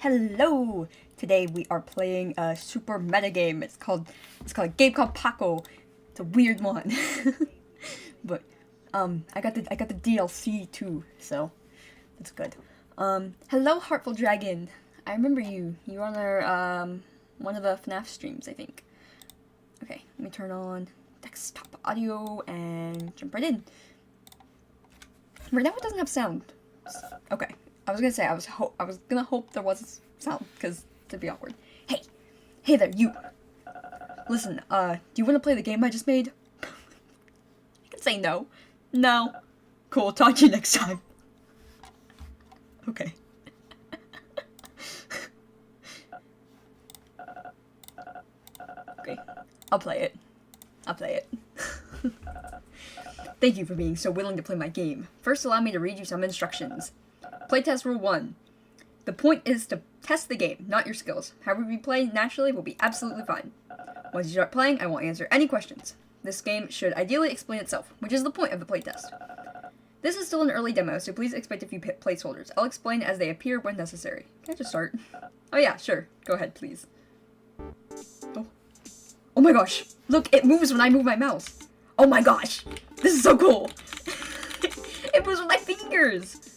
Hello! Today we are playing a super meta game. It's called a game called Paako. It's a weird one. But I got the DLC too, so that's good. Hello Heartful Dragon. I remember you. You were on our one of the FNAF streams, I think. Okay, let me turn on desktop audio and jump right in. Right now it doesn't have sound. Okay. I was gonna say, I was gonna hope there was sound, because it'd be awkward. Hey there, you! Listen, do you want to play the game I just made? You can say no. No. Cool, talk to you next time. Okay. Okay, I'll play it. Thank you for being so willing to play my game. First, allow me to read you some instructions. Playtest Rule 1. The point is to test the game, not your skills. However you play naturally will be absolutely fine. Once you start playing, I won't answer any questions. This game should ideally explain itself, which is the point of the playtest. This is still an early demo, so please expect a few placeholders. I'll explain as they appear when necessary. Can I just start? Oh yeah, sure. Go ahead, please. Oh my gosh! Look, it moves when I move my mouse! Oh my gosh! This is so cool! It moves with my fingers!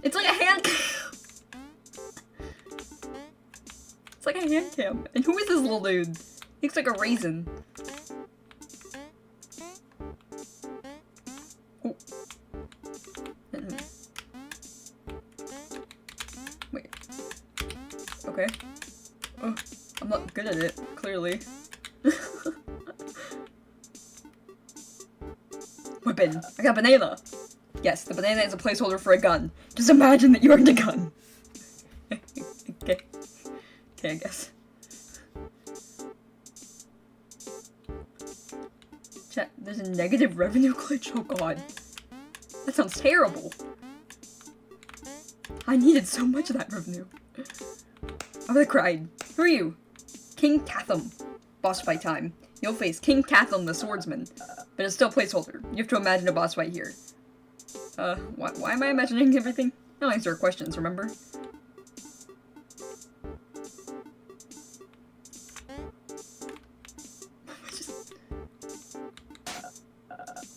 It's like a hand cam! It's like a hand cam. And who is this little dude? He looks like a raisin. Oh. Wait. Okay. Oh, I'm not good at it, clearly. Weapon. I got a banana. Yes, the banana is a placeholder for a gun. Just imagine that you earned a gun. Okay. Okay, I guess. Chat, there's a negative revenue glitch? Oh god. That sounds terrible. I needed so much of that revenue. I would've cried. Who are you? King Catham. Boss fight time. You'll face King Catham the Swordsman. But it's still placeholder. You have to imagine a boss fight here. Why am I imagining everything? I'll answer questions, remember?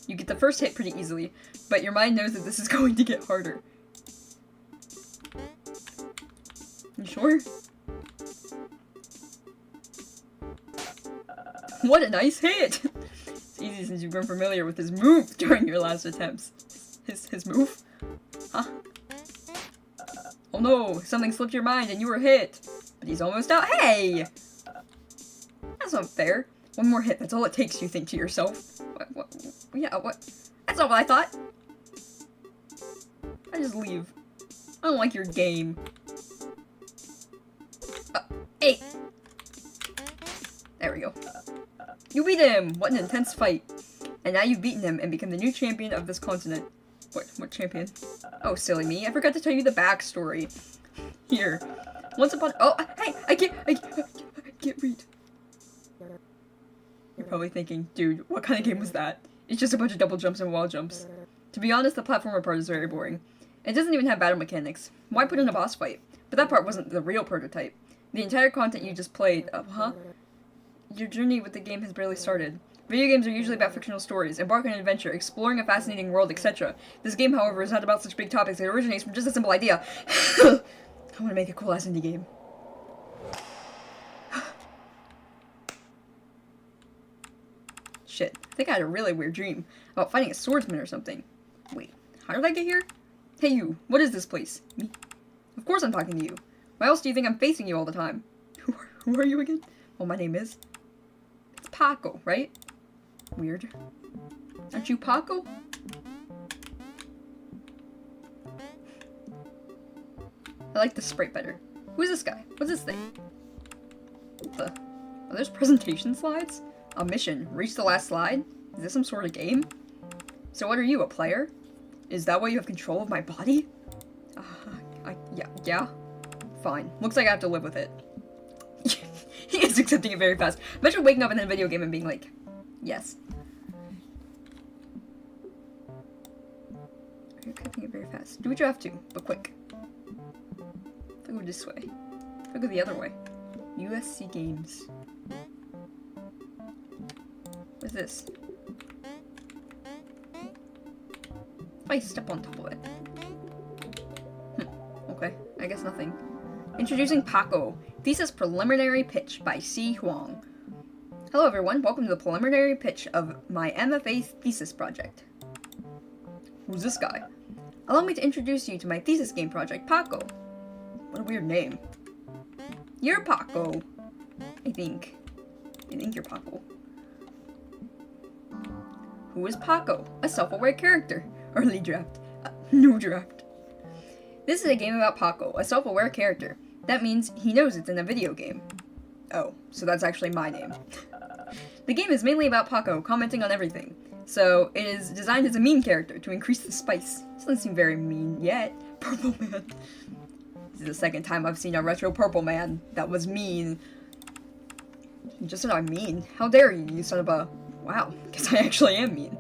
You get the first hit pretty easily, but your mind knows that this is going to get harder. You sure? What a nice hit! It's easy since you've grown familiar with his move during your last attempts. His move? Huh? Oh no, something slipped your mind and you were hit. But he's almost out. Hey! That's not fair. One more hit, that's all it takes, you think to yourself. What? Yeah, what? That's not what I thought. I just leave. I don't like your game. Hey! There we go. You beat him! What an intense fight. And now you've beaten him and become the new champion of this continent. What champion? Oh, silly me. I forgot to tell you the backstory. Here. Once upon- Oh, hey! I can't read. You're probably thinking, dude, what kind of game was that? It's just a bunch of double jumps and wall jumps. To be honest, the platformer part is very boring. It doesn't even have battle mechanics. Why put in a boss fight? But that part wasn't the real prototype. The entire content you just played- Your journey with the game has barely started. Video games are usually about fictional stories, embark on an adventure, exploring a fascinating world, etc. This game, however, is not about such big topics. It originates from just a simple idea. I want to make a cool-ass indie game. Shit, I think I had a really weird dream about fighting a swordsman or something. Wait, how did I get here? Hey you, what is this place? Me? Of course I'm talking to you. Why else do you think I'm facing you all the time? Who are you again? Well, my name is... It's Paako, right? Weird. Aren't you Paako? I like the sprite better. Who's this guy? What's this thing? Are those presentation slides? A mission. Reach the last slide? Is this some sort of game? So what are you, a player? Is that why you have control of my body? Yeah. Fine. Looks like I have to live with it. He is accepting it very fast. Imagine waking up in a video game and being like, yes. You're accepting it very fast. Do what you have to, but quick. If I go this way. If I go the other way. USC Games. What's this? If I step on top of it. Okay, I guess nothing. Introducing Paako. Thesis Preliminary Pitch by C. Huang. Hello everyone, welcome to the preliminary pitch of my MFA thesis project. Who's this guy? Allow me to introduce you to my thesis game project, Paako. What a weird name. You're Paako. I think you're Paako. Who is Paako? A self-aware character. Early draft. No draft. This is a game about Paako, a self-aware character. That means he knows it's in a video game. Oh, so that's actually my name. The game is mainly about Paako commenting on everything. So, it is designed as a mean character to increase the spice. Doesn't seem very mean yet. Purple man. This is the second time I've seen a retro purple man that was mean. You just said I'm mean. How dare you, you son of a... Wow, guess I actually am mean.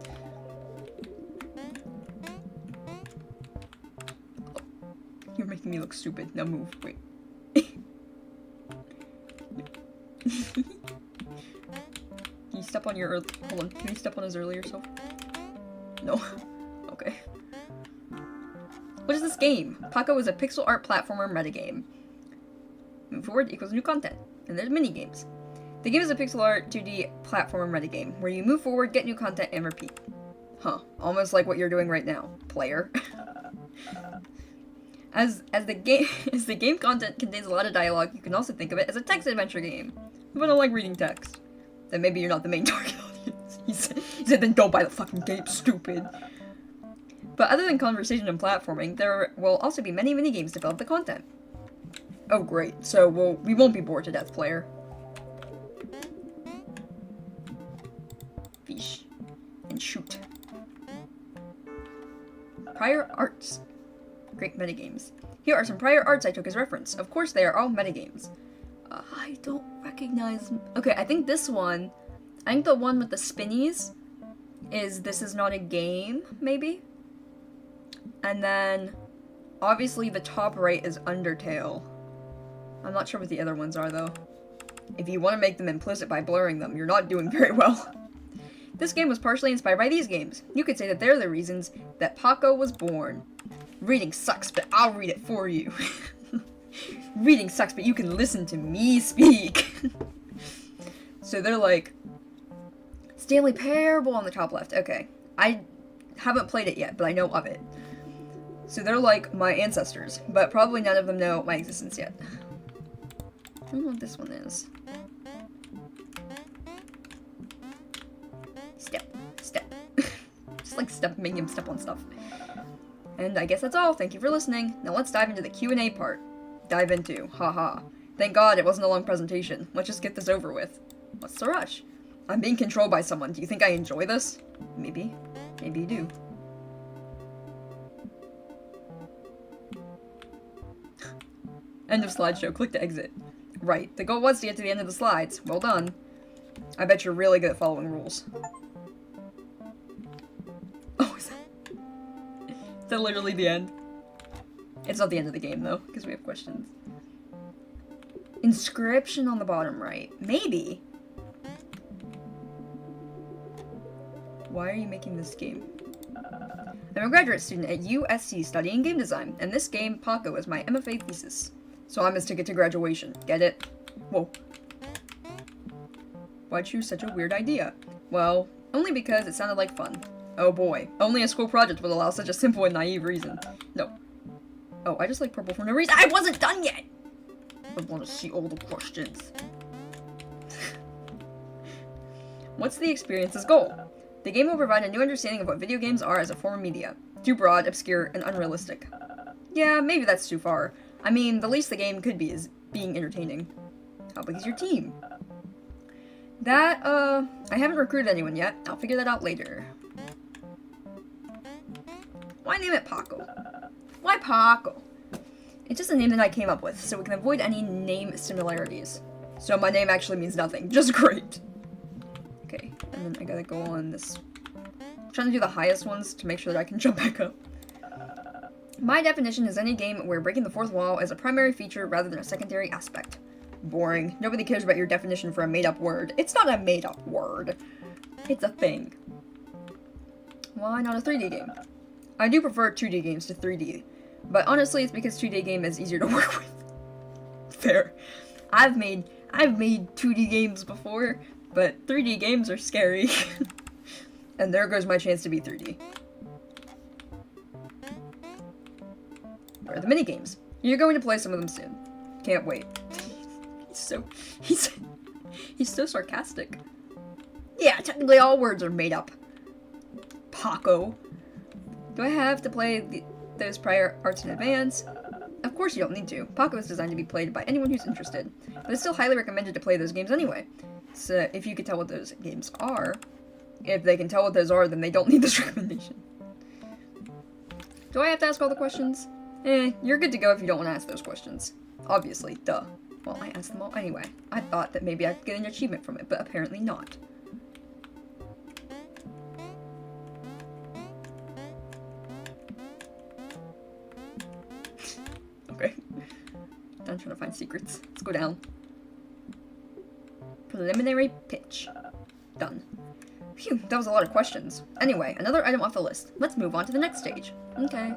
Oh, you're making me look stupid. Now move. Wait. Can you step on your hold on, can you step on his earlier self? No. Okay. What is this game? Paako is a pixel art platformer metagame. Move forward equals new content. And there's mini games. The game is a pixel art 2D platformer metagame, where you move forward, get new content, and repeat. Huh. Almost like what you're doing right now, player. As the game content contains a lot of dialogue, you can also think of it as a text adventure game. If I don't like reading text, then maybe you're not the main target audience. He said, then don't buy the fucking game, stupid. But other than conversation and platforming, there will also be many mini-games to build the content. Oh great, so we won't be bored to death, player. Fish. And shoot. Prior arts. Great metagames. Here are some prior arts I took as reference. Of course they are all metagames. I don't recognize... Okay, I think this one... I think the one with the spinnies is This Is Not a Game, maybe? And then, obviously the top right is Undertale. I'm not sure what the other ones are, though. If you want to make them implicit by blurring them, you're not doing very well. This game was partially inspired by these games. You could say that they're the reasons that Paako was born. Reading sucks, but I'll read it for you. Reading sucks, but you can listen to me speak. So they're like... Stanley Parable on the top left. Okay. I haven't played it yet, but I know of it. So they're like my ancestors, but probably none of them know my existence yet. I don't know what this one is. Step. Just like making him step on stuff. And I guess that's all. Thank you for listening. Now let's dive into the Q&A part. Dive into. Haha. Thank God it wasn't a long presentation. Let's just get this over with. What's the rush? I'm being controlled by someone. Do you think I enjoy this? Maybe. Maybe you do. End of slideshow. Click to exit. Right. The goal was to get to the end of the slides. Well done. I bet you're really good at following rules. Oh, is that literally the end? It's not the end of the game, though, because we have questions. Inscription on the bottom right. Maybe. Why are you making this game? I'm a graduate student at USC studying game design, and this game, Paako, is my MFA thesis. So I'm his ticket to graduation. Get it? Whoa. Why choose such a weird idea? Well, only because it sounded like fun. Oh boy. Only a school project would allow such a simple and naive reason. No. Oh, I just like purple for no reason. I wasn't done yet! I want to see all the questions. What's the experience's goal? The game will provide a new understanding of what video games are as a form of media. Too broad, obscure, and unrealistic. Yeah, maybe that's too far. I mean, the least the game could be is being entertaining. How big is your team? That, I haven't recruited anyone yet. I'll figure that out later. Why name it Paako? Why Paako? It's just a name that I came up with, so we can avoid any name similarities. So my name actually means nothing. Just great. Okay, and then I gotta go on this... I'm trying to do the highest ones to make sure that I can jump back up. My definition is any game where breaking the fourth wall is a primary feature rather than a secondary aspect. Boring. Nobody cares about your definition for a made-up word. It's not a made-up word. It's a thing. Why not a 3D game? I do prefer 2D games to 3D, but honestly it's because 2D game is easier to work with. Fair. I've made 2D games before, but 3D games are scary. And there goes my chance to be 3D. Where are the mini games? You're going to play some of them soon. Can't wait. He's so sarcastic. Yeah, technically all words are made up. Paako. Do I have to play those prior arts in advance? Of course you don't need to. Paako is designed to be played by anyone who's interested, but it's still highly recommended to play those games anyway. So if you can tell what those games are, if they can tell what those are, then they don't need this recommendation. Do I have to ask all the questions? You're good to go if you don't want to ask those questions. Obviously, duh. Well, I asked them all anyway. I thought that maybe I could get an achievement from it, but apparently not. Okay. Done trying to find secrets. Let's go down. Preliminary pitch. Done. Phew, that was a lot of questions. Anyway, another item off the list. Let's move on to the next stage. Okay.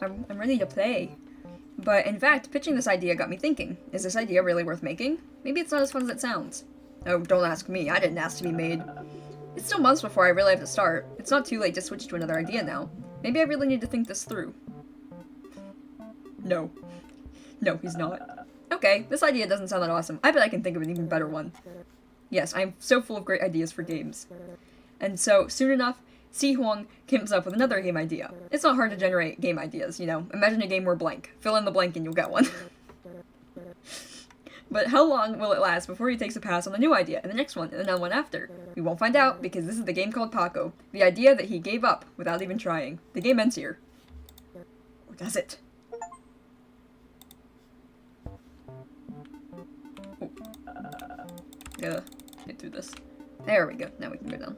I'm ready to play. But in fact, pitching this idea got me thinking. Is this idea really worth making? Maybe it's not as fun as it sounds. Oh, don't ask me. I didn't ask to be made. It's still months before I really have to start. It's not too late to switch to another idea now. Maybe I really need to think this through. No. No, he's not. Okay, this idea doesn't sound that awesome. I bet I can think of an even better one. Yes, I'm so full of great ideas for games. And so, soon enough, Si Huang comes up with another game idea. It's not hard to generate game ideas, you know. Imagine a game where blank. Fill in the blank and you'll get one. But how long will it last before he takes a pass on the new idea, and the next one, and another one after? We won't find out, because this is the game called Paako. The idea that he gave up without even trying. The game ends here. Or does it? Oh. Gotta get through this. There we go. Now we can go down.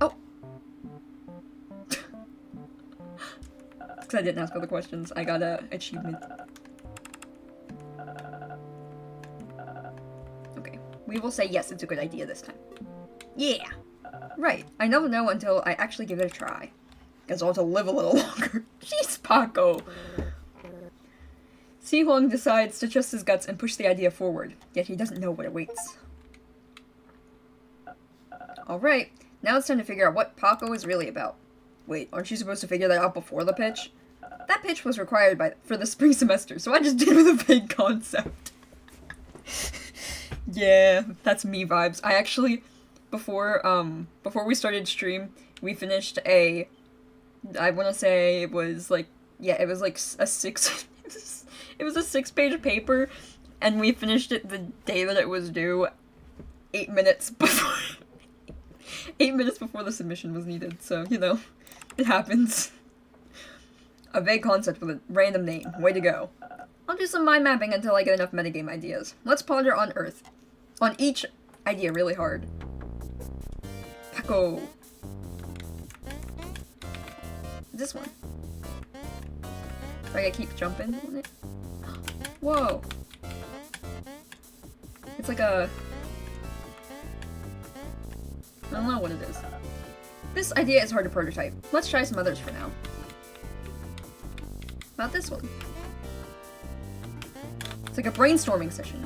Oh! Because I didn't ask all the questions. I got a achievement. Okay. We will say yes, it's a good idea this time. Yeah! Right. I never know until I actually give it a try. Guess I'll have to live a little longer. Jeez, Paako! Si Huang decides to trust his guts and push the idea forward, yet he doesn't know what awaits. Alright, now it's time to figure out what Paako is really about. Wait, aren't you supposed to figure that out before the pitch? That pitch was required for the spring semester, so I just did with a vague concept. Yeah, that's me vibes. I actually, before we started stream, we finished I want to say it was like, yeah, it was like a 6-page paper, and we finished it the day that it was due, 8 minutes before, 8 minutes before the submission was needed, so, you know, it happens. A vague concept with a random name. Way to go. I'll do some mind mapping until I get enough metagame ideas. Let's ponder on Earth. On each idea really hard. Paako. This one. Do I gotta keep jumping on it? Whoa. It's like a... I don't know what it is. This idea is hard to prototype. Let's try some others for now. About this one. It's like a brainstorming session.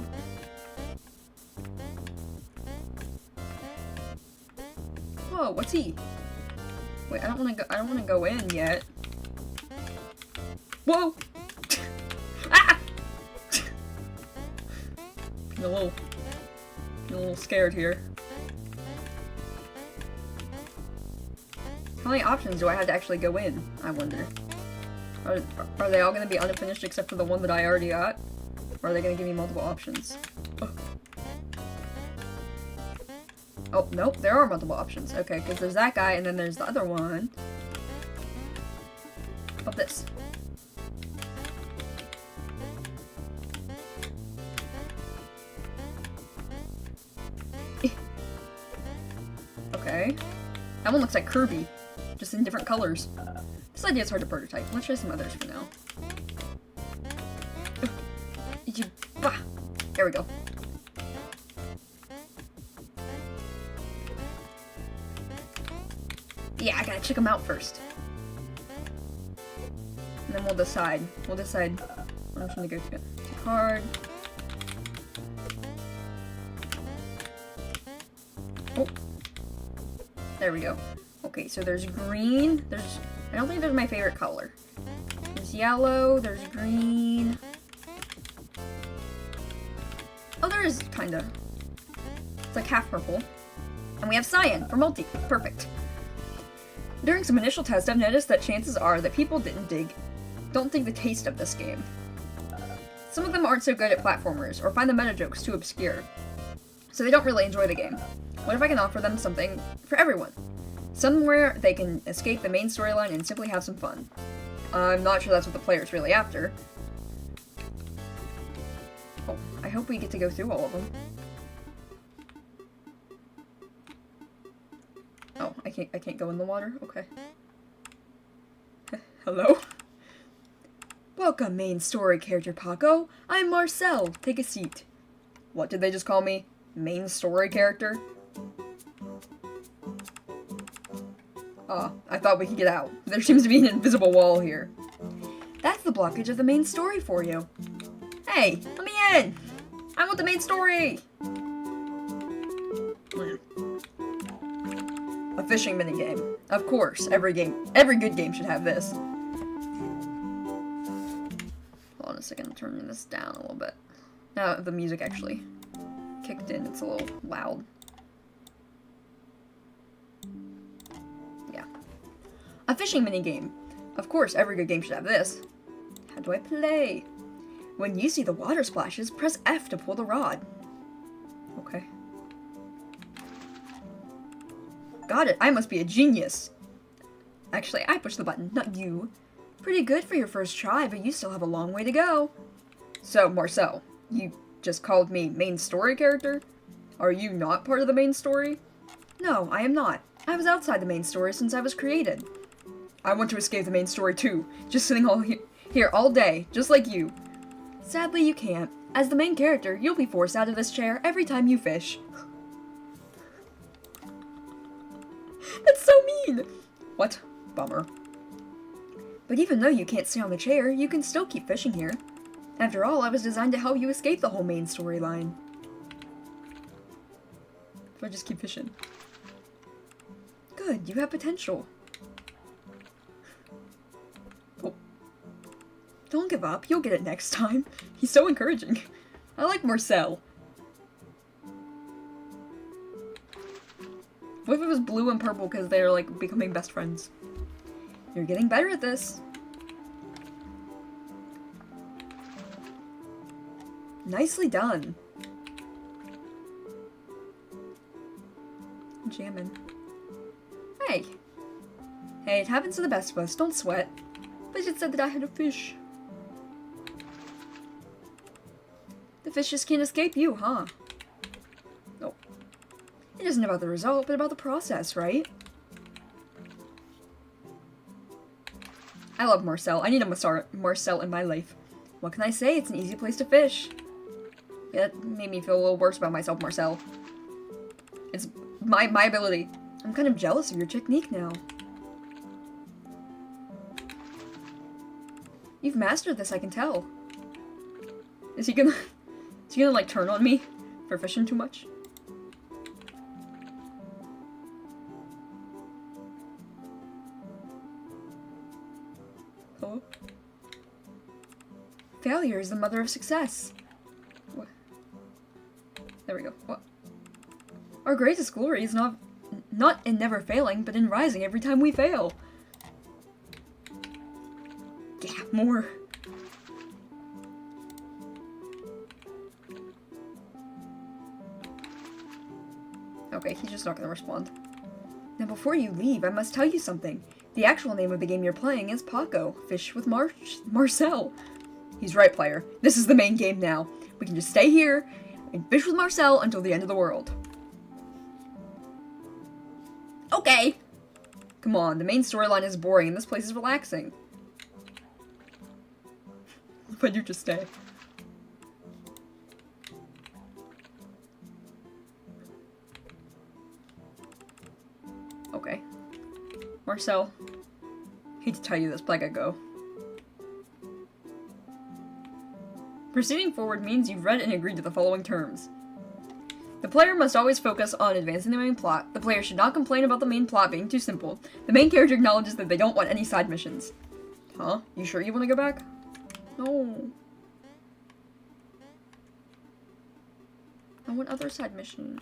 Whoa, what's he? Wait, I don't wanna go in yet. Whoa! Ah! I'm a little scared here. How many options do I have to actually go in? I wonder. Are they all gonna be unfinished except for the one that I already got? Or are they gonna give me multiple options? Oh, nope, there are multiple options. Okay, because there's that guy, and then there's the other one. How about this? That one looks like Kirby, just in different colors. This idea is hard to prototype. Let's try some others for now. There we go. Yeah, I gotta check them out first. And then we'll decide. We'll decide what I'm trying to go to. Card. Oh. There we go. Okay, so there's green. I don't think there's my favorite color. There's yellow, there's green. Oh, there is, kinda. It's like half purple. And we have cyan for multi. Perfect. During some initial tests, I've noticed that chances are that people don't dig the taste of this game. Some of them aren't so good at platformers, or find the meta jokes too obscure. So they don't really enjoy the game. What if I can offer them something for everyone? Somewhere they can escape the main storyline and simply have some fun. I'm not sure that's what the player's really after. Oh, I hope we get to go through all of them. Oh, I can't go in the water? Okay. Hello? Welcome, main story character Paako. I'm Marcel. Take a seat. What did they just call me? Main story character? I thought we could get out. There seems to be an invisible wall here. That's the blockage of the main story for you. Hey, let me in! I want the main story! A fishing minigame. Of course, every good game should have this. Hold on a second, I'm turning this down a little bit. Now the music actually kicked in, it's a little loud. Yeah. A fishing minigame. Of course, every good game should have this. How do I play? When you see the water splashes, press F to pull the rod. Okay. Got it, I must be a genius. Actually, I pushed the button, not you. Pretty good for your first try, but you still have a long way to go. So, Marcel, you just called me main story character? Are you not part of the main story? No, I am not. I was outside the main story since I was created. I want to escape the main story too, just sitting here all day, just like you. Sadly, you can't. As the main character, you'll be forced out of this chair every time you fish. That's so mean! What? Bummer. But even though you can't stay on the chair, you can still keep fishing here. After all, I was designed to help you escape the whole main storyline. If I just keep fishing. Good, you have potential. Oh. Don't give up, you'll get it next time. He's so encouraging. I like Marcel. What if it was blue and purple because they're like becoming best friends? You're getting better at this. Nicely done. Jamming. Hey. Hey, it happens to the best of us. Don't sweat. But it said that I had a fish. The fish just can't escape you, huh? Oh. It isn't about the result, but about the process, right? I love Marcel. I need a Marcel in my life. What can I say? It's an easy place to fish. Yeah, that made me feel a little worse about myself, Marcel. It's my ability. I'm kind of jealous of your technique now. You've mastered this, I can tell. Is he gonna like turn on me for fishing too much? Hello? Failure is the mother of success. What? There we go. What? Our greatest glory is not in never failing, but in rising every time we fail. Yeah, more. Okay, he's just not gonna respond. Now before you leave, I must tell you something. The actual name of the game you're playing is Paako, Fish with Marcel. He's right, player. This is the main game now. We can just stay here and fish with Marcel until the end of the world. Okay. Come on, the main storyline is boring and this place is relaxing. Why'd you just stay? Okay. Marcel. Hate to tell you this, but I gotta go. Proceeding forward means you've read and agreed to the following terms. The player must always focus on advancing the main plot. The player should not complain about the main plot being too simple. The main character acknowledges that they don't want any side missions. Huh? You sure you want to go back? No. I want other side missions.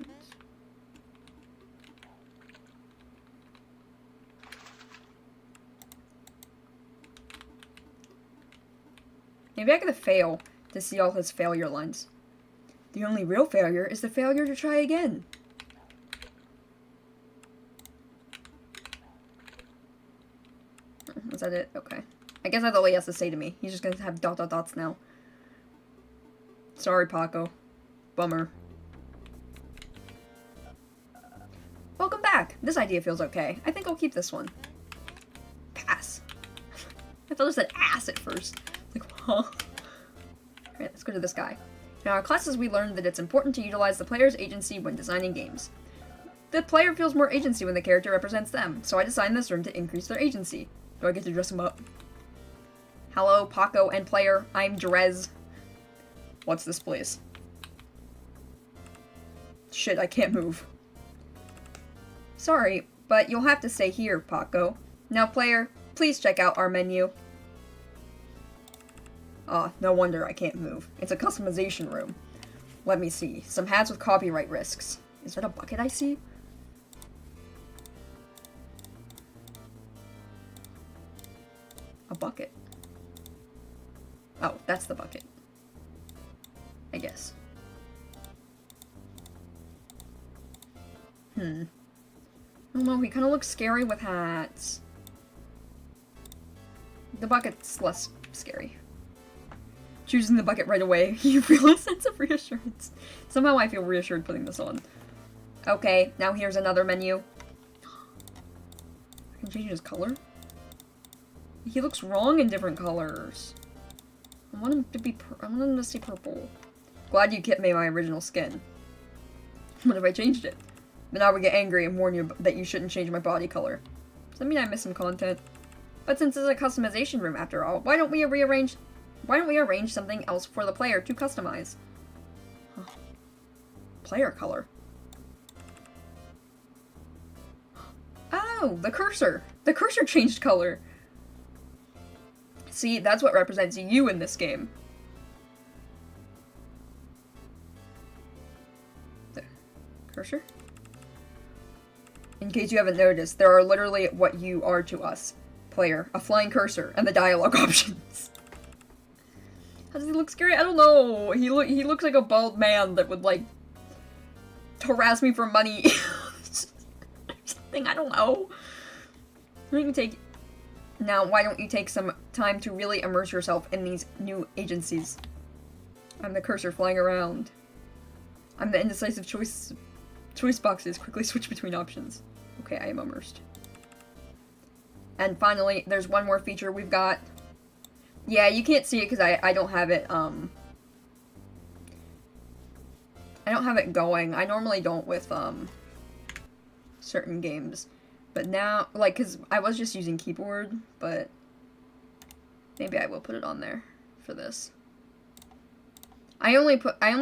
Maybe I gotta fail to see all his failure lines. The only real failure is the failure to try again. Is that it? Okay. I guess that's all he has to say to me. He's just gonna have dot dot dots now. Sorry, Paako. Bummer. Welcome back! This idea feels okay. I think I'll keep this one. Pass. I thought it said ass at first. Like, huh? Alright, let's go to this guy. In our classes, we learned that it's important to utilize the player's agency when designing games. The player feels more agency when the character represents them, so I designed this room to increase their agency. Do I get to dress them up? Hello, Paako and player. I'm Drez. What's this place? Shit, I can't move. Sorry, but you'll have to stay here, Paako. Now, player, please check out our menu. Ah, no wonder I can't move. It's a customization room. Let me see. Some hats with copyright risks. Is that a bucket I see? A bucket. Oh, that's the bucket. I guess. I don't know, he kind of looks scary with hats. The bucket's less scary. Choosing the bucket right away, you feel a sense of reassurance. Somehow I feel reassured putting this on. Okay, now here's another menu. I can change his color? He looks wrong in different colors. I want him to stay purple. Glad you kept me my original skin. What if I changed it? Then I would get angry and warn you that you shouldn't change my body color. Does that mean I missed some content? But since it's a customization room after all, why don't we arrange something else for the player to customize? Huh. Player color. Oh, the cursor! The cursor changed color! See, that's what represents you in this game. The cursor? In case you haven't noticed, there are literally what you are to us. Player, a flying cursor, and the dialogue options. How does he look scary? I don't know. He looks like a bald man that would, like, harass me for money. Something, I don't know. Now, why don't you take some time to really immerse yourself in these new agencies? I'm the cursor flying around. I'm the indecisive choice boxes. Quickly switch between options. Okay, I am immersed. And finally, there's one more feature we've got. Yeah, you can't see it because I don't have it, I don't have it going. I normally don't with, certain games. But now, like, because I was just using keyboard, but maybe I will put it on there for this. I only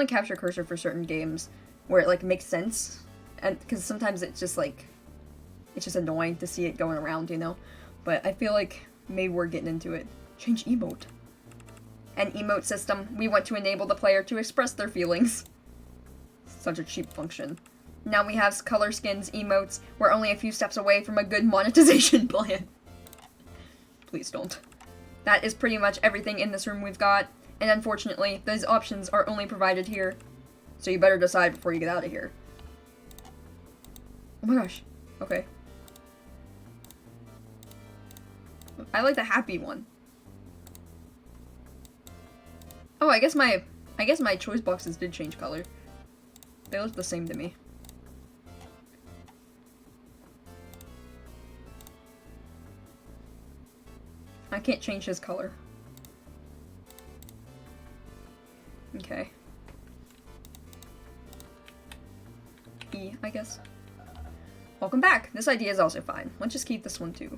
capture cursor for certain games where it, like, makes sense. And, because sometimes it's just, like, it's just annoying to see it going around, you know? But I feel like maybe we're getting into it. Change emote. An emote system. We want to enable the player to express their feelings. Such a cheap function. Now we have color skins, emotes. We're only a few steps away from a good monetization plan. Please don't. That is pretty much everything in this room we've got. And unfortunately, those options are only provided here. So you better decide before you get out of here. Oh my gosh. Okay. I like the happy one. Oh, I guess my choice boxes did change color. They look the same to me. I can't change his color. Okay. E, I guess. Welcome back. This idea is also fine. Let's just keep this one too.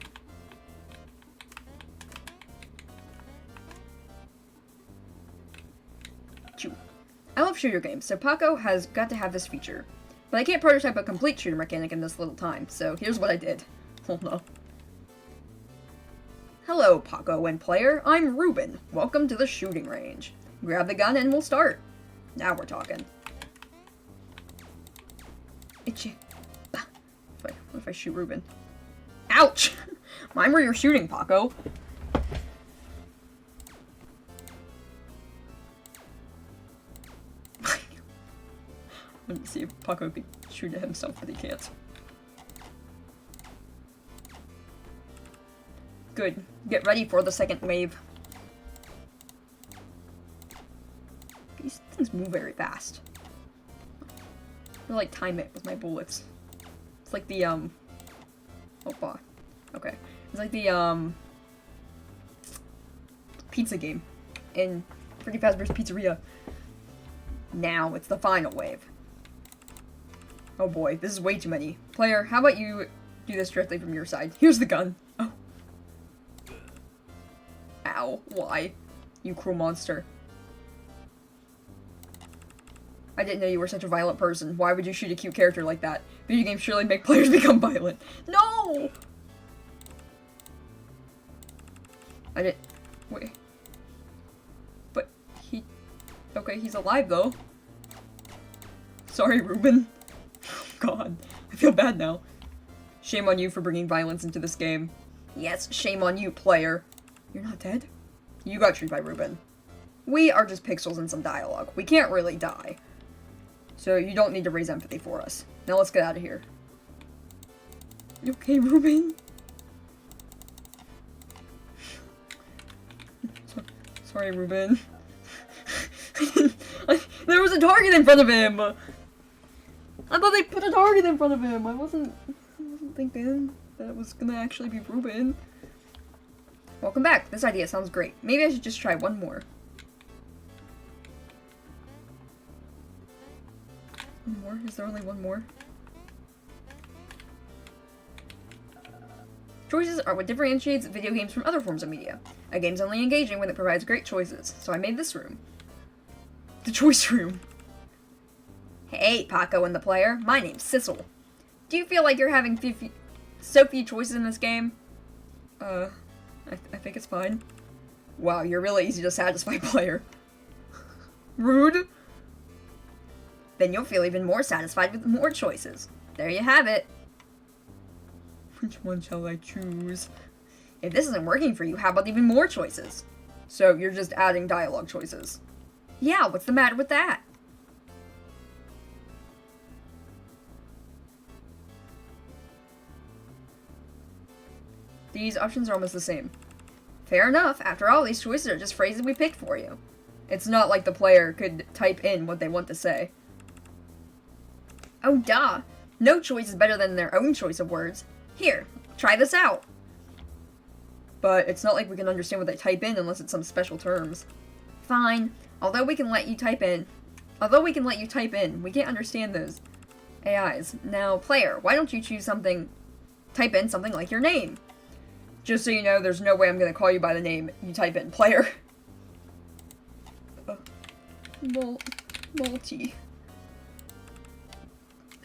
Chew. I love shooter games, so Paako has got to have this feature. But I can't prototype a complete shooter mechanic in this little time, so here's what I did. Oh no. Hello, Paako and player. I'm Ruben. Welcome to the shooting range. Grab the gun and we'll start. Now we're talking. Itchy. What if I shoot Ruben? Ouch! Mind where you're shooting, Paako. Let me see if Paako could shoot at himself, but he can't. Good. Get ready for the second wave. These things move very fast. I like time it with my bullets. It's like the oh fuck. Okay. It's like the pizza game in Freddy Fazbear's Pizzeria. Now it's the final wave. Oh boy, this is way too many. Player, how about you do this directly from your side? Here's the gun. Oh. Ow. Why? You cruel monster. I didn't know you were such a violent person. Why would you shoot a cute character like that? Video games surely make players become violent. No! I didn't... Wait. But he... Okay, he's alive though. Sorry, Ruben. Oh, God. I feel bad now. Shame on you for bringing violence into this game. Yes, shame on you, player. You're not dead? You got treated by Ruben. We are just pixels and some dialogue. We can't really die. So you don't need to raise empathy for us. Now let's get out of here. You okay, Ruben? Sorry, Ruben. There was a target in front of him! I thought they put a target in front of him! I wasn't thinking that it was gonna actually be Ruben. Welcome back. This idea sounds great. Maybe I should just try one more. One more? Is there only one more? Choices are what differentiates video games from other forms of media. A game's only engaging when it provides great choices, so I made this room. The choice room. Hey, Paako and the player. My name's Sissel. Do you feel like you're having so few choices in this game? I think it's fine. Wow, you're really easy to satisfy, player. Rude. Then you'll feel even more satisfied with more choices. There you have it. Which one shall I choose? If this isn't working for you, how about even more choices? So you're just adding dialogue choices. Yeah, what's the matter with that? These options are almost the same. Fair enough. After all, these choices are just phrases we picked for you. It's not like the player could type in what they want to say. Oh, duh. No choice is better than their own choice of words. Here, try this out. But it's not like we can understand what they type in unless it's some special terms. Fine. Although we can let you type in, we can't understand those AIs. Now, player, why don't you choose something, type in something like your name? Just so you know, there's no way I'm gonna call you by the name you type in, player. Multi.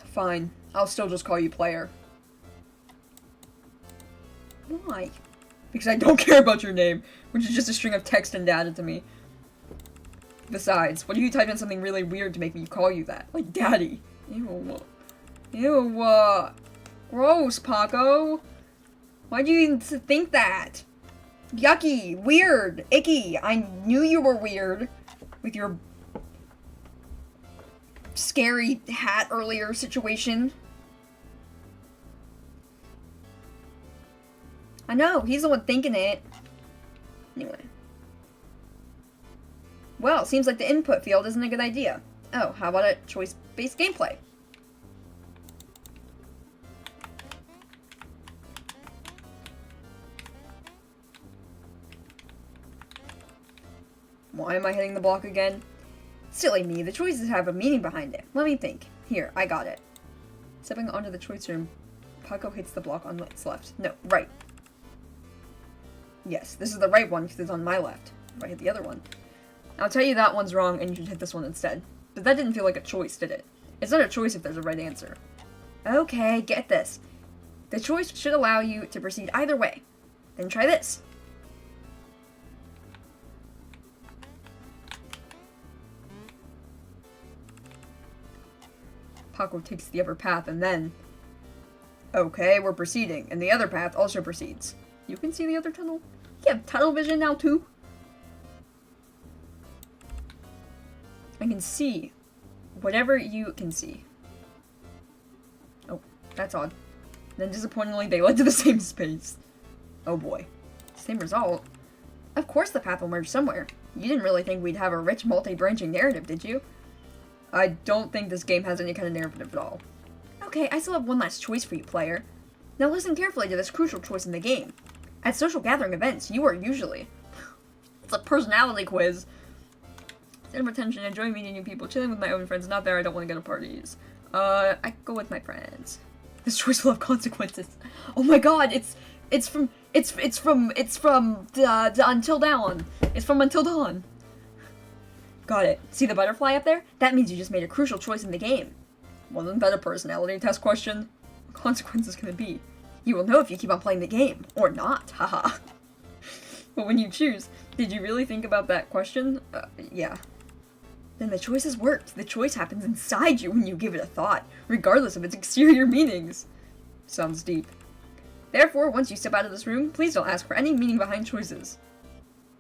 Fine. I'll still just call you player. Why? Because I don't care about your name, which is just a string of text and data to me. Besides, what if you type in something really weird to make me call you that? Like daddy. Ew. Ew, gross, Paako. Why'd you even think that? Yucky, weird, icky. I knew you were weird with your scary hat earlier situation. I know, he's the one thinking it. Anyway. Well, seems like the input field isn't a good idea. Oh, how about a choice-based gameplay? Why am I hitting the block again? Silly me, the choices have a meaning behind it. Let me think. Here, I got it. Stepping onto the choice room, Paako hits the block on its left. No, right. Yes, this is the right one because it's on my left. If I hit the other one. I'll tell you that one's wrong and you should hit this one instead. But that didn't feel like a choice, did it? It's not a choice if there's a right answer. Okay, get this. The choice should allow you to proceed either way. Then try this. Paako takes the upper path and then... Okay, we're proceeding, and the other path also proceeds. You can see the other tunnel? You have tunnel vision now too? I can see whatever you can see. Oh, that's odd. Then disappointingly, they led to the same space. Oh boy. Same result. Of course the path will merge somewhere. You didn't really think we'd have a rich, multi-branching narrative, did you? I don't think this game has any kind of narrative at all. Okay, I still have one last choice for you, player. Now listen carefully to this crucial choice in the game. At social gathering events, you are usually... It's a personality quiz. Center of attention, enjoying meeting new people, chilling with my own friends, not there, I don't want to go to parties. I go with my friends. This choice will have consequences. Oh my god, it's from Until Dawn. It's from Until Dawn. Got it. See the butterfly up there? That means you just made a crucial choice in the game. Wasn't that a personality test question? What consequences can it be? You will know if you keep on playing the game, or not, haha. But when you choose, did you really think about that question? Yeah. Then the choice has worked. The choice happens inside you when you give it a thought, regardless of its exterior meanings. Sounds deep. Therefore, once you step out of this room, please don't ask for any meaning behind choices.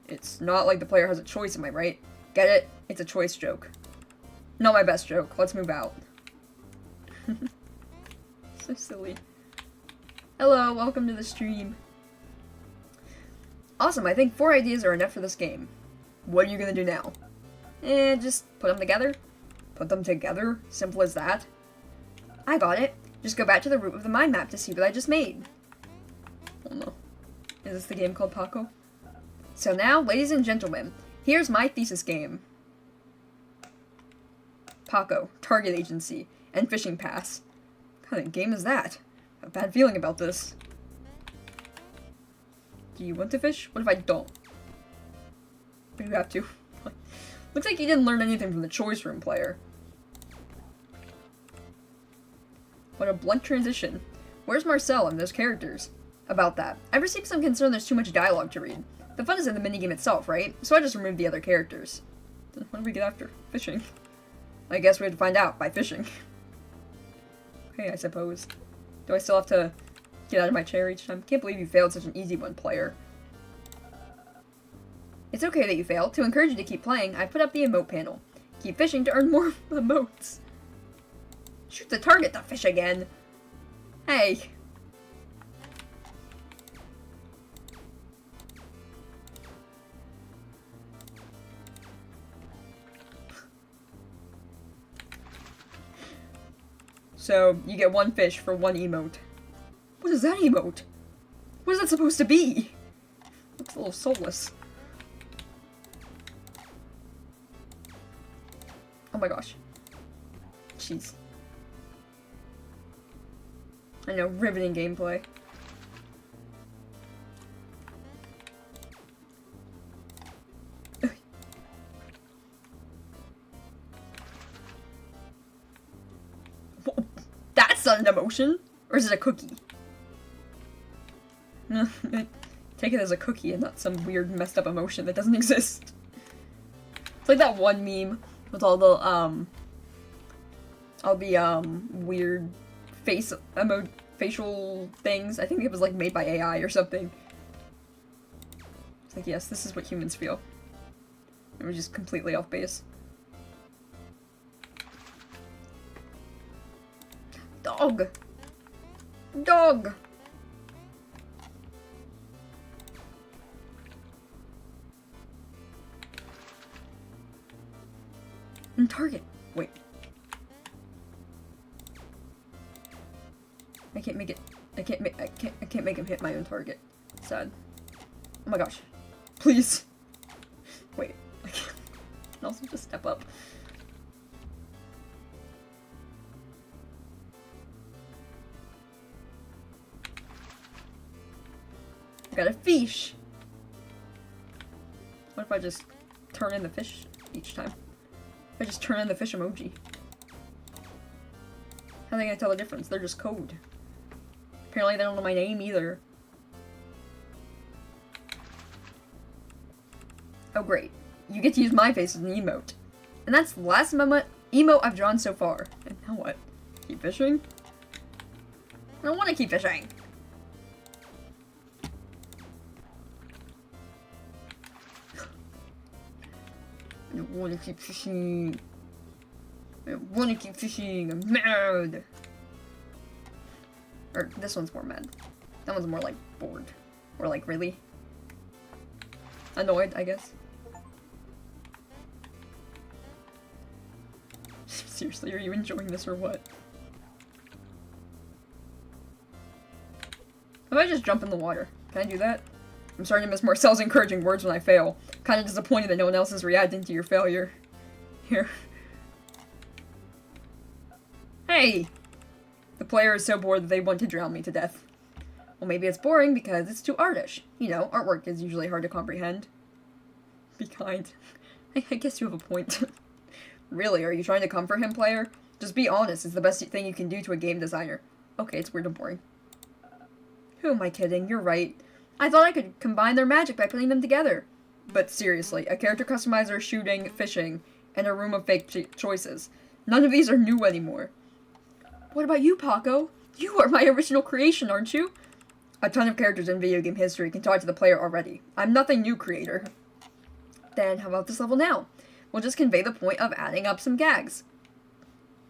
It's not like the player has a choice, am I right? Get it? It's a choice joke. Not my best joke. Let's move out. So silly. Hello, welcome to the stream. Awesome, I think 4 ideas are enough for this game. What are you gonna do now? Just put them together. Put them together? Simple as that. I got it. Just go back to the root of the mind map to see what I just made. Oh no. Is this the game called Paako? So now, ladies and gentlemen, here's my thesis game. Paako, Target Agency, and Fishing Pass. What kind of game is that? I have a bad feeling about this. Do you want to fish? What if I don't? You have to. Looks like you didn't learn anything from the choice room player. What a blunt transition. Where's Marcel and those characters? About that, I've received some concern there's too much dialogue to read. The fun is in the minigame itself, right? So I just removed the other characters. Then what do we get after? Fishing. I guess we have to find out by fishing. Okay, I suppose. Do I still have to get out of my chair each time? Can't believe you failed such an easy one, player. It's okay that you failed. To encourage you to keep playing, I've put up the emote panel. Keep fishing to earn more emotes. Shoot the target to fish again. Hey. So, you get 1 fish for 1 emote. What is that emote? What is that supposed to be? Looks a little soulless. Oh my gosh. Jeez. I know, riveting gameplay. That's not an emotion! Or is it a cookie? Take it as a cookie and not some weird messed up emotion that doesn't exist. It's like that one meme with all the weird facial things. I think it was like made by AI or something. It's like, yes, this is what humans feel. And we're just completely off base. Dog! Dog! And target. Wait. I can't make it. I can't make him hit my own target. Sad. Oh my gosh. Please. Wait. I can't. also just step up. I got a fish! What if I just turn in the fish each time? If I just turn in the fish emoji. How are they gonna tell the difference? They're just code. Apparently they don't know my name either. Oh great. You get to use my face as an emote. And that's the last emote I've drawn so far. And now what? Keep fishing? I don't want to keep fishing. I don't want to keep fishing. I don't want to keep fishing. I'm mad. Or this one's more mad. That one's more like bored. Or like really annoyed, I guess. Seriously, are you enjoying this or what? How about I just jump in the water? Can I do that? I'm starting to miss Marcel's encouraging words when I fail. Kinda disappointed that no one else is reacting to your failure. Here. Hey! The player is so bored that they want to drown me to death. Well, maybe it's boring because it's too artish. You know, artwork is usually hard to comprehend. Be kind. I guess you have a point. Really, are you trying to comfort him, player? Just be honest, it's the best thing you can do to a game designer. Okay, it's weird and boring. Who am I kidding? You're right. I thought I could combine their magic by putting them together. But seriously, a character customizer, shooting, fishing, and a room of fake choices. None of these are new anymore. What about you, Paako? You are my original creation, aren't you? A ton of characters in video game history can talk to the player already. I'm nothing new, creator. Then how about this level now? We'll just convey the point of adding up some gags.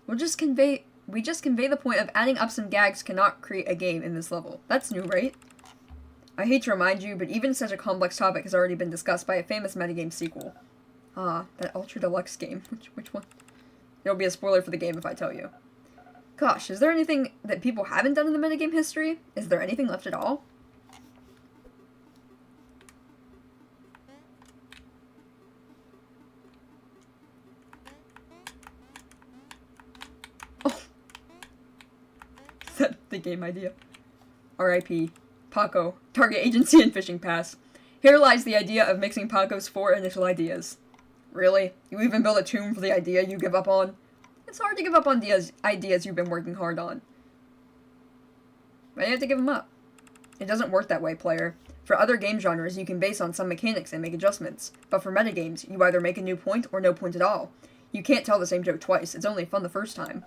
We just convey the point of adding up some gags cannot create a game in this level. That's new, right? I hate to remind you, but even such a complex topic has already been discussed by a famous metagame sequel. Ah, that Ultra Deluxe game. Which one? It'll be a spoiler for the game if I tell you. Gosh, is there anything that people haven't done in the metagame history? Is there anything left at all? Oh! Is that the game idea? R.I.P. Paako, target agency and fishing pass. Here lies the idea of mixing Paako's 4 initial ideas. Really? You even build a tomb for the idea you give up on? It's hard to give up on ideas you've been working hard on. Why do you have to give them up? It doesn't work that way, player. For other game genres, you can base on some mechanics and make adjustments. But for metagames, you either make a new point or no point at all. You can't tell the same joke twice. It's only fun the first time.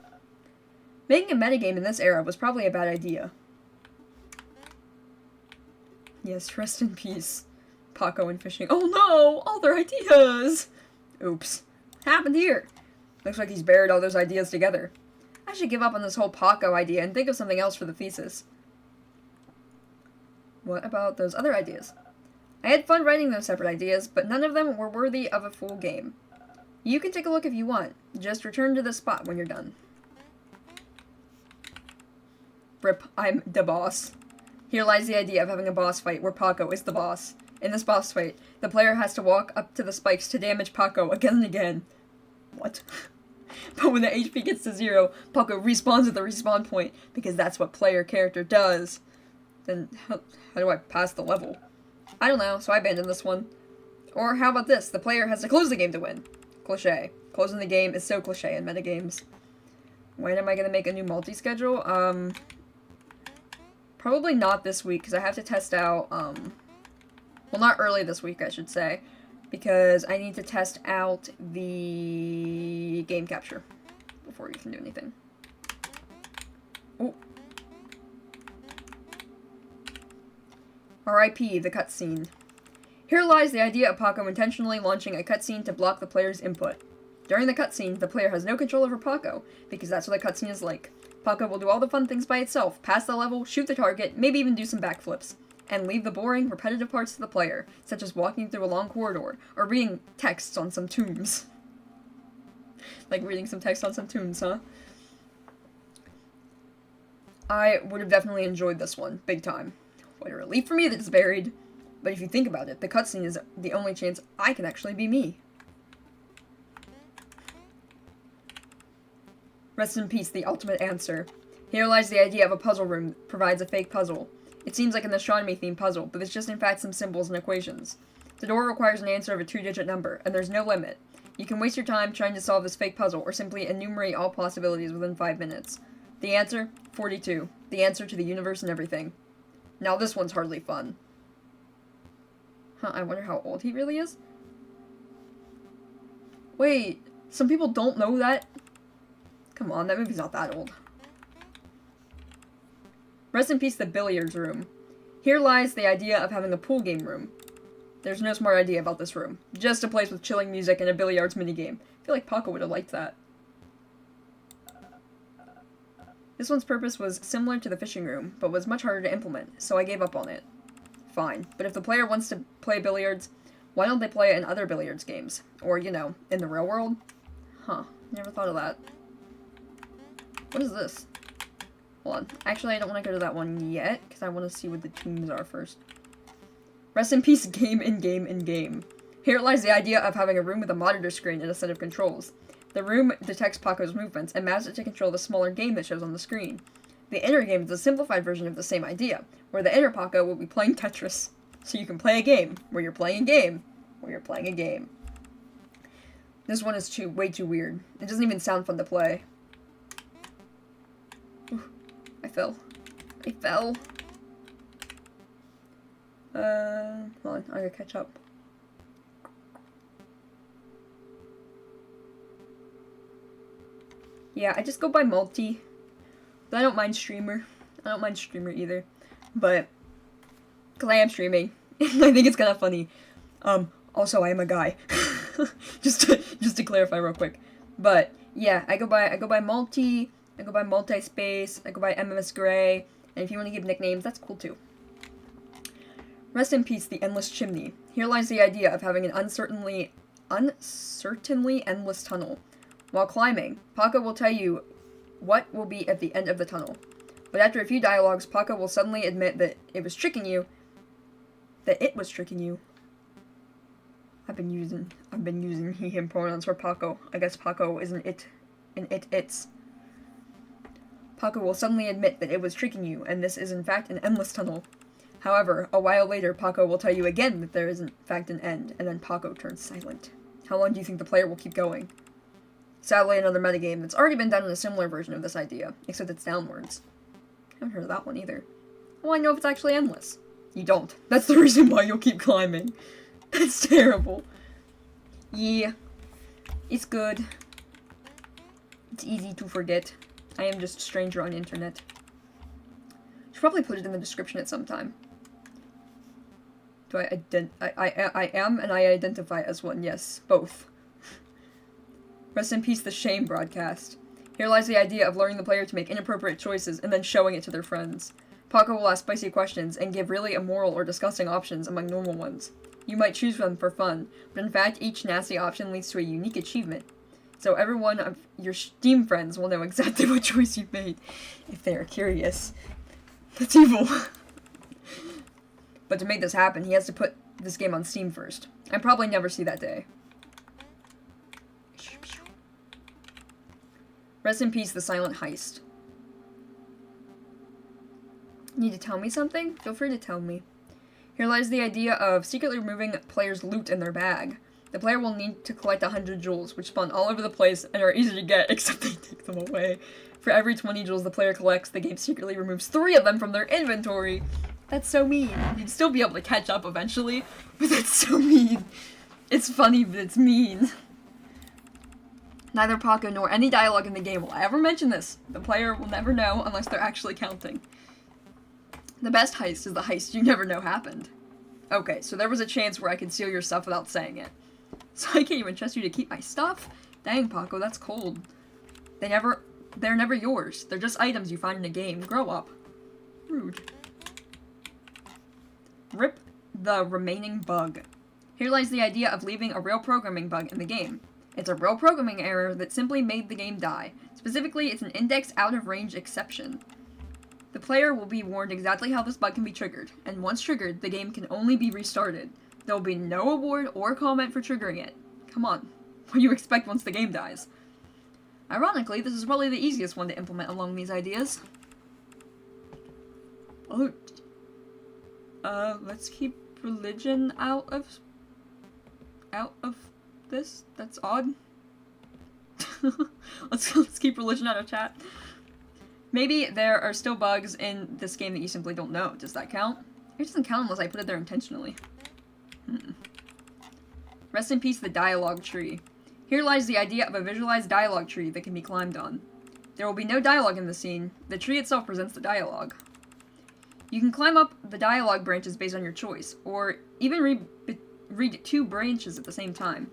Making a metagame in this era was probably a bad idea. Yes, rest in peace. Paako and fishing. Oh no! All their ideas! Oops. What happened here? Looks like he's buried all those ideas together. I should give up on this whole Paako idea and think of something else for the thesis. What about those other ideas? I had fun writing those separate ideas, but none of them were worthy of a full game. You can take a look if you want. Just return to this spot when you're done. Rip, I'm the boss. Here lies the idea of having a boss fight where Paako is the boss. In this boss fight, the player has to walk up to the spikes to damage Paako again and again. What? But when the HP gets to 0, Paako respawns at the respawn point, because that's what player character does. Then, how do I pass the level? I don't know, so I abandoned this one. Or how about this? The player has to close the game to win. Cliché. Closing the game is so cliché in metagames. When am I going to make a new multi-schedule? Probably not this week, because I have to test out, well, not early this week, I should say, because I need to test out the game capture before we can do anything. Oh. R.I.P. the cutscene. Here lies the idea of Paako intentionally launching a cutscene to block the player's input. During the cutscene, the player has no control over Paako, because that's what the cutscene is like. Paako will do all the fun things by itself, pass the level, shoot the target, maybe even do some backflips, and leave the boring, repetitive parts to the player, such as walking through a long corridor, or reading texts on some tombs. Like reading some text on some tombs, huh? I would have definitely enjoyed this one, big time. What a relief for me that it's buried. But if you think about it, the cutscene is the only chance I can actually be me. Rest in peace, the ultimate answer. Here lies the idea of a puzzle room that provides a fake puzzle. It seems like an astronomy-themed puzzle, but it's just in fact some symbols and equations. The door requires an answer of a 2-digit number, and there's no limit. You can waste your time trying to solve this fake puzzle, or simply enumerate all possibilities within 5 minutes. The answer? 42. The answer to the universe and everything. Now this one's hardly fun. Huh, I wonder how old he really is? Wait, some people don't know that? Come on, that movie's not that old. Rest in peace, the billiards room. Here lies the idea of having a pool game room. There's no smart idea about this room. Just a place with chilling music and a billiards minigame. I feel like Paako would have liked that. This one's purpose was similar to the fishing room, but was much harder to implement, so I gave up on it. Fine, but if the player wants to play billiards, why don't they play it in other billiards games? Or, you know, in the real world? Huh, never thought of that. What is this? Hold on. Actually, I don't want to go to that one yet, because I want to see what the tombs are first. Rest in peace, game in game in game. Here lies the idea of having a room with a monitor screen and a set of controls. The room detects Paako's movements and maps it to control the smaller game that shows on the screen. The inner game is a simplified version of the same idea, where the inner Paako will be playing Tetris. So you can play a game, where you're playing a game, where you're playing a game. This one is way too weird. It doesn't even sound fun to play. Ooh, I fell. I fell. Hold on, I gotta catch up. Yeah, I just go by multi. But I don't mind streamer. I don't mind streamer either. But, because I am streaming. I think it's kind of funny. Also, I am a guy. just to clarify real quick. But, yeah, I go by multi, I go by multi-space, I go by MMS Gray, and if you want to give nicknames, that's cool too. Rest in peace, the endless chimney. Here lies the idea of having an uncertainly endless tunnel. While climbing, Paako will tell you what will be at the end of the tunnel. But after a few dialogues, Paako will suddenly admit that it was tricking you. I've been using he, him pronouns for Paako. I guess Paako is an it's. Paako will suddenly admit that it was tricking you, and this is in fact an endless tunnel. However, a while later, Paako will tell you again that there is in fact an end, and then Paako turns silent. How long do you think the player will keep going? Sadly, another metagame that's already been done in a similar version of this idea, except it's downwards. I haven't heard of that one either. Well, I know if it's actually endless. You don't. That's the reason why you'll keep climbing. That's terrible. Yeah. It's good. It's easy to forget. I am just a stranger on the internet. Should probably put it in the description at some time. I am and I identify as one, yes. Both. Rest in peace, the shame broadcast. Here lies the idea of luring the player to make inappropriate choices and then showing it to their friends. Paako will ask spicy questions and give really immoral or disgusting options among normal ones. You might choose them for fun, but in fact each nasty option leads to a unique achievement. So every one of your Steam friends will know exactly what choice you've made, if they are curious. That's evil. But to make this happen, he has to put this game on Steam first. I'd probably never see that day. Rest in peace, the silent heist. Need to tell me something? Feel free to tell me. Here lies the idea of secretly removing players' loot in their bag. The player will need to collect 100 jewels, which spawn all over the place and are easy to get, except they take them away. For every 20 jewels the player collects, the game secretly removes 3 of them from their inventory. That's so mean. You'd still be able to catch up eventually, but that's so mean. It's funny, but it's mean. Neither Paako nor any dialogue in the game will ever mention this. The player will never know unless they're actually counting. The best heist is the heist you never know happened. Okay, so there was a chance where I could steal your stuff without saying it. So I can't even trust you to keep my stuff? Dang, Paako, that's cold. They're never yours. They're just items you find in a game. Grow up. Rude. Rip the remaining bug. Here lies the idea of leaving a real programming bug in the game. It's a real programming error that simply made the game die. Specifically, it's an index out-of-range exception. The player will be warned exactly how this bug can be triggered, and once triggered, the game can only be restarted. There will be no award or comment for triggering it. Come on. What do you expect once the game dies? Ironically, this is probably the easiest one to implement along these ideas. Oh, let's keep religion out of this? That's odd. let's keep religion out of chat. Maybe there are still bugs in this game that you simply don't know. Does that count? It doesn't count unless I put it there intentionally. Rest in peace, the dialogue tree. Here lies the idea of a visualized dialogue tree that can be climbed on. There will be no dialogue in the scene. The tree itself presents the dialogue. You can climb up the dialogue branches based on your choice, or even read 2 branches at the same time.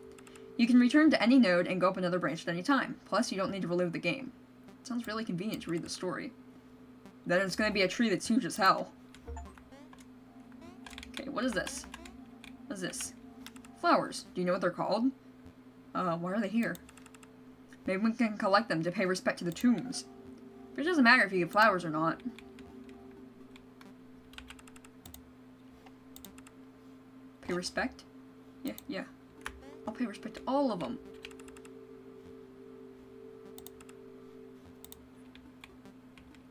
You can return to any node and go up another branch at any time. Plus, you don't need to relive the game. It sounds really convenient to read the story. Then it's going to be a tree that's huge as hell. Okay, what is this? What is this? Flowers. Do you know what they're called? Why are they here? Maybe we can collect them to pay respect to the tombs. But it doesn't matter if you get flowers or not. Pay respect? Yeah. I'll pay respect to all of them.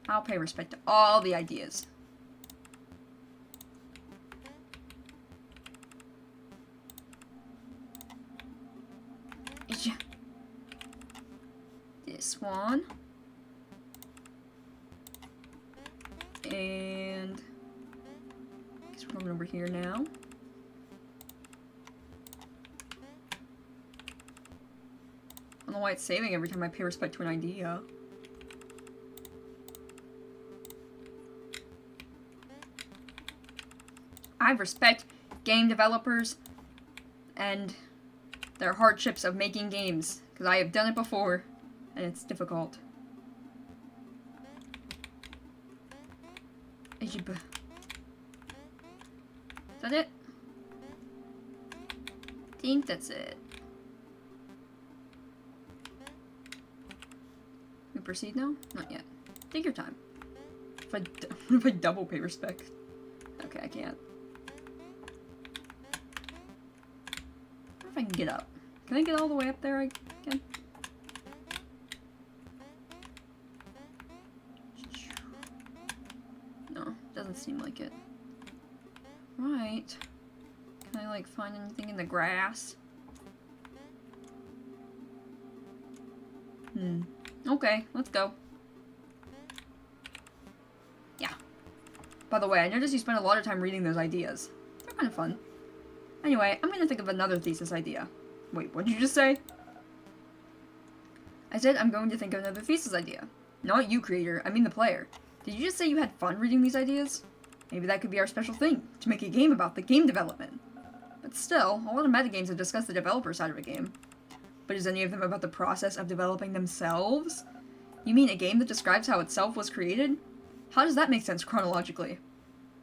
I'll pay respect to all the ideas. This one. And I guess we're going over here now. I don't know why it's saving every time I pay respect to an idea. I respect game developers and their hardships of making games, because I have done it before, and it's difficult. Is that it? I think that's it. We proceed now? Not yet. Take your time. If I double pay respect. Okay, I can't. I wonder if I can get up. Can I get all the way up there? I can. No, doesn't seem like it. Right. Can I, like, find anything in the grass? Okay, let's go. Yeah. By the way, I noticed you spent a lot of time reading those ideas. They're kind of fun. Anyway, I'm gonna think of another thesis idea. Wait, what did you just say? I said I'm going to think of another thesis idea. Not you, creator. I mean the player. Did you just say you had fun reading these ideas? Maybe that could be our special thing, to make a game about the game development. But still, a lot of metagames have discussed the developer side of a game. But is any of them about the process of developing themselves? You mean a game that describes how itself was created? How does that make sense chronologically?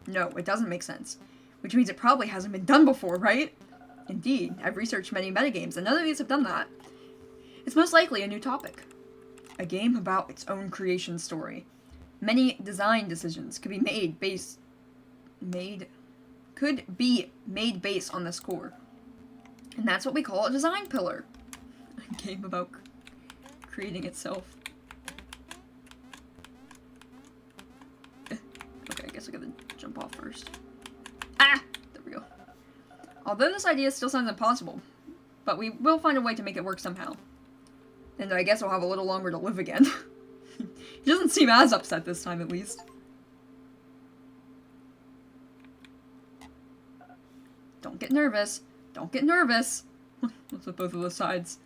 No, it doesn't make sense. Which means it probably hasn't been done before, right? Indeed, I've researched many metagames, and none of these have done that. It's most likely a new topic. A game about its own creation story. Many design decisions could be made based on this core. And that's what we call a design pillar. A game about creating itself. Okay, I guess I gotta jump off first. Ah! There we go. Although this idea still sounds impossible, but we will find a way to make it work somehow. And I guess I'll have a little longer to live again. He doesn't seem as upset this time, at least. Don't get nervous. Don't get nervous. What's with both of those sides?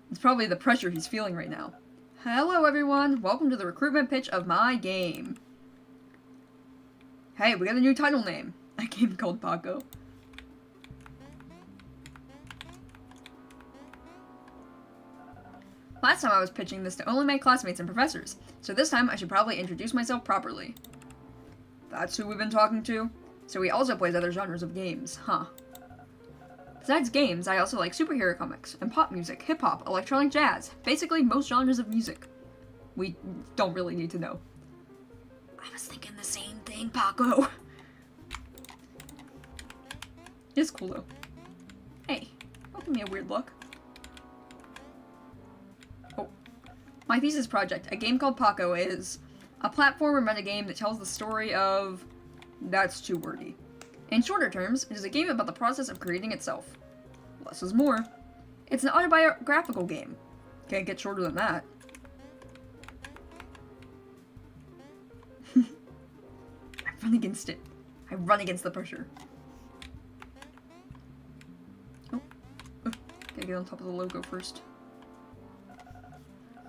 It's probably the pressure he's feeling right now. Hello, everyone. Welcome to the recruitment pitch of my game. Hey, we got a new title name. A game called Paako. Last time I was pitching this to only my classmates and professors, so this time I should probably introduce myself properly. That's who we've been talking to? So he also plays other genres of games, huh? Besides games, I also like superhero comics, and pop music, hip-hop, electronic jazz, basically most genres of music. We don't really need to know. I was thinking the same thing, Paako. It's cool though. Hey, don't give me a weird look. Oh, My thesis project, a game called Paako, is a platformer metagame that tells the story of... That's too wordy. In shorter terms, it is a game about the process of creating itself. Less is more. It's an autobiographical game. Can't get shorter than that. I run against it. I run against the pressure. Oh. Gotta get on top of the logo first.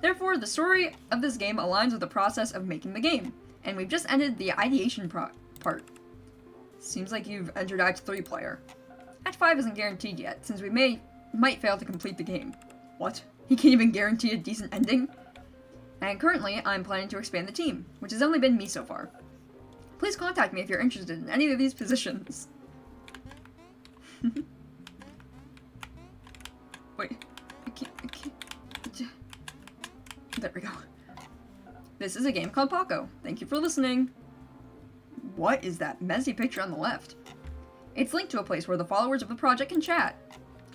Therefore, the story of this game aligns with the process of making the game, and we've just ended the ideation part. Seems like you've entered Act 3, player. Act 5 isn't guaranteed yet, since we might fail to complete the game. What? He can't even guarantee a decent ending? And currently, I'm planning to expand the team, which has only been me so far. Please contact me if you're interested in any of these positions. Wait, I can't. There we go. This is a game called Paako. Thank you for listening. What is that messy picture on the left? It's linked to a place where the followers of the project can chat.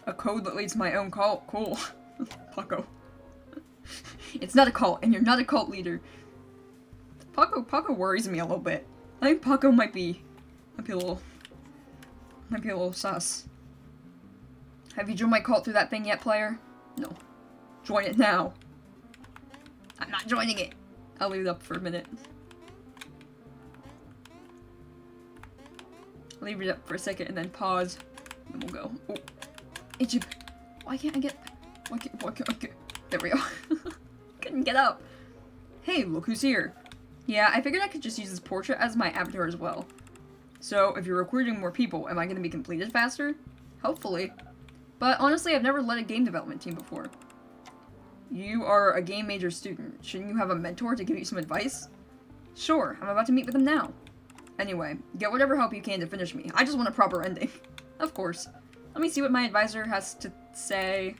A code that leads to my own cult. Cool. Paako. It's not a cult, and you're not a cult leader. Paako worries me a little bit. I think Paako might be a little sus. Have you joined my cult through that thing yet, player? No. Join it now. I'm not joining it. I'll leave it up for a minute. I'll leave it up for a second and then pause. And we'll go. Oh. Egypt. Why can't I get... Why can't I get... There we go. Couldn't get up. Hey, look who's here. Yeah, I figured I could just use this portrait as my avatar as well. So, if you're recruiting more people, am I going to be completed faster? Hopefully. But honestly, I've never led a game development team before. You are a game major student. Shouldn't you have a mentor to give you some advice? Sure, I'm about to meet with him now. Anyway, get whatever help you can to finish me. I just want a proper ending. Of course. Let me see what my advisor has to say.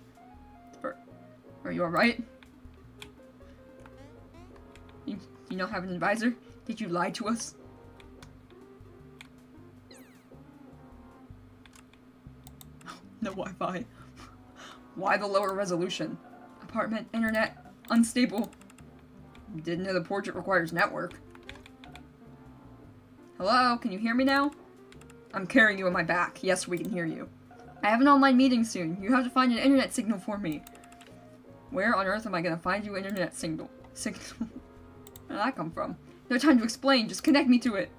Are you alright? You don't have an advisor? Did you lie to us? No Wi-Fi. Why the lower resolution? Apartment, internet, unstable. Didn't know the portrait requires network. Hello, can you hear me now? I'm carrying you on my back. Yes, we can hear you. I have an online meeting soon. You have to find an internet signal for me. Where on earth am I gonna find you an internet signal? Where did that come from? No time to explain, just connect me to it.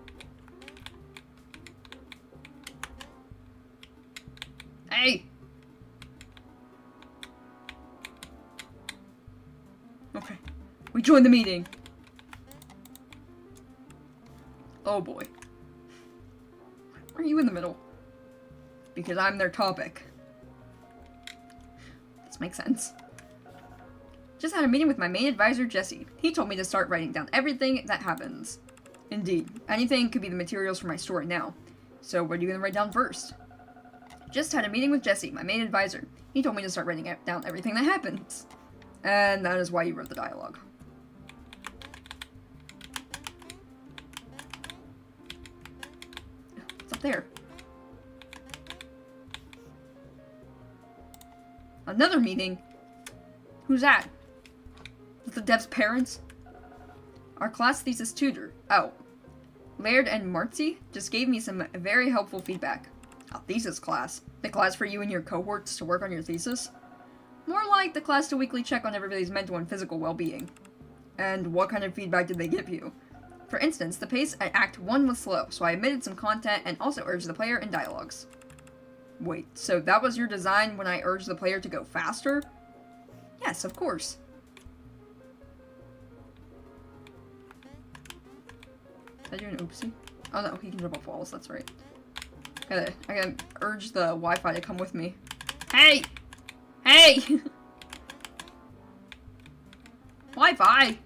Hey! Okay. We joined the meeting. Oh boy. Why are you in the middle? Because I'm their topic. This makes sense. Just had a meeting with my main advisor, Jesse. He told me to start writing down everything that happens. Indeed. Anything could be the materials for my story now. So what are you going to write down first? Just had a meeting with Jesse, my main advisor. He told me to start writing down everything that happens. And that is why you wrote the dialogue. What's up there? Another meeting? Who's that? Is the dev's parents? Our class thesis tutor. Oh. Laird and Martzi just gave me some very helpful feedback. A thesis class? The class for you and your cohorts to work on your thesis? More like the class to weekly check on everybody's mental and physical well-being. And what kind of feedback did they give you? For instance, the pace at Act 1 was slow, so I omitted some content and also urged the player in dialogues. Wait, so that was your design when I urged the player to go faster? Yes, of course. Did I do an oopsie? Oh no, he can jump off walls, that's right. I gotta urge the Wi-Fi to come with me. Hey! Hey! Wi-Fi!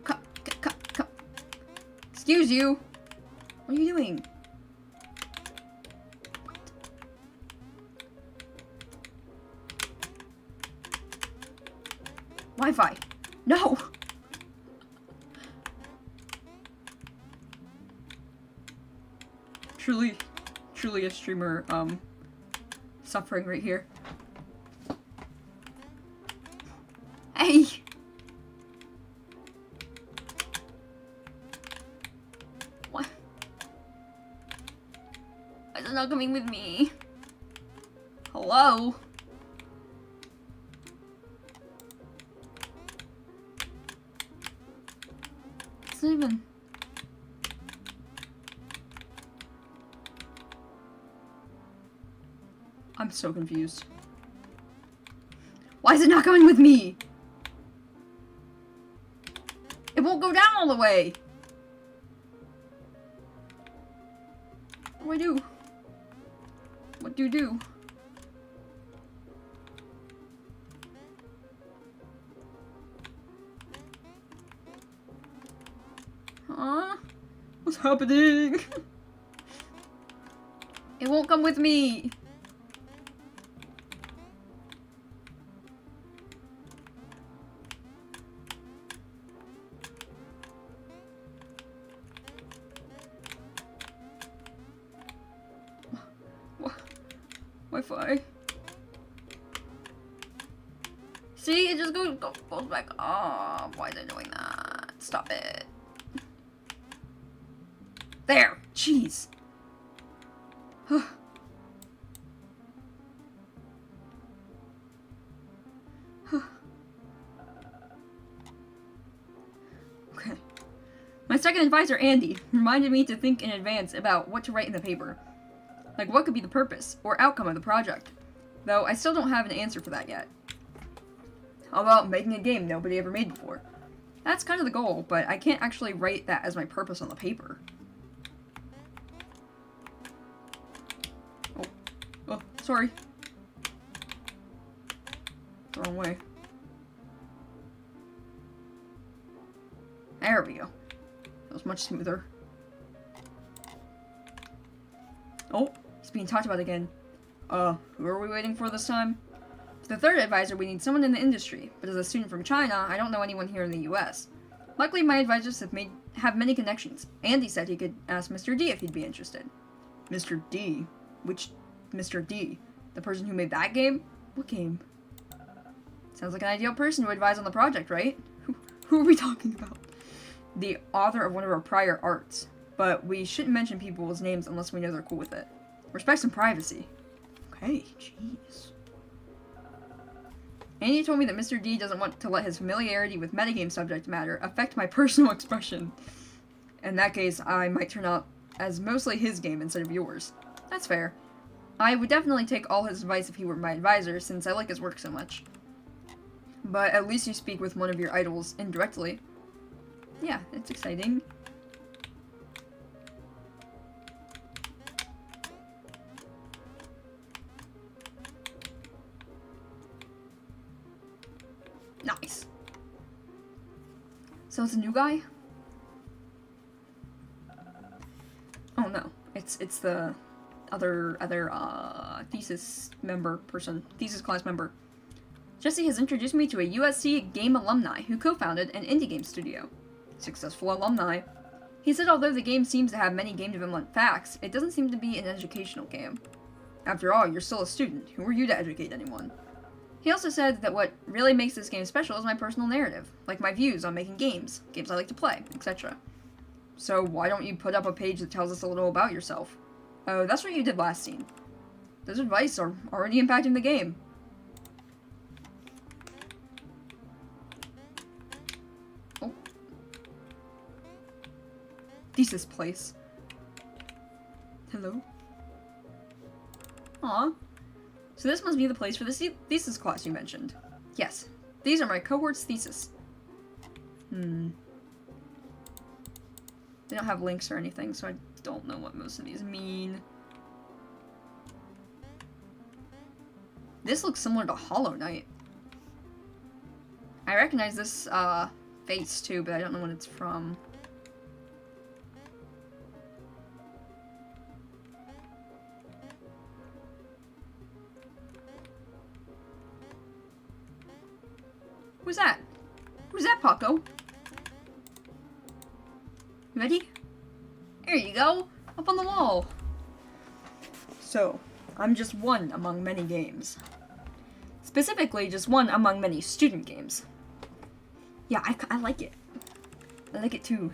Come. Excuse you! What are you doing? Wi-Fi! No! Truly a streamer, suffering right here. Hey! What? Why is it not coming with me? Hello? It's not even... I'm so confused. Why is it not coming with me? It won't go down all the way. What do I do? What do you do? Huh? What's happening? It won't come with me. Wi-Fi. See, it just goes back up. Why is it doing that? Stop it. There. Jeez. Okay. My second advisor, Andy, reminded me to think in advance about what to write in the paper. Like, what could be the purpose or outcome of the project? Though, I still don't have an answer for that yet. How about making a game nobody ever made before? That's kind of the goal, but I can't actually write that as my purpose on the paper. Oh, sorry. The wrong way. There we go. That was much smoother. Oh, he's being talked about again. Who are we waiting for this time? For the third advisor, we need someone in the industry, but as a student from China, I don't know anyone here in the US. Luckily, my advisors have many connections. Andy said he could ask Mr. D if he'd be interested. Mr. D? Which Mr. D? The person who made that game? What game? Sounds like an ideal person to advise on the project, right? Who are we talking about? The author of one of our prior arts. But we shouldn't mention people's names unless we know they're cool with it. Respect some privacy. Okay, jeez. Andy told me that Mr. D doesn't want to let his familiarity with metagame subject matter affect my personal expression. In that case, I might turn out as mostly his game instead of yours. That's fair. I would definitely take all his advice if he were my advisor, since I like his work so much. But at least you speak with one of your idols indirectly. Yeah, it's exciting. Nice. So it's a new guy? Oh no, it's the other thesis class member. Jesse has introduced me to a USC game alumni who co-founded an indie game studio. Successful alumni. He said although the game seems to have many game development facts, it doesn't seem to be an educational game. After all, you're still a student. Who are you to educate anyone? He also said that what really makes this game special is my personal narrative, like my views on making games I like to play, etc. So why don't you put up a page that tells us a little about yourself? Oh, that's what you did last scene. Those advice are already impacting the game. Oh. Thesis place. Hello? Aw. So this must be the place for the thesis class you mentioned. Yes. These are my cohort's thesis. They don't have links or anything, so I don't know what most of these mean. This looks similar to Hollow Knight. I recognize this, face too, but I don't know what it's from. Who's that? Who's that, Paako? Ready? There you go! Up on the wall! So, I'm just one among many games. Specifically, just one among many student games. Yeah, I like it. I like it too.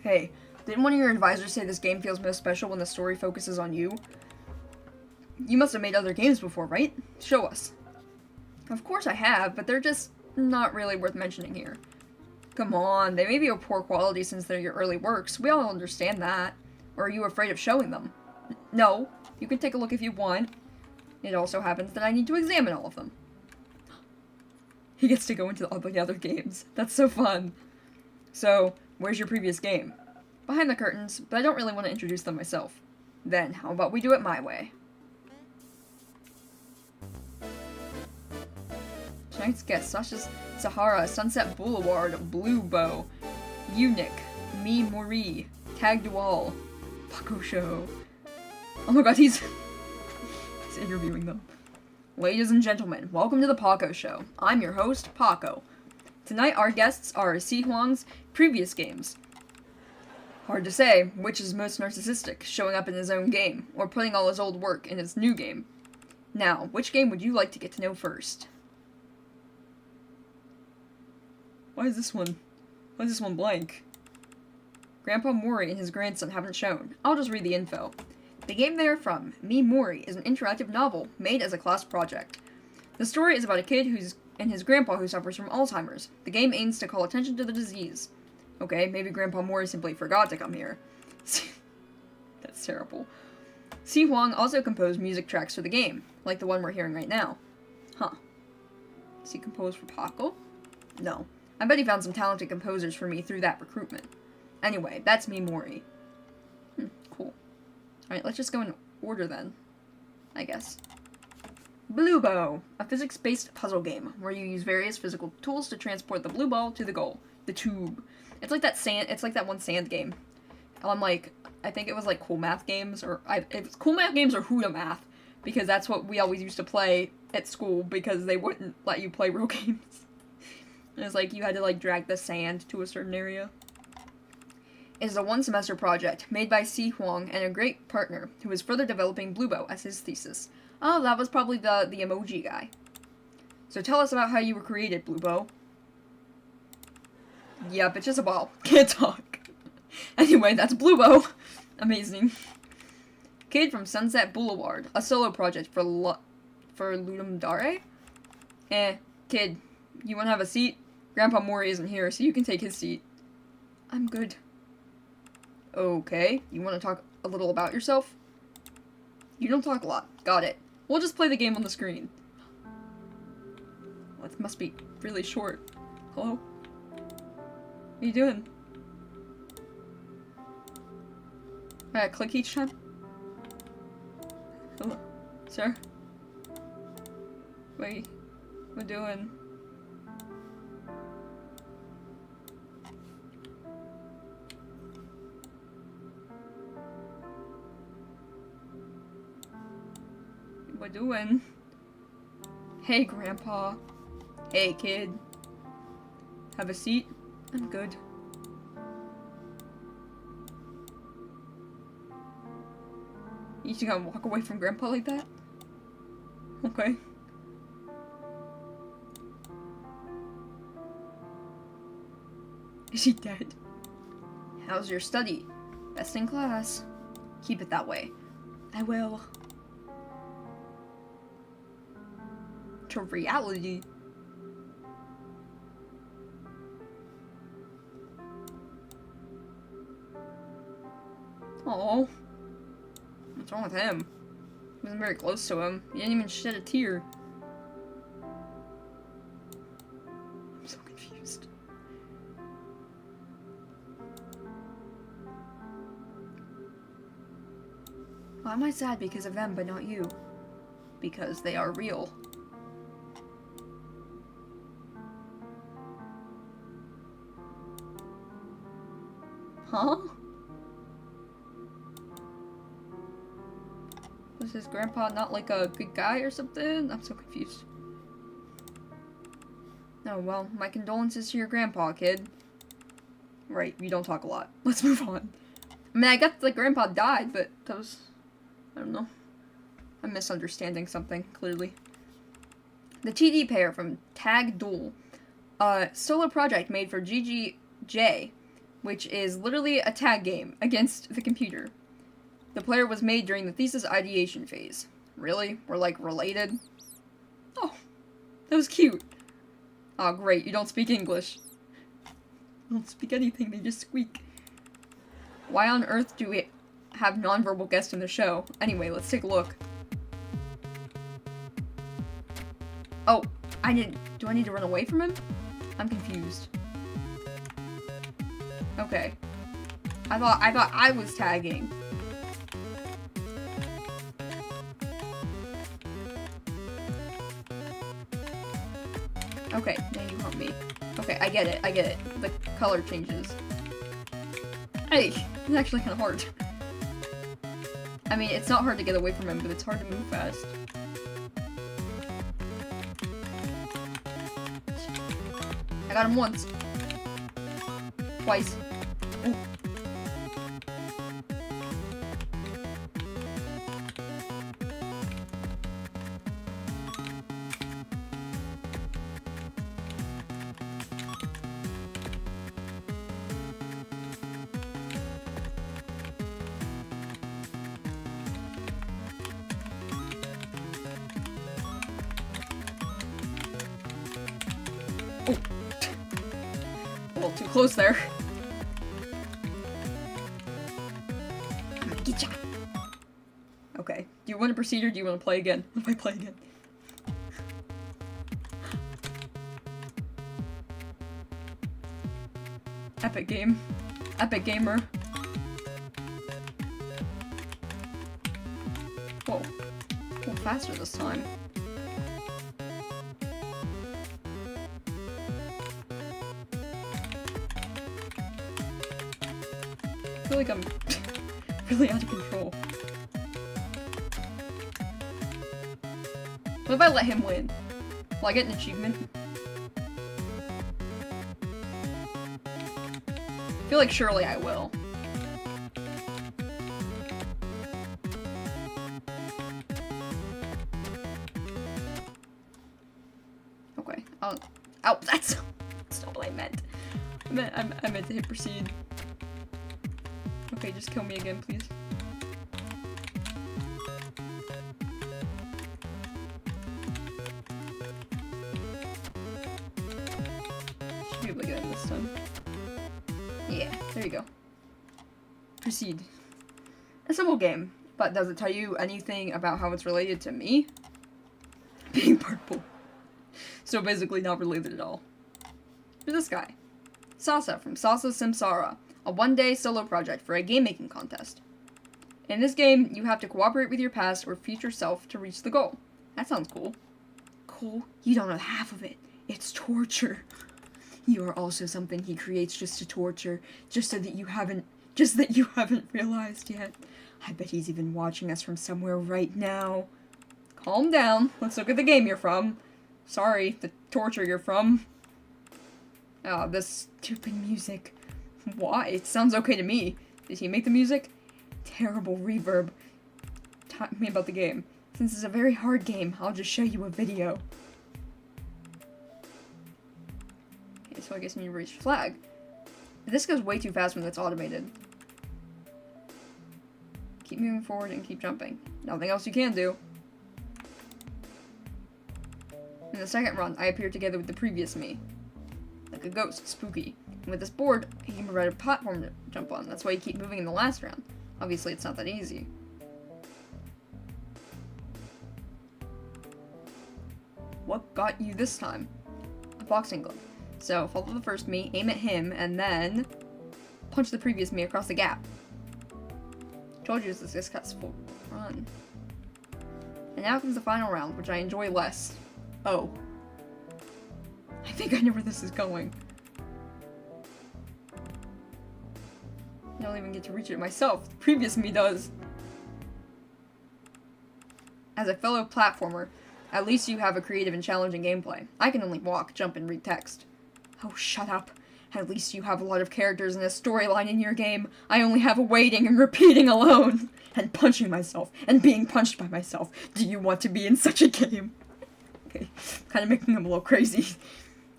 Hey, didn't one of your advisors say this game feels most special when the story focuses on you? You must have made other games before, right? Show us. Of course I have, but they're just not really worth mentioning here. Come on, they may be of poor quality since they're your early works. We all understand that. Or are you afraid of showing them? No, you can take a look if you want. It also happens that I need to examine all of them. He gets to go into all the other games. That's so fun. So, where's your previous game? Behind the curtains, but I don't really want to introduce them myself. Then, how about we do it my way? Tonight's guests, Sasha's Sahara, Sunset Boulevard, Blue Bow, Eunuch, Me Marie, Tag Dual, Paako Show. Oh my god, he's interviewing them. Ladies and gentlemen, welcome to the Paako Show. I'm your host, Paako. Tonight our guests are Si Huang's previous games. Hard to say which is most narcissistic, showing up in his own game, or putting all his old work in his new game. Now, which game would you like to get to know first? Why is this one blank? Grandpa Mori and his grandson haven't shown. I'll just read the info. The game they are from, Me Mori, is an interactive novel made as a class project. The story is about a kid and his grandpa who suffers from Alzheimer's. The game aims to call attention to the disease. Okay, maybe Grandpa Mori simply forgot to come here. That's terrible. Si Huang also composed music tracks for the game, like the one we're hearing right now. Huh. Does he compose for Paako? No. I bet he found some talented composers for me through that recruitment. Anyway, that's Me Mori. Cool. Alright, let's just go in order then, I guess. Blue Bow, a physics-based puzzle game where you use various physical tools to transport the blue ball to the goal, the tube. It's like that one sand game. I think it was like Cool Math Games, or it's Cool Math Games or Huda Math, because that's what we always used to play at school because they wouldn't let you play real games. And it's like you had to like drag the sand to a certain area. It is a one-semester project made by Si Huang and a great partner who is further developing Blue Bow as his thesis. Oh, that was probably the emoji guy. So tell us about how you were created, Blue Bow. Yep, it's just a ball. Can't talk. Anyway, that's Blue Bow. Amazing. Kid from Sunset Boulevard, a solo project for Ludum Dare? Kid, you wanna have a seat? Grandpa Mori isn't here, so you can take his seat. I'm good. Okay, you want to talk a little about yourself? You don't talk a lot. Got it. We'll just play the game on the screen. Well, it must be really short. Hello? What are you doing? I gotta click each time? Hello? Sir? Wait. What are you doing? What doing? Hey, Grandpa. Hey, kid. Have a seat? I'm good. You just gonna walk away from Grandpa like that? Okay. Is he dead? How's your study? Best in class. Keep it that way. I will. To reality. Oh, what's wrong with him? I wasn't very close to him. He didn't even shed a tear. I'm so confused. Why am I sad because of them but not you? Because they are real. Huh? Was his grandpa not like a good guy or something? I'm so confused. Oh, well, my condolences to your grandpa, kid. Right, you don't talk a lot. Let's move on. I mean, I guess the grandpa died, but that was... I don't know. I'm misunderstanding something, clearly. The TD pair from Tag Duel. A solo project made for GGJ, which is literally a tag game against the computer. The player was made during the thesis ideation phase. Really? We're like related? Oh, that was cute. Oh great, you don't speak English. You don't speak anything, they just squeak. Why on earth do we have nonverbal guests in the show? Anyway, let's take a look. Oh, do I need to run away from him? I'm confused. Okay. I thought I was tagging. Okay, now you help me. Okay, I get it. The color changes. Hey, it's actually kind of hard. I mean, it's not hard to get away from him, but it's hard to move fast. I got him once. Twice. Ooh. A little too close there. Get ya. Okay. Do you want to proceed or do you want to play again? If I play again. Epic game. Epic gamer. Whoa. A little faster this time. I feel like I'm really out of control. What if I let him win? Will I get an achievement? I feel like surely I will. Okay. Oh, that's not what I meant. I meant to hit proceed. Okay, just kill me again, please. Should be able to get him this time. Yeah, there you go. Proceed. A simple game, but does it tell you anything about how it's related to me? Being purple. So basically not related at all. Who's this guy? Sasa from Sasa Samsara. A one-day solo project for a game-making contest. In this game, you have to cooperate with your past or future self to reach the goal. That sounds cool. Cool? You don't know half of it. It's torture. You are also something he creates just to torture, just that you haven't realized yet. I bet he's even watching us from somewhere right now. Calm down. Let's look at the game you're from. Sorry, the torture you're from. Ah, this stupid music. Why? It sounds okay to me. Did he make the music? Terrible reverb. Tell me about the game. Since it's a very hard game, I'll just show you a video. Okay, so I guess I need to reach flag. This goes way too fast when it's automated. Keep moving forward and keep jumping. Nothing else you can do. In the second run, I appeared together with the previous me. Like a ghost, spooky. And with this board, he can provide a platform to jump on. That's why you keep moving in the last round. Obviously, it's not that easy. What got you this time? A boxing glove. So, follow the first me, aim at him, and then punch the previous me across the gap. Told you it's a successful run. And now comes the final round, which I enjoy less. Oh. I think I know where this is going. I don't even get to reach it myself. The previous me does. As a fellow platformer, at least you have a creative and challenging gameplay. I can only walk, jump, and read text. Oh, shut up. At least you have a lot of characters and a storyline in your game. I only have waiting and repeating alone. And punching myself. And being punched by myself. Do you want to be in such a game? Okay, kind of making him a little crazy.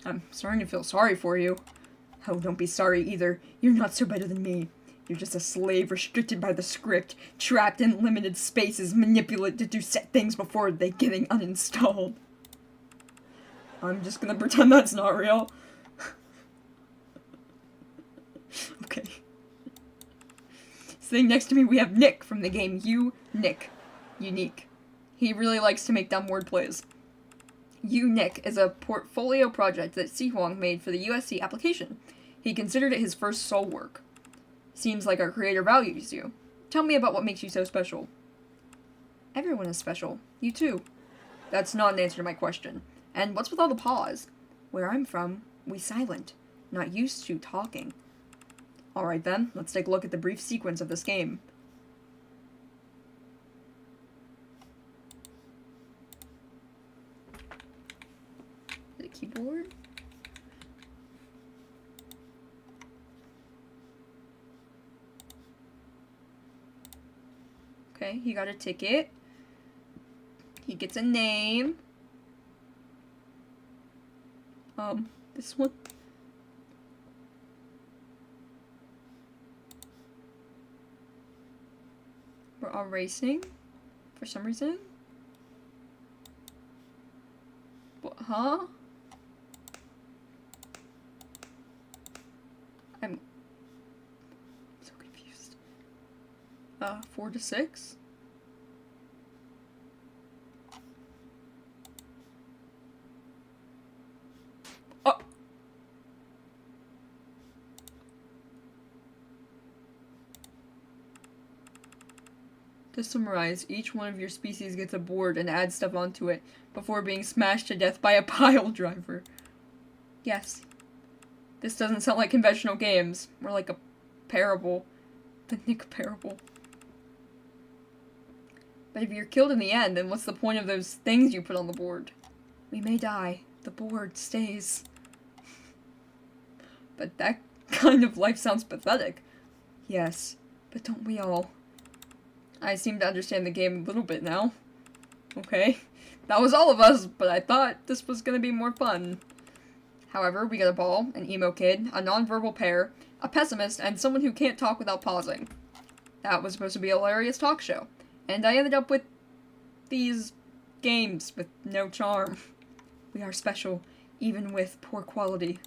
I'm starting to feel sorry for you. Oh, don't be sorry either. You're not so better than me. You're just a slave restricted by the script, trapped in limited spaces, manipulated to set things before they getting uninstalled. I'm just gonna pretend that's not real. Okay. Sitting next to me we have Nick from the game Nick. Unique. He really likes to make dumb word plays. Nick is a portfolio project that Sihwang made for the USC application. He considered it his first soul work. Seems like our creator values you. Tell me about what makes you so special. Everyone is special. You too. That's not an answer to my question. And what's with all the pause? Where I'm from, we silent. Not used to talking. Alright then, let's take a look at the brief sequence of this game. The keyboard? Okay, he got a ticket. He gets a name. This one. We're all racing for some reason. What, huh? I'm so confused. 4 to 6? Oh! To summarize, each one of your species gets a board and adds stuff onto it before being smashed to death by a pile driver. Yes. This doesn't sound like conventional games. More like a parable. The Nick parable. But if you're killed in the end, then what's the point of those things you put on the board? We may die. The board stays. But that kind of life sounds pathetic. Yes, but don't we all? I seem to understand the game a little bit now. Okay. That was all of us, but I thought this was gonna be more fun. However, we got a ball, an emo kid, a non-verbal pair, a pessimist, and someone who can't talk without pausing. That was supposed to be a hilarious talk show. And I ended up with these games with no charm. We are special, even with poor quality.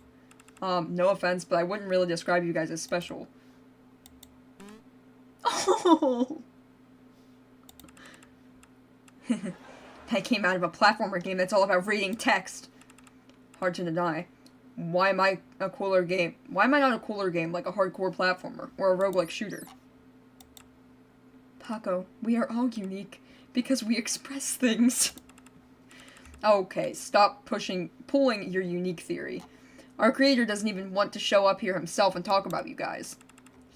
No offense, but I wouldn't really describe you guys as special. Oh! I came out of a platformer game that's all about reading text. Hard to deny. Why am I a cooler game? Why am I not a cooler game like a hardcore platformer or a roguelike shooter? Paako, we are all unique because we express things. Okay, stop pulling your unique theory. Our creator doesn't even want to show up here himself and talk about you guys.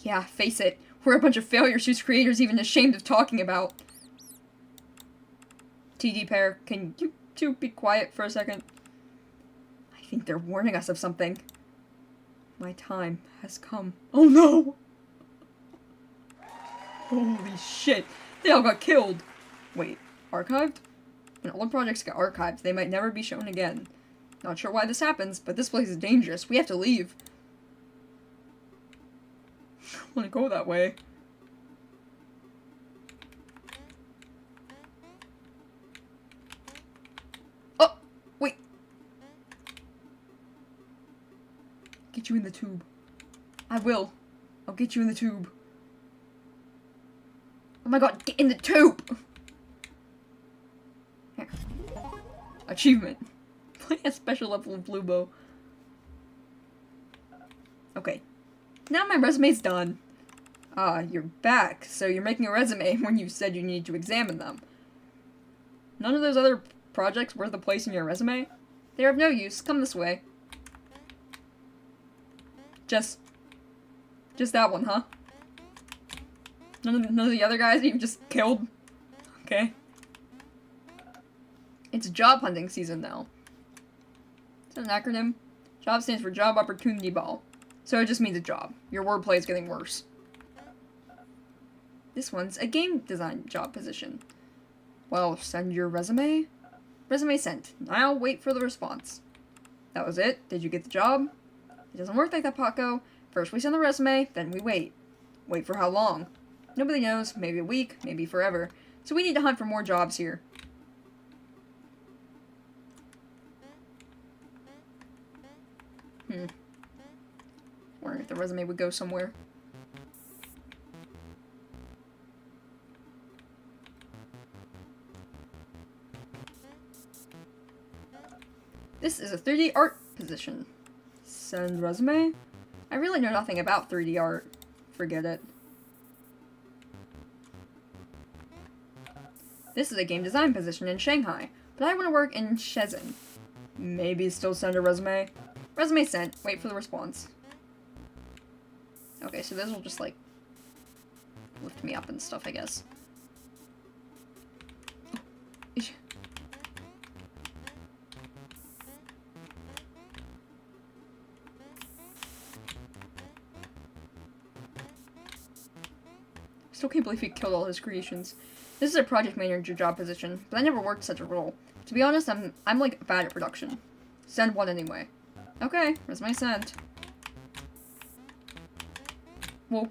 Yeah, face it, we're a bunch of failures whose creator's even ashamed of talking about. TD pair, can you two be quiet for a second? I think they're warning us of something. My time has come. Oh no! Holy shit, they all got killed. Wait, archived? When all the projects get archived, they might never be shown again. Not sure why this happens, but this place is dangerous. We have to leave. I want to go that way. Oh, wait. Get you in the tube. I will. I'll get you in the tube. Oh my god, get in the tube! Here. Achievement. Play a special level of Blue Bow. Okay. Now my resume's done. You're back, so you're making a resume when you said you needed to examine them. None of those other projects worth a place in your resume? They're of no use. Come this way. Just that one, huh? None of the other guys you've just killed? Okay. It's job hunting season now. Is that an acronym? Job stands for Job Opportunity Ball. So it just means a job. Your wordplay is getting worse. This one's a game design job position. Well, send your resume. Resume sent. Now wait for the response. That was it? Did you get the job? It doesn't work like that, Paako. First we send the resume, then we wait. Wait for how long? Nobody knows. Maybe a week, maybe forever. So we need to hunt for more jobs here. Wondering if the resume would go somewhere. This is a 3D art position. Send resume? I really know nothing about 3D art. Forget it. This is a game design position in Shanghai, but I want to work in Shenzhen. Maybe still send a resume? Resume sent. Wait for the response. Okay, so this will just, like, lift me up and stuff, I guess. Still can't believe he killed all his creations. This is a project manager job position, but I never worked such a role. To be honest, I'm like bad at production. Send one anyway. Okay, resume sent. Whoa.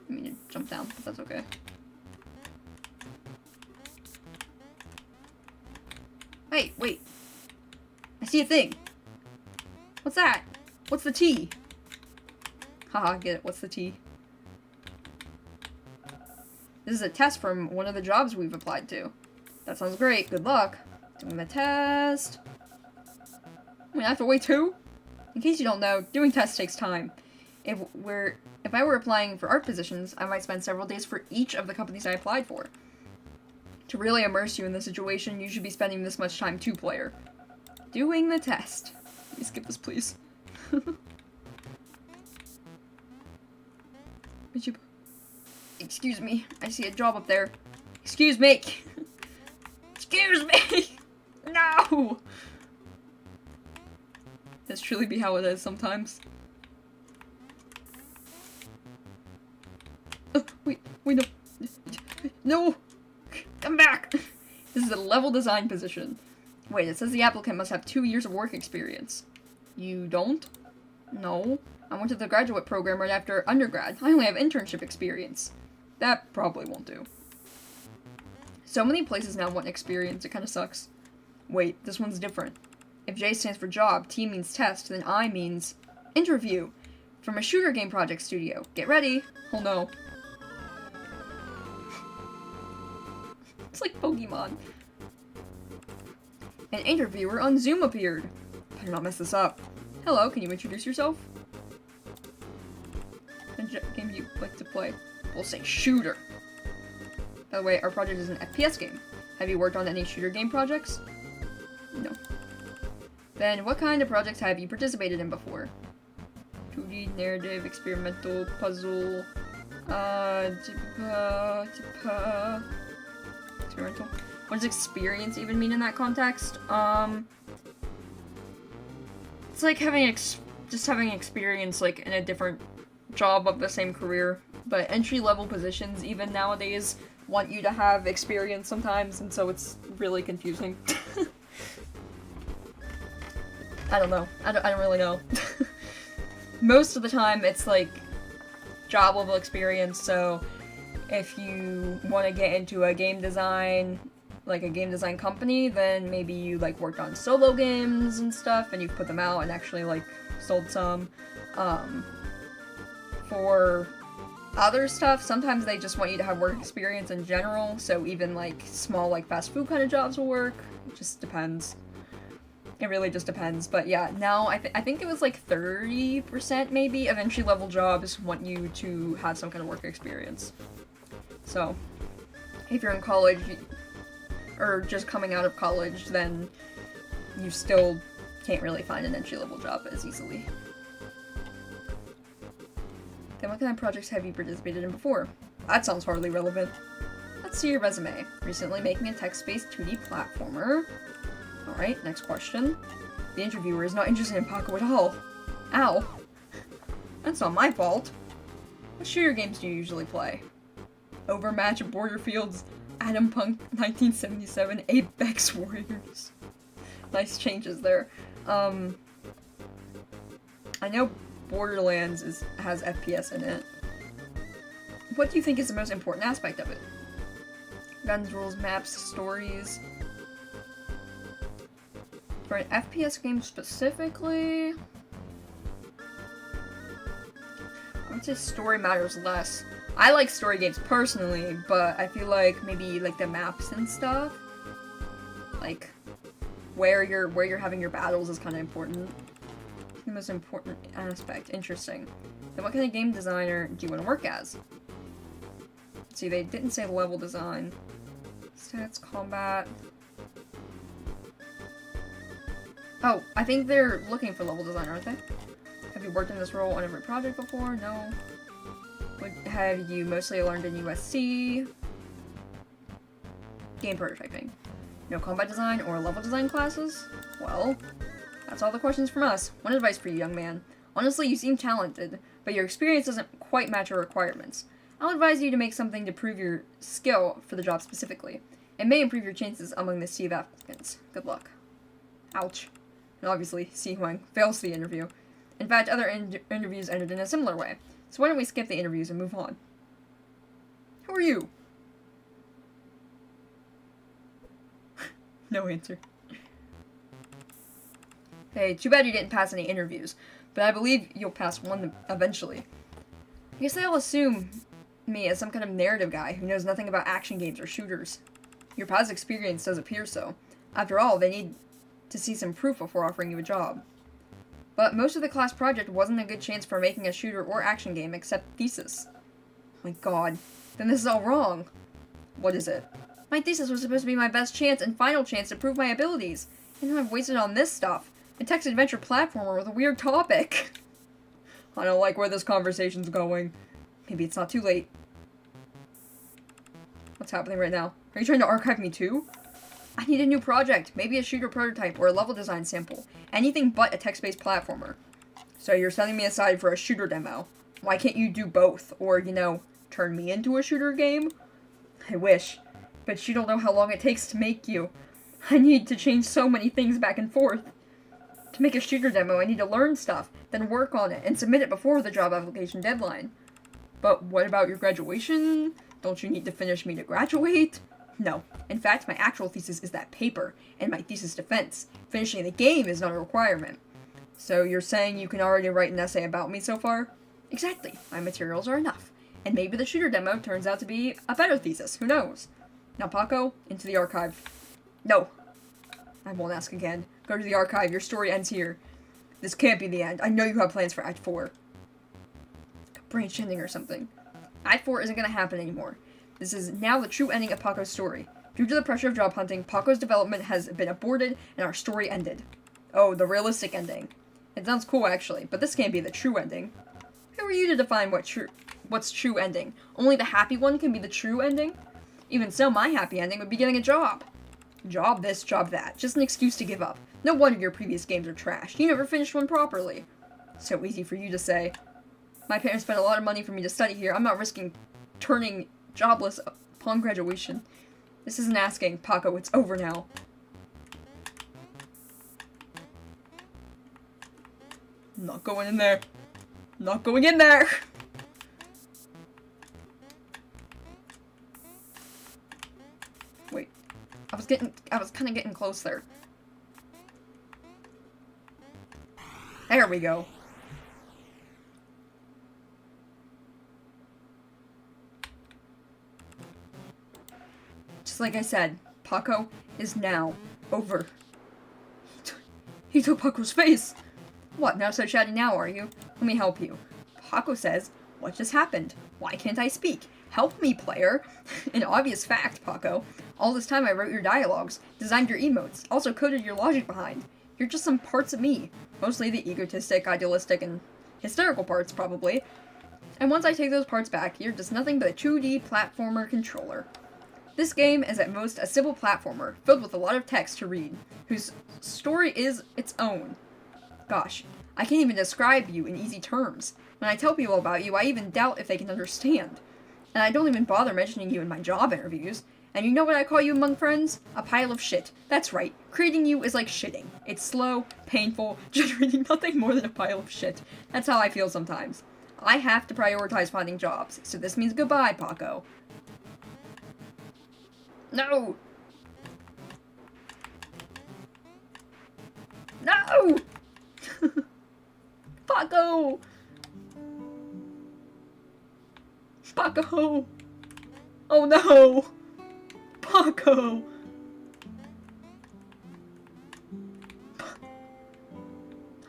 I mean to jump down, but that's okay. Wait. I see a thing. What's that? What's the T? Haha, get it. What's the T? This is a test from one of the jobs we've applied to. That sounds great. Good luck. Doing the test. Wait, I have to wait too? In case you don't know, doing tests takes time. If I were applying for art positions, I might spend several days for each of the companies I applied for. To really immerse you in the situation, you should be spending this much time two-player. Doing the test. Let me skip this, please. Excuse me, I see a job up there. Excuse me! Excuse me! No! That's truly be how it is sometimes. Oh, wait, no. No! Come back! This is a level design position. Wait, it says the applicant must have 2 years of work experience. You don't? No. I went to the graduate program right after undergrad. I only have internship experience. That probably won't do. So many places now want experience, it kinda sucks. Wait, this one's different. If J stands for job, T means test, then I means interview. From a shooter game project studio. Get ready! Oh no. It's like Pokemon. An interviewer on Zoom appeared. Better not mess this up. Hello, can you introduce yourself? What game do you like to play? We'll say shooter. By the way, our project is an FPS game. Have you worked on any shooter game projects? No. Then, what kind of projects have you participated in before? 2D, narrative, experimental, puzzle, experimental. What does experience even mean in that context? It's like having just having experience like in a different job of the same career. But entry-level positions, even nowadays, want you to have experience sometimes, and so it's really confusing. I don't know. I don't really know. Most of the time, it's like job level experience, so if you want to get into a game design, like a game design company, then maybe you like worked on solo games and stuff, and you've put them out and actually like sold some. For other stuff, sometimes they just want you to have work experience in general, so even like small like fast food kind of jobs will work. It just depends. It really just depends, but yeah, now I think it was like 30% maybe of entry-level jobs want you to have some kind of work experience. So, if you're in college, or just coming out of college, then you still can't really find an entry-level job as easily. Then what kind of projects have you participated in before? That sounds hardly relevant. Let's see your resume. Recently making a text-based 2D platformer. Alright, next question. The interviewer is not interested in Paako at all. Ow. That's not my fault. What shooter games do you usually play? Overmatch, Borderfields, Atom Punk 1977, Apex Warriors. Nice changes there. I know Borderlands has FPS in it. What do you think is the most important aspect of it? Guns, rules, maps, stories. For an FPS game specifically, I would say story matters less. I like story games personally, but I feel like maybe like the maps and stuff, like where you're having your battles is kind of important. The most important aspect. Interesting. Then what kind of game designer do you want to work as? Let's see, they didn't say level design. Stats, combat. Oh, I think they're looking for level design, aren't they? Have you worked in this role on every project before? No. Have you mostly learned in USC? Game prototyping. No combat design or level design classes? Well, that's all the questions from us. One advice for you, young man. Honestly, you seem talented, but your experience doesn't quite match your requirements. I'll advise you to make something to prove your skill for the job specifically. It may improve your chances among the sea of applicants. Good luck. Ouch. And obviously, Si Huang fails the interview. In fact, other interviews ended in a similar way. So why don't we skip the interviews and move on? Who are you? No answer. Hey, too bad you didn't pass any interviews, but I believe you'll pass one eventually. I guess they'll assume me as some kind of narrative guy who knows nothing about action games or shooters. Your past experience does appear so. After all, they need to see some proof before offering you a job. But most of the class project wasn't a good chance for making a shooter or action game except thesis. My god. Then this is all wrong. What is it? My thesis was supposed to be my best chance and final chance to prove my abilities. And I've wasted on this stuff. A text-adventure platformer with a weird topic. I don't like where this conversation's going. Maybe it's not too late. What's happening right now? Are you trying to archive me too? I need a new project. Maybe a shooter prototype or a level design sample. Anything but a text-based platformer. So you're sending me aside for a shooter demo. Why can't you do both? Or, you know, turn me into a shooter game? I wish. But you don't know how long it takes to make you. I need to change so many things back and forth. To make a shooter demo, I need to learn stuff, then work on it, and submit it before the job application deadline. But what about your graduation? Don't you need to finish me to graduate? No. In fact, my actual thesis is that paper, and my thesis defense. Finishing the game is not a requirement. So you're saying you can already write an essay about me so far? Exactly. My materials are enough. And maybe the shooter demo turns out to be a better thesis. Who knows? Now, Paako, into the archive. No. I won't ask again. Go to the archive. Your story ends here. This can't be the end. I know you have plans for Act 4. Like a branch ending or something. Act 4 isn't going to happen anymore. This is now the true ending of Paako's story. Due to the pressure of job hunting, Paako's development has been aborted and our story ended. Oh, the realistic ending. It sounds cool actually, but this can't be the true ending. Who are you to define what's true ending? Only the happy one can be the true ending? Even so, my happy ending would be getting a job. Job this, job that. Just an excuse to give up. No wonder your previous games are trash. You never finished one properly. So easy for you to say. My parents spent a lot of money for me to study here. I'm not risking turning jobless upon graduation. This isn't asking, Paako. It's over now. I'm not going in there. I'm not going in there. Wait. I was kind of getting close there. There we go. Just like I said, Paako is now over. He took Paako's face. What, now so chatty now, are you? Let me help you. Paako says, what just happened? Why can't I speak? Help me, player. An obvious fact, Paako. All this time I wrote your dialogues, designed your emotes, also coded your logic behind. You're just some parts of me. Mostly the egotistic, idealistic, and hysterical parts, probably. And once I take those parts back, you're just nothing but a 2D platformer controller. This game is at most a simple platformer, filled with a lot of text to read, whose story is its own. Gosh, I can't even describe you in easy terms. When I tell people about you, I even doubt if they can understand. And I don't even bother mentioning you in my job interviews. And you know what I call you among friends? A pile of shit. That's right. Creating you is like shitting. It's slow, painful, generating nothing more than a pile of shit. That's how I feel sometimes. I have to prioritize finding jobs, so this means goodbye, Paako. No! No! Paako! Paako! Oh no! Paako!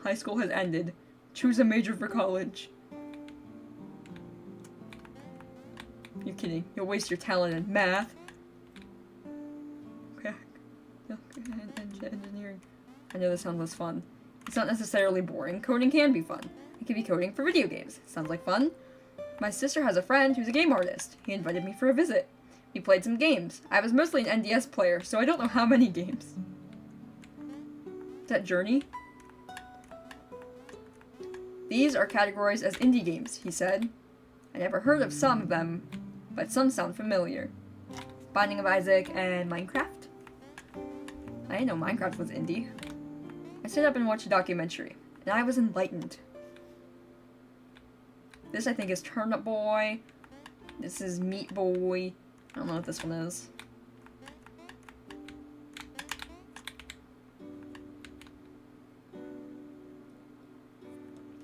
High school has ended. Choose a major for college. You're kidding. You'll waste your talent in math. Okay. Engineering. I know this sounds less fun. It's not necessarily boring. Coding can be fun. It could be coding for video games. Sounds like fun. My sister has a friend who's a game artist. He invited me for a visit. We played some games. I was mostly an NDS player, so I don't know how many games. Is that Journey? These are categorized as indie games, he said. I never heard of some of them, but some sound familiar. Binding of Isaac and Minecraft? I didn't know Minecraft was indie. I stood up and watched a documentary, and I was enlightened. This, I think, is Turnip Boy. This is Meat Boy. I don't know what this one is.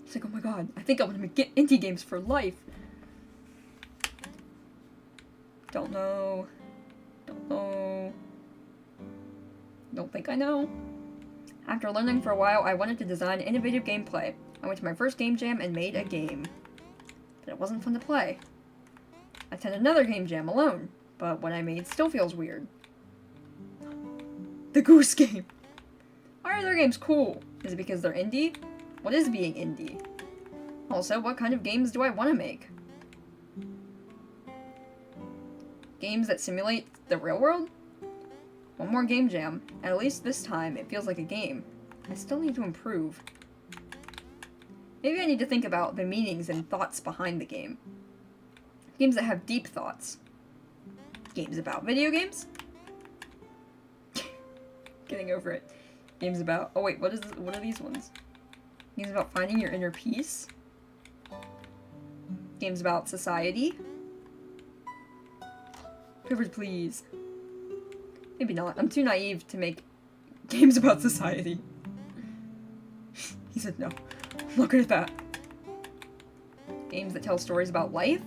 It's like, oh my god, I think I'm gonna get indie games for life. Don't know. Don't know. Don't think I know. After learning for a while, I wanted to design innovative gameplay. I went to my first game jam and made a game. But it wasn't fun to play. I attended another game jam alone, but what I made still feels weird. The Goose Game! Why are their games cool? Is it because they're indie? What is being indie? Also, what kind of games do I want to make? Games that simulate the real world? One more game jam, and at least this time it feels like a game. I still need to improve. Maybe I need to think about the meanings and thoughts behind the game. Games that have deep thoughts. Games about video games? Getting over it. Games about... Oh wait, what are these ones? Games about finding your inner peace? Games about society? Privilege, please. Maybe not. I'm too naive to make games about society. He said no. I'm not good at that. Games that tell stories about life?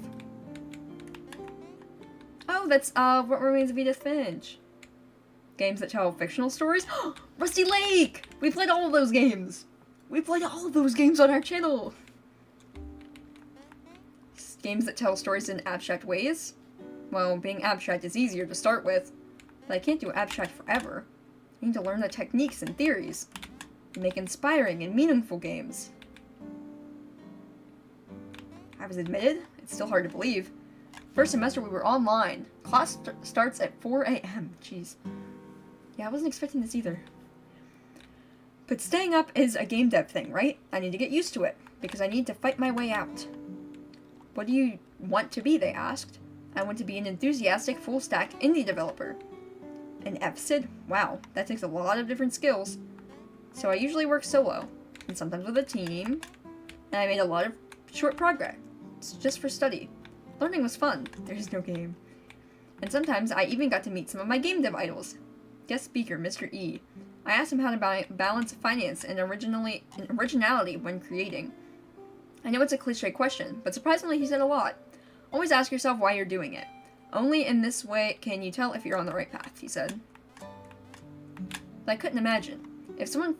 Oh, that's, What Remains of Edith Finch. Games that tell fictional stories? Rusty Lake! We played all of those games! We played all of those games on our channel! Games that tell stories in abstract ways? Well, being abstract is easier to start with, but I can't do abstract forever. I need to learn the techniques and theories, and make inspiring and meaningful games. I was admitted? It's still hard to believe. First semester we were online. Class starts at 4 a.m. Jeez. Yeah, I wasn't expecting this either. But staying up is a game dev thing, right? I need to get used to it, because I need to fight my way out. What do you want to be, they asked. I want to be an enthusiastic, full-stack indie developer. An FCID? Wow, that takes a lot of different skills. So I usually work solo, and sometimes with a team, and I made a lot of short progress, just for study. Learning was fun. There's no game. And sometimes I even got to meet some of my game dev idols. Guest speaker, Mr. E. I asked him how to balance finance and originality when creating. I know it's a cliche question, but surprisingly he said a lot. Always ask yourself why you're doing it. Only in this way can you tell if you're on the right path, he said. But I couldn't imagine. If someone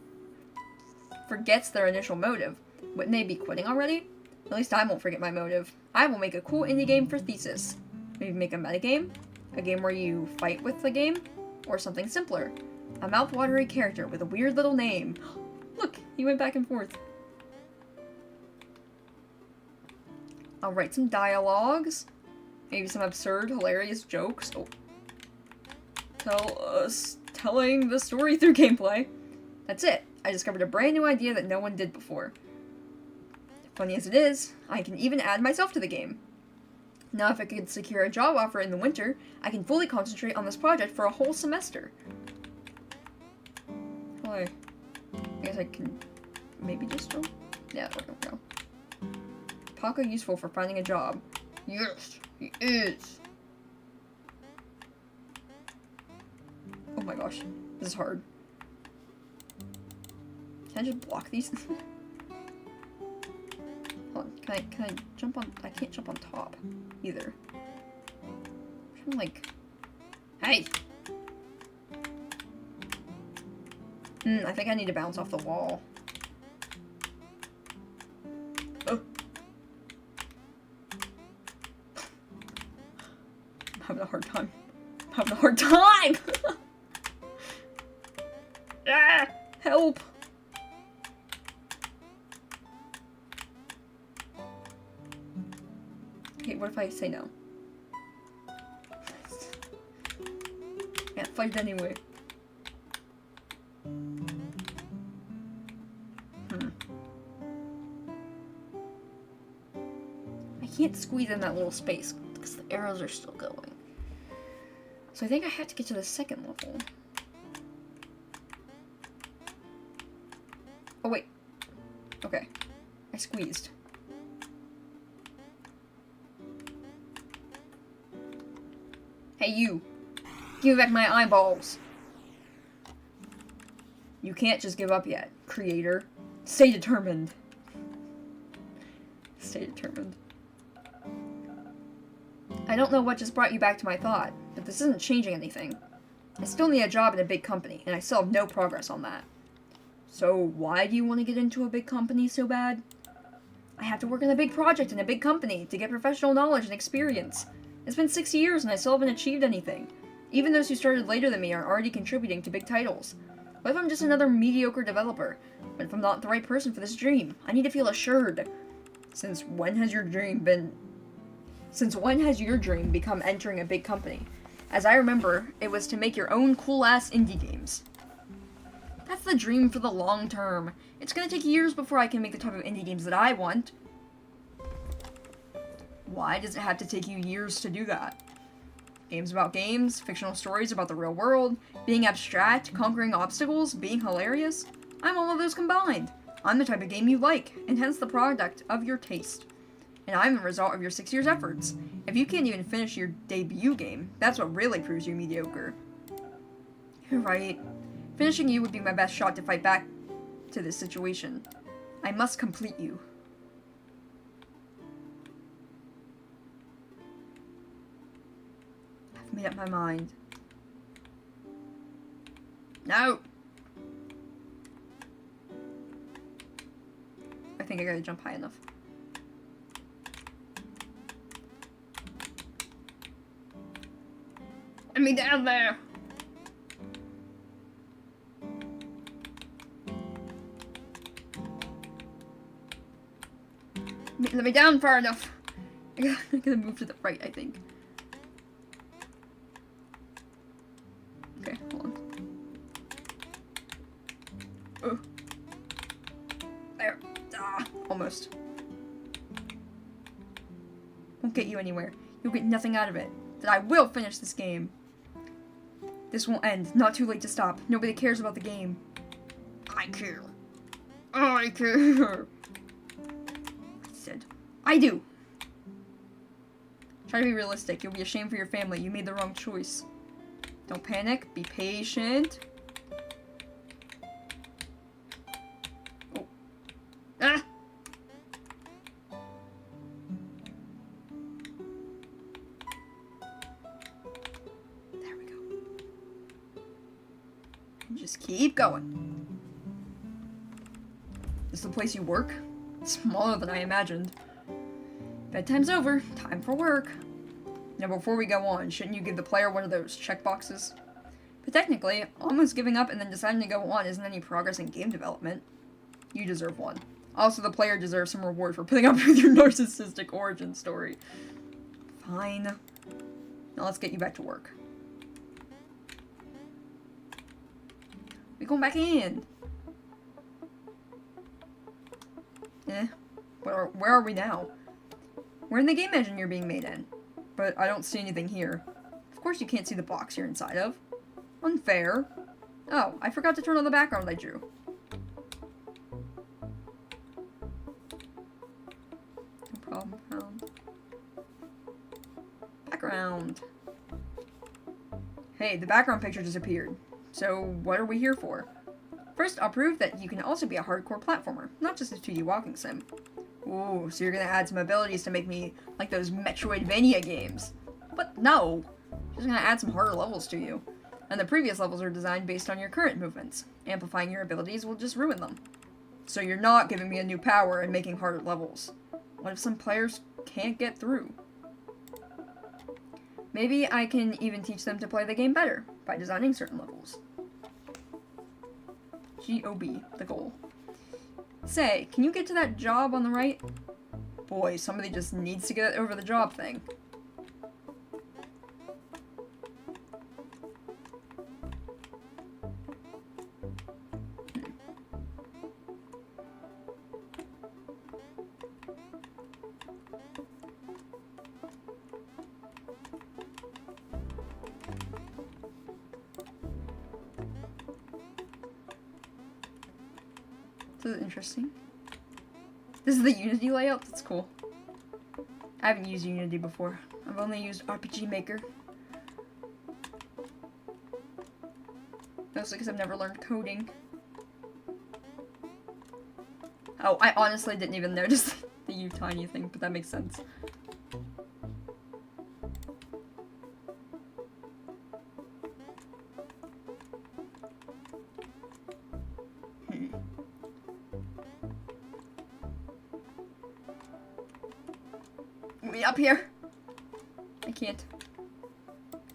forgets their initial motive, wouldn't they be quitting already? At least I won't forget my motive. I will make a cool indie game for thesis. Maybe make a metagame? A game where you fight with the game? Or something simpler. A mouth-watery character with a weird little name. Look, he went back and forth. I'll write some dialogues. Maybe some absurd, hilarious jokes. Oh. Telling the story through gameplay. That's it. I discovered a brand new idea that no one did before. Funny as it is, I can even add myself to the game. Now if I could secure a job offer in the winter, I can fully concentrate on this project for a whole semester. Why? I guess I can maybe just jump? Yeah, there we go. Paako useful for finding a job. Yes, he is. Oh my gosh, this is hard. Can I just block these? Hold on, can I jump on? I can't jump on top either. I'm like, hey. I think I need to bounce off the wall. Oh. I'm having a hard time. I'm having a hard time! Ah! Help! Okay, what if I say no? Can't fight it anyway. I can't squeeze in that little space because the arrows are still going. So I think I have to get to the second level. Oh wait. Okay. I squeezed. Hey you! Give me back my eyeballs! You can't just give up yet, creator. Stay determined. Stay determined. I don't know what just brought you back to my thought, but this isn't changing anything. I still need a job in a big company, and I still have no progress on that. So why do you want to get into a big company so bad? I have to work on a big project in a big company to get professional knowledge and experience. It's been 6 years and I still haven't achieved anything. Even those who started later than me are already contributing to big titles. What if I'm just another mediocre developer? What if I'm not the right person for this dream? I need to feel assured. Since when has your dream become entering a big company? As I remember, it was to make your own cool-ass indie games. That's the dream for the long term. It's gonna take years before I can make the type of indie games that I want. Why does it have to take you years to do that? Games about games, fictional stories about the real world, being abstract, conquering obstacles, being hilarious. I'm all of those combined. I'm the type of game you like, and hence the product of your taste. And I'm the result of your 6 years' efforts. If you can't even finish your debut game, that's what really proves you're mediocre. You're right. Finishing you would be my best shot to fight back to this situation. I must complete you. I've made up my mind. No! I think I gotta jump high enough. Let me down there! Let me down far enough. I gotta move to the right, I think. Okay, hold on. Oh. There. Ah, almost. Won't get you anywhere. You'll get nothing out of it. But I will finish this game. This won't end. Not too late to stop. Nobody cares about the game. I care. I care. I do. Try to be realistic. You'll be ashamed for your family. You made the wrong choice. Don't panic. Be patient. Oh. Ah! There we go. And just keep going. This is the place you work? It's smaller than I imagined. Bedtime's over. Time for work. Now before we go on, shouldn't you give the player one of those checkboxes? But technically, almost giving up and then deciding to go on isn't any progress in game development. You deserve one. Also, the player deserves some reward for putting up with your narcissistic origin story. Fine. Now let's get you back to work. We're going back in. Eh. Where are we now? We're in the game engine you're being made in. But I don't see anything here. Of course you can't see the box you're inside of. Unfair. Oh, I forgot to turn on the background I drew. No problem found. Background. Hey, the background picture disappeared. So what are we here for? First, I'll prove that you can also be a hardcore platformer, not just a 2D walking sim. Ooh, so you're gonna add some abilities to make me like those Metroidvania games. But no! You're just gonna add some harder levels to you. And the previous levels are designed based on your current movements. Amplifying your abilities will just ruin them. So you're not giving me a new power and making harder levels. What if some players can't get through? Maybe I can even teach them to play the game better by designing certain levels. GOB, the goal. Say, can you get to that job on the right? Boy, somebody just needs to get over the job thing. This is interesting. This is the Unity layout? That's cool. I haven't used Unity before. I've only used RPG Maker. Mostly because I've never learned coding. Oh, I honestly didn't even notice the U-tiny thing, but that makes sense. Me up here. I can't.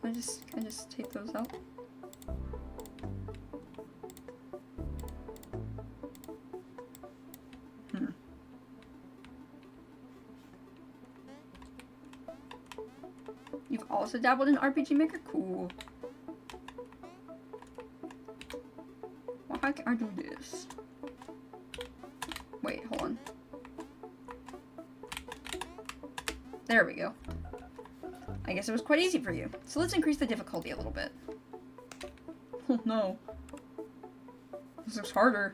Can I just take those out? You've also dabbled in RPG Maker? Cool. Well, how can I do this? Wait, hold on. There we go. I guess it was quite easy for you. So let's increase the difficulty a little bit. Oh no. This looks harder.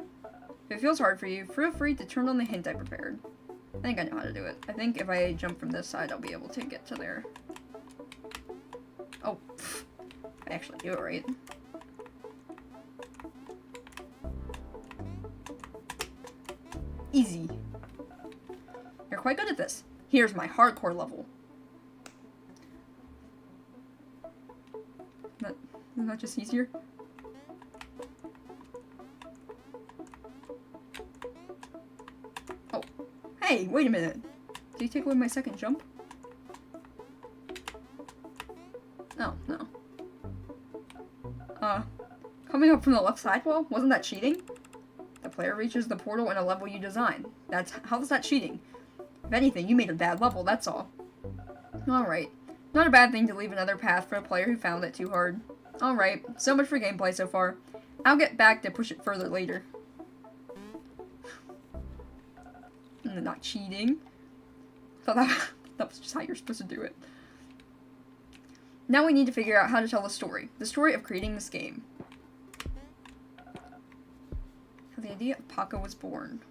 If it feels hard for you, feel free to turn on the hint I prepared. I think I know how to do it. I think if I jump from this side, I'll be able to get to there. Oh, pfft. I actually do it right. Easy. You're quite good at this. Here's my hardcore level. Isn't that just easier? Oh, hey, wait a minute. Did you take away my second jump? No, no. Coming up from the left side wall? Wasn't that cheating? The player reaches the portal in a level you design. How's that cheating? If anything, you made a bad level, that's all. Alright. Not a bad thing to leave another path for a player who found it too hard. Alright, so much for gameplay so far. I'll get back to push it further later. Not cheating. I thought that was just how you're supposed to do it. Now we need to figure out how to tell the story. The story of creating this game. How the idea of Paako was born.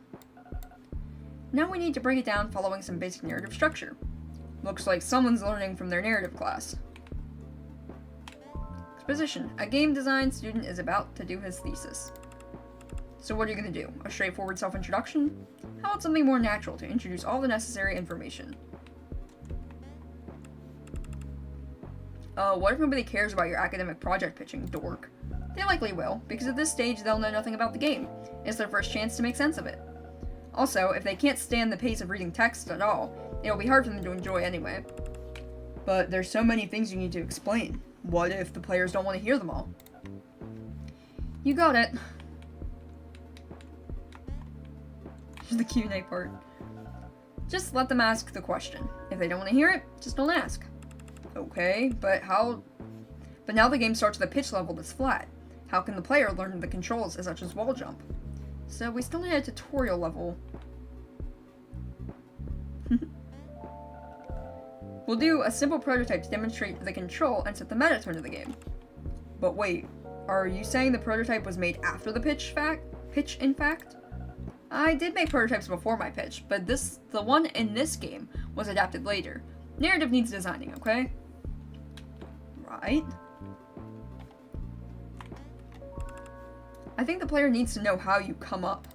Now we need to break it down following some basic narrative structure. Looks like someone's learning from their narrative class. Exposition. A game design student is about to do his thesis. So what are you going to do? A straightforward self-introduction? How about something more natural to introduce all the necessary information? What if nobody cares about your academic project pitching, dork? They likely will, because at this stage they'll know nothing about the game. It's their first chance to make sense of it. Also, if they can't stand the pace of reading text at all, it'll be hard for them to enjoy anyway. But there's so many things you need to explain. What if the players don't want to hear them all? You got it. Here's the Q&A part. Just let them ask the question. If they don't want to hear it, just don't ask. Okay, but how... But now the game starts with a pitch level that's flat. How can the player learn the controls such as wall jump? So we still need a tutorial level. We'll do a simple prototype to demonstrate the control and set the meta tone of the game. But wait, are you saying the prototype was made after the pitch in fact? I did make prototypes before my pitch, but the one in this game was adapted later. Narrative needs designing, okay? Right. I think the player needs to know how you come up.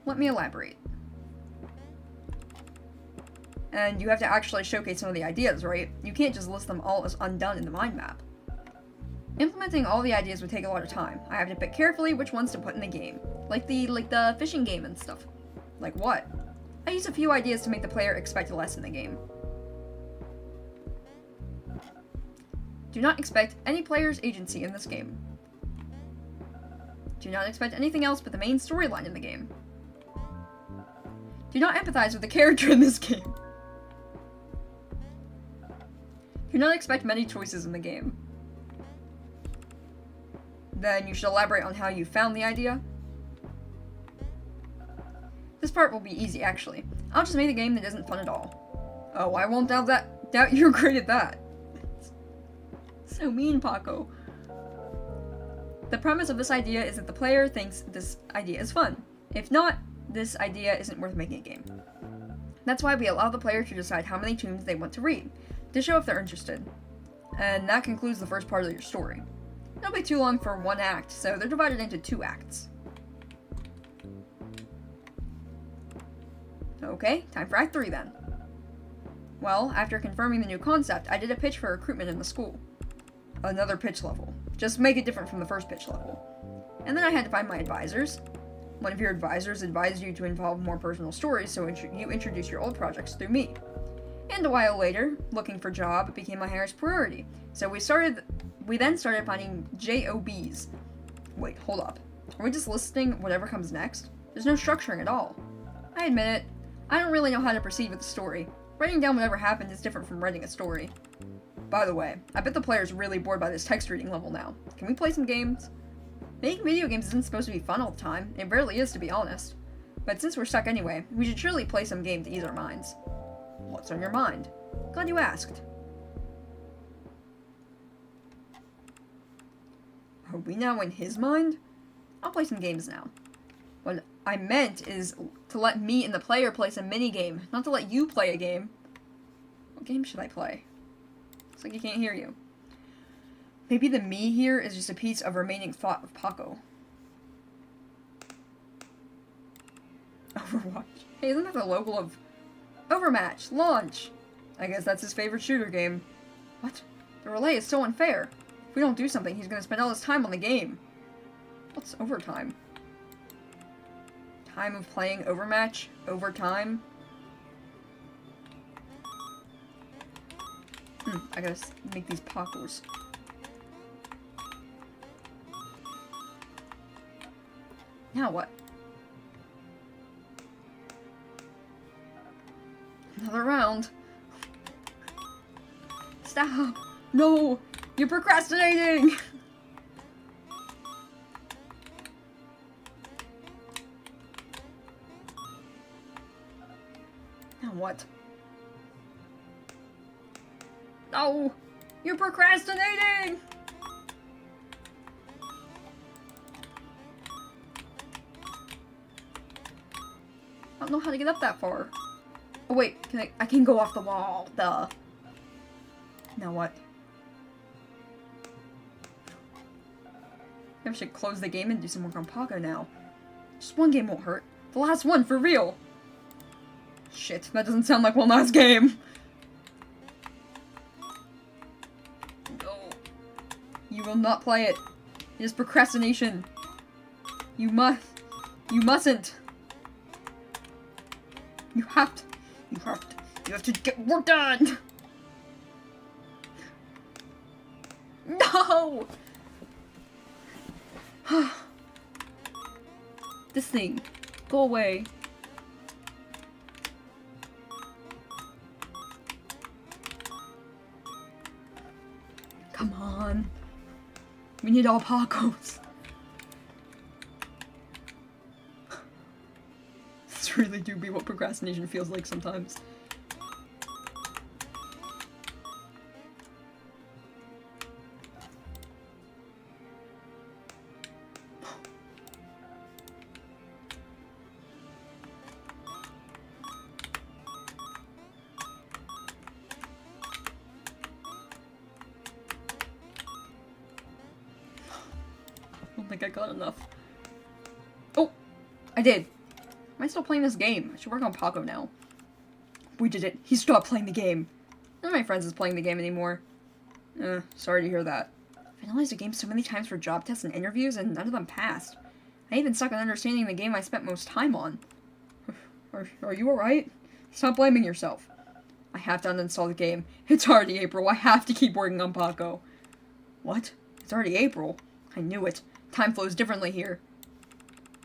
Let me elaborate. And you have to actually showcase some of the ideas, right? You can't just list them all as undone in the mind map. Implementing all the ideas would take a lot of time. I have to pick carefully which ones to put in the game. Like the fishing game and stuff. Like what? I use a few ideas to make the player expect less in the game. Do not expect any player's agency in this game. Do not expect anything else but the main storyline in the game. Do not empathize with the character in this game. Do not expect many choices in the game. Then you should elaborate on how you found the idea. This part will be easy, actually. I'll just make a game that isn't fun at all. Oh, I won't doubt you're great at that. So mean, Paako. The premise of this idea is that the player thinks this idea is fun. If not, this idea isn't worth making a game. That's why we allow the player to decide how many tombs they want to read, to show if they're interested. And that concludes the first part of your story. It'll be too long for one act, so they're divided into 2 acts. Okay, time for Act 3 then. Well, after confirming the new concept, I did a pitch for recruitment in the school. Another pitch level. Just make it different from the first pitch level. And then I had to find my advisors. One of your advisors advised you to involve more personal stories, so you introduce your old projects through me. And a while later, looking for a job became my highest priority. So we then started finding JOBs. Wait, hold up. Are we just listing whatever comes next? There's no structuring at all. I admit it, I don't really know how to proceed with the story. Writing down whatever happened is different from writing a story. By the way, I bet the player's really bored by this text reading level now. Can we play some games? Making video games isn't supposed to be fun all the time. It rarely is, to be honest. But since we're stuck anyway, we should surely play some game to ease our minds. What's on your mind? Glad you asked. Are we now in his mind? I'll play some games now. What I meant is to let me and the player play some mini-game, not to let you play a game. What game should I play? Looks like you can't hear you. Maybe the me here is just a piece of remaining thought of Paako. Overwatch. Hey, isn't that the logo of Overmatch? Launch! I guess that's his favorite shooter game. What? The relay is so unfair. If we don't do something, he's gonna spend all his time on the game. What's overtime? Time of playing Overmatch? Overtime? I gotta make these Paakos. Now what? Another round. Stop! No! You're procrastinating! Now what? No! You're procrastinating! I don't know how to get up that far. Oh wait, I can go off the wall, duh. Now what? Maybe I should close the game and do some work on Paako now. Just one game won't hurt. The last one, for real! Shit, that doesn't sound like one last game. No. You will not play it. It is procrastination. You mustn't. You have to get work done! No! This thing. Go away. Come on. We need all Paakos. This really do be what procrastination feels like sometimes. think I got enough. Oh! I did! Am I still playing this game? I should work on Paako now. We did it. He stopped playing the game. None of my friends is playing the game anymore. Sorry to hear that. I've analyzed the game so many times for job tests and interviews, and none of them passed. I even suck at understanding the game I spent most time on. Are you alright? Stop blaming yourself. I have to uninstall the game. It's already April. I have to keep working on Paako. What? It's already April. I knew it. Time flows differently here.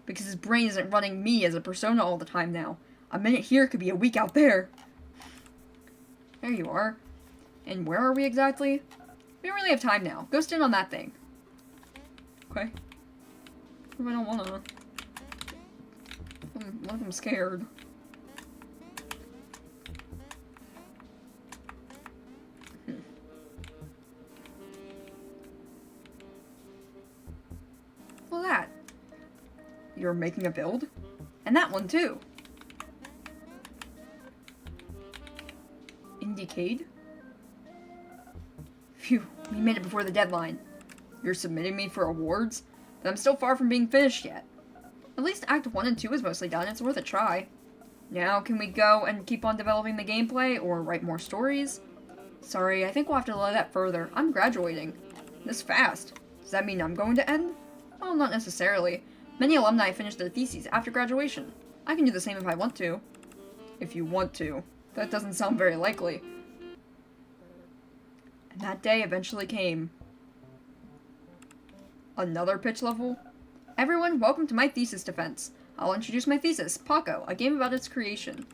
Because his brain isn't running me as a persona all the time now. A minute here could be a week out there. There you are. And where are we exactly? We don't really have time now. Go stand on that thing. Okay. I don't wanna. I'm scared. Well, that. You're making a build? And that one, too. Indicate? Phew, we made it before the deadline. You're submitting me for awards? But I'm still far from being finished yet. At least Act 1 and 2 is mostly done. It's worth a try. Now, can we go and keep on developing the gameplay, or write more stories? Sorry, I think we'll have to delay that further. I'm graduating. This fast. Does that mean I'm going to end? Well, not necessarily. Many alumni finish their theses after graduation. I can do the same if I want to. If you want to. That doesn't sound very likely. And that day eventually came. Another pitch level? Everyone, welcome to my thesis defense. I'll introduce my thesis, Paako, a game about its creation.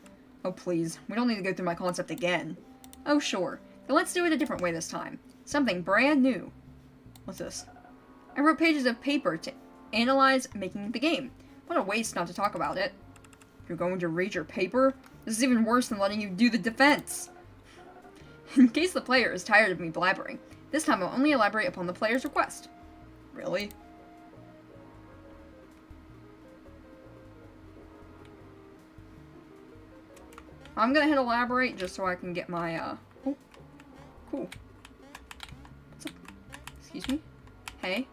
Oh please, we don't need to go through my concept again. Oh sure, then let's do it a different way this time. Something brand new. What's this? I wrote pages of paper to analyze making the game. What a waste not to talk about it. You're going to read your paper? This is even worse than letting you do the defense. In case the player is tired of me blabbering, this time I'll only elaborate upon the player's request. Really? I'm gonna hit elaborate just so I can get my, oh, cool. What's up? Excuse me? Hey?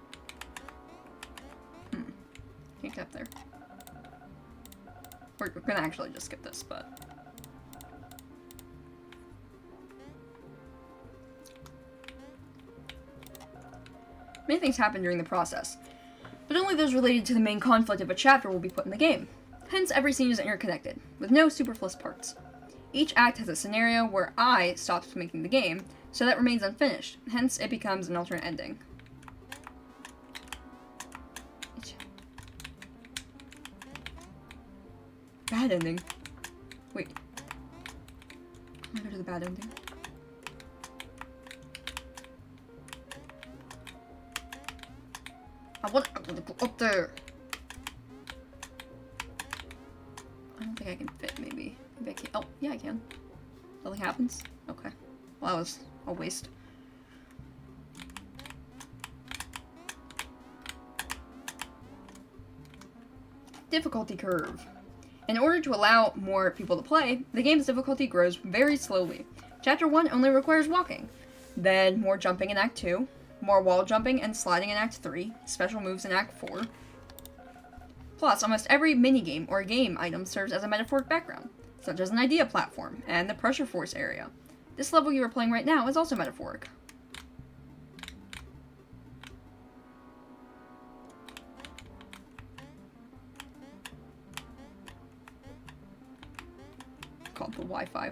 Can't get up there. We're gonna actually just skip this, but... Many things happen during the process, but only those related to the main conflict of a chapter will be put in the game. Hence, every scene is interconnected, with no superfluous parts. Each act has a scenario where I stops making the game, so that remains unfinished, hence it becomes an alternate ending. Bad ending. Wait. I'm gonna go to the bad ending. I want to go up there. I don't think I can fit, maybe. Maybe I can. Oh, yeah, I can. Nothing happens? Okay. Well, that was a waste. Difficulty curve. In order to allow more people to play, the game's difficulty grows very slowly. Chapter 1 only requires walking. Then more jumping in Act 2. More wall jumping and sliding in Act 3. Special moves in Act 4. Plus, almost every minigame or game item serves as a metaphoric background, such as an idea platform and the pressure force area. This level you are playing right now is also metaphoric. Called the Wi-Fi.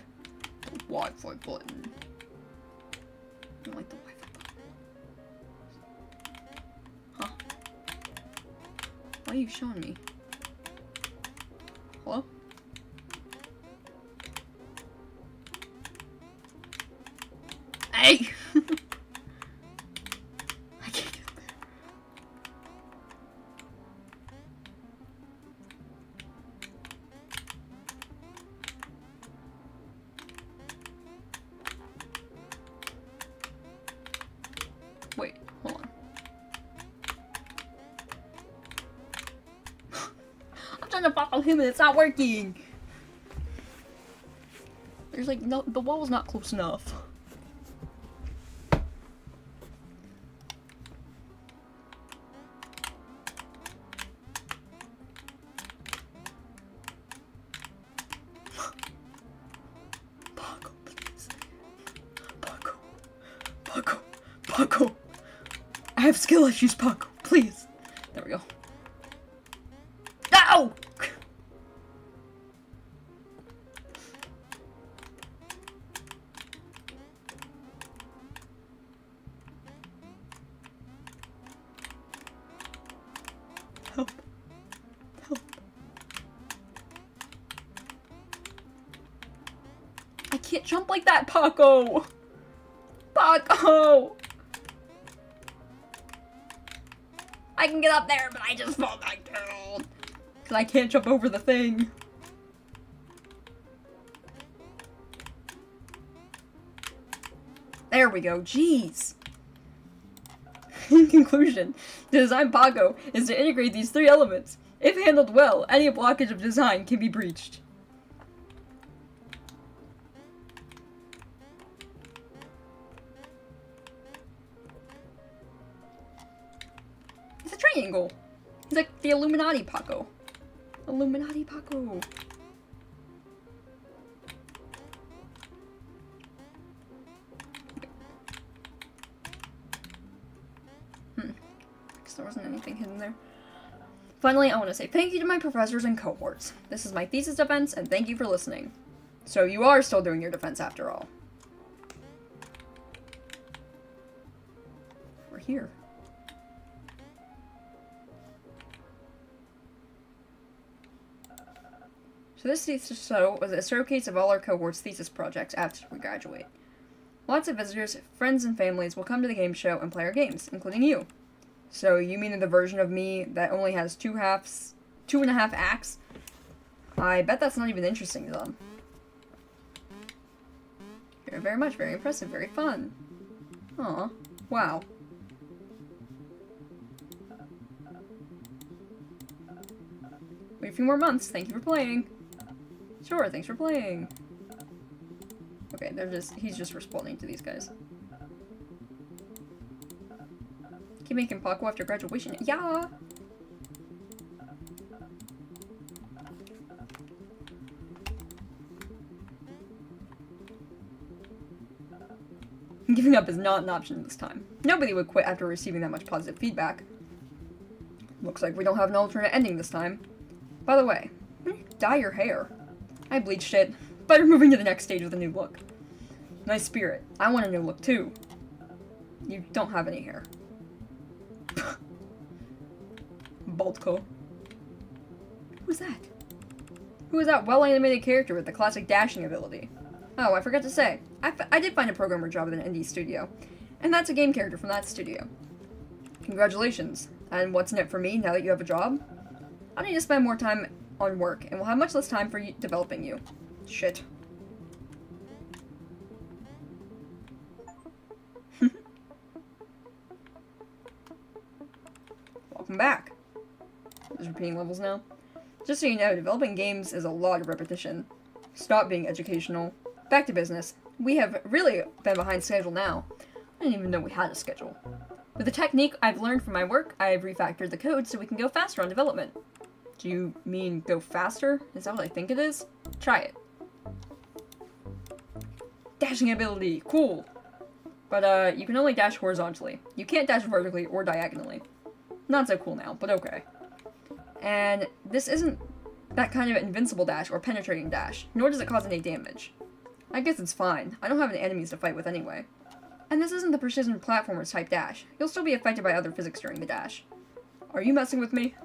The Wi-Fi button. I don't like the Wi-Fi button. Huh? Why are you showing me? Hello? Hey! I can't get there. Wait, hold on. I'm trying to follow him and it's not working! There's like, no, the wall's not close enough. Paako. Paako. I have skill issues, Paako. Please. There we go. Ow! Help. Help. I can't jump like that, Paako! Paako! I can get up there, but I just fall back down. Because I can't jump over the thing. There we go, jeez. In conclusion, to design Paako is to integrate these three elements. If handled well, any blockage of design can be breached. It's a triangle. It's like the Illuminati Paako. Illuminati Paako. There wasn't anything hidden there. Finally, I want to say thank you to my professors and cohorts. This is my thesis defense, and thank you for listening. So you are still doing your defense after all. We're here. So this thesis show was a showcase of all our cohort's thesis projects after we graduate. Lots of visitors, friends, and families will come to the game show and play our games, including you. So you mean the version of me that only has 2.5 acts? I bet that's not even interesting to them. Very much, very impressive, very fun. Aw, wow. Wait a few more months, thank you for playing. Sure, thanks for playing. Okay, he's just responding to these guys. Keep making Paako after graduation. Yeah! Giving up is not an option this time. Nobody would quit after receiving that much positive feedback. Looks like we don't have an alternate ending this time. By the way, when did you dye your hair? I bleached it, but we're moving to the next stage with a new look. Nice spirit. I want a new look too. You don't have any hair. Boltco. Who's that? Who is that well-animated character with the classic dashing ability? Oh, I forgot to say, I did find a programmer job at an indie studio, and that's a game character from that studio. Congratulations. And what's in it for me now that you have a job? I need to spend more time on work, and we'll have much less time for developing you. Shit. Welcome back. Just repeating levels now. Just so you know, developing games is a lot of repetition. Stop being educational. Back to business. We have really been behind schedule now. I didn't even know we had a schedule. With the technique I've learned from my work, I've refactored the code so we can go faster on development. Do you mean go faster? Is that what I think it is? Try it. Dashing ability. Cool. But, you can only dash horizontally. You can't dash vertically or diagonally. Not so cool now, but okay. And this isn't that kind of invincible dash or penetrating dash, nor does it cause any damage. I guess it's fine. I don't have any enemies to fight with anyway. And this isn't the precision platformers type dash. You'll still be affected by other physics during the dash. Are you messing with me?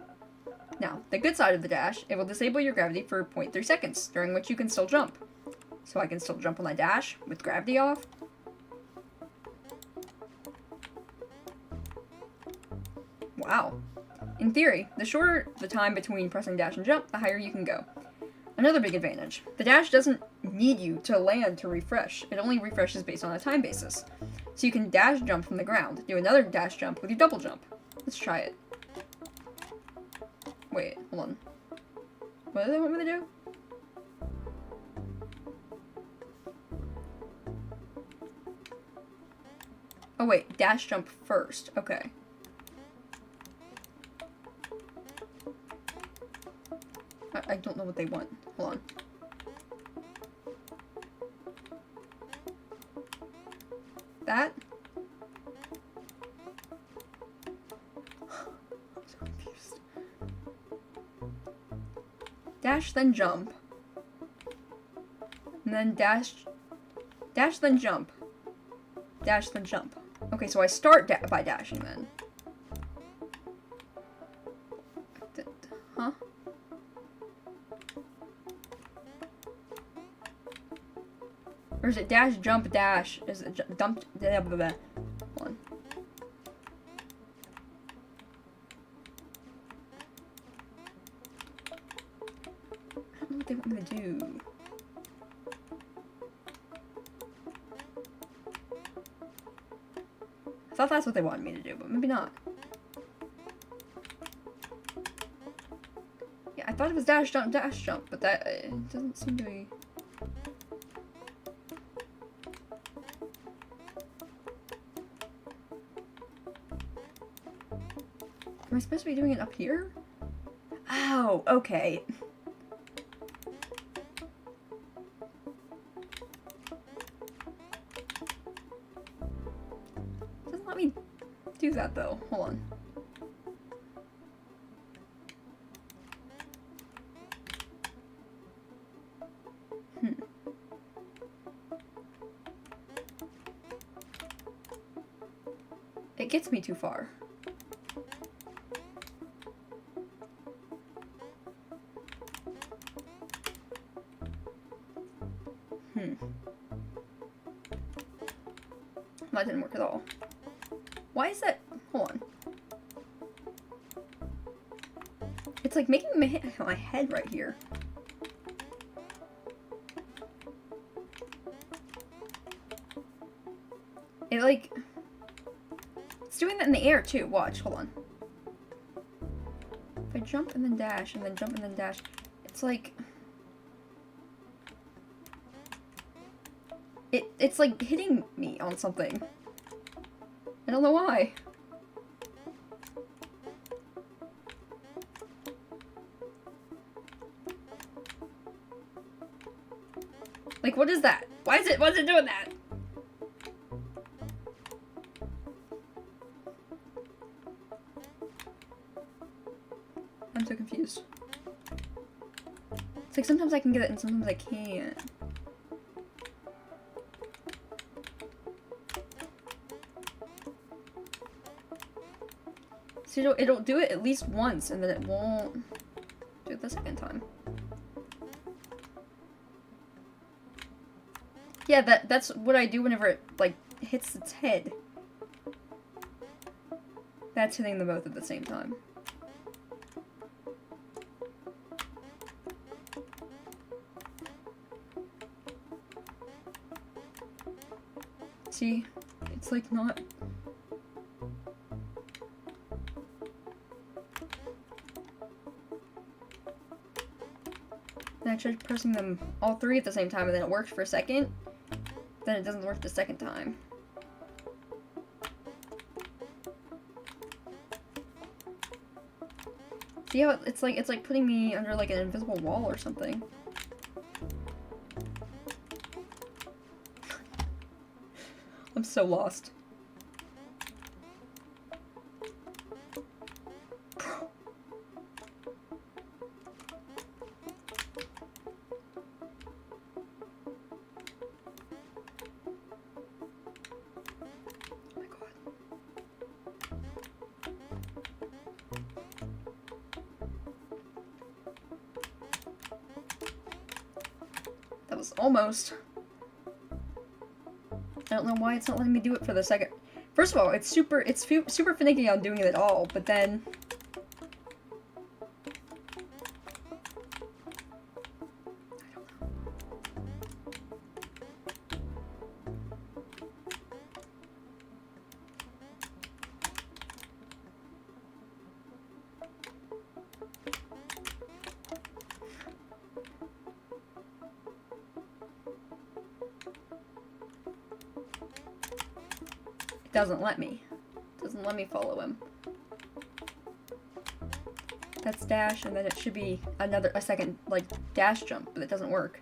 Now, the good side of the dash, it will disable your gravity for 0.3 seconds, during which you can still jump. So I can still jump on my dash, with gravity off. Wow. In theory, the shorter the time between pressing dash and jump, the higher you can go. Another big advantage, the dash doesn't need you to land to refresh, it only refreshes based on a time basis. So you can dash jump from the ground, do another dash jump with your double jump. Let's try it. Wait, hold on. What do they want me to do? Oh wait, dash jump first, okay. I don't know what they want. Hold on. That? dash, then jump. And then dash, dash, then jump. Dash, then jump. Okay, so I start by dashing then. Huh? Or is it dash, jump, dash? Is it dump, blah, blah, blah. Hold on. I don't know what they want me to do. I thought that's what they wanted me to do, but maybe not. Yeah, I thought it was dash, jump, but that it doesn't seem to be. Am I supposed to be doing it up here? Oh, okay. Doesn't let me do that though. Hold on. It gets me too far. That didn't work at all. Why is that? Hold on. It's like making me hit my head right here. It like... It's doing that in the air too. Watch, hold on. If I jump and then dash, and then jump and then dash, it's like... It's like hitting me on something. I don't know why. Like, what is that? Why is it doing that? I'm so confused. It's like sometimes I can get it and sometimes I can't. So it'll do it at least once, and then it won't do it the second time. Yeah, that's what I do whenever it, like, hits its head. That's hitting them both at the same time. See? It's, like, not... And I tried pressing them all three at the same time, and then it worked for a second. Then it doesn't work the second time. See how it's like putting me under like an invisible wall or something. I'm so lost. Almost. I don't know why it's not letting me do it for the second. First of all, it's super finicky on doing it at all, but then... Doesn't let me. Doesn't let me follow him. That's dash, and then it should be a second, like, dash jump, but it doesn't work.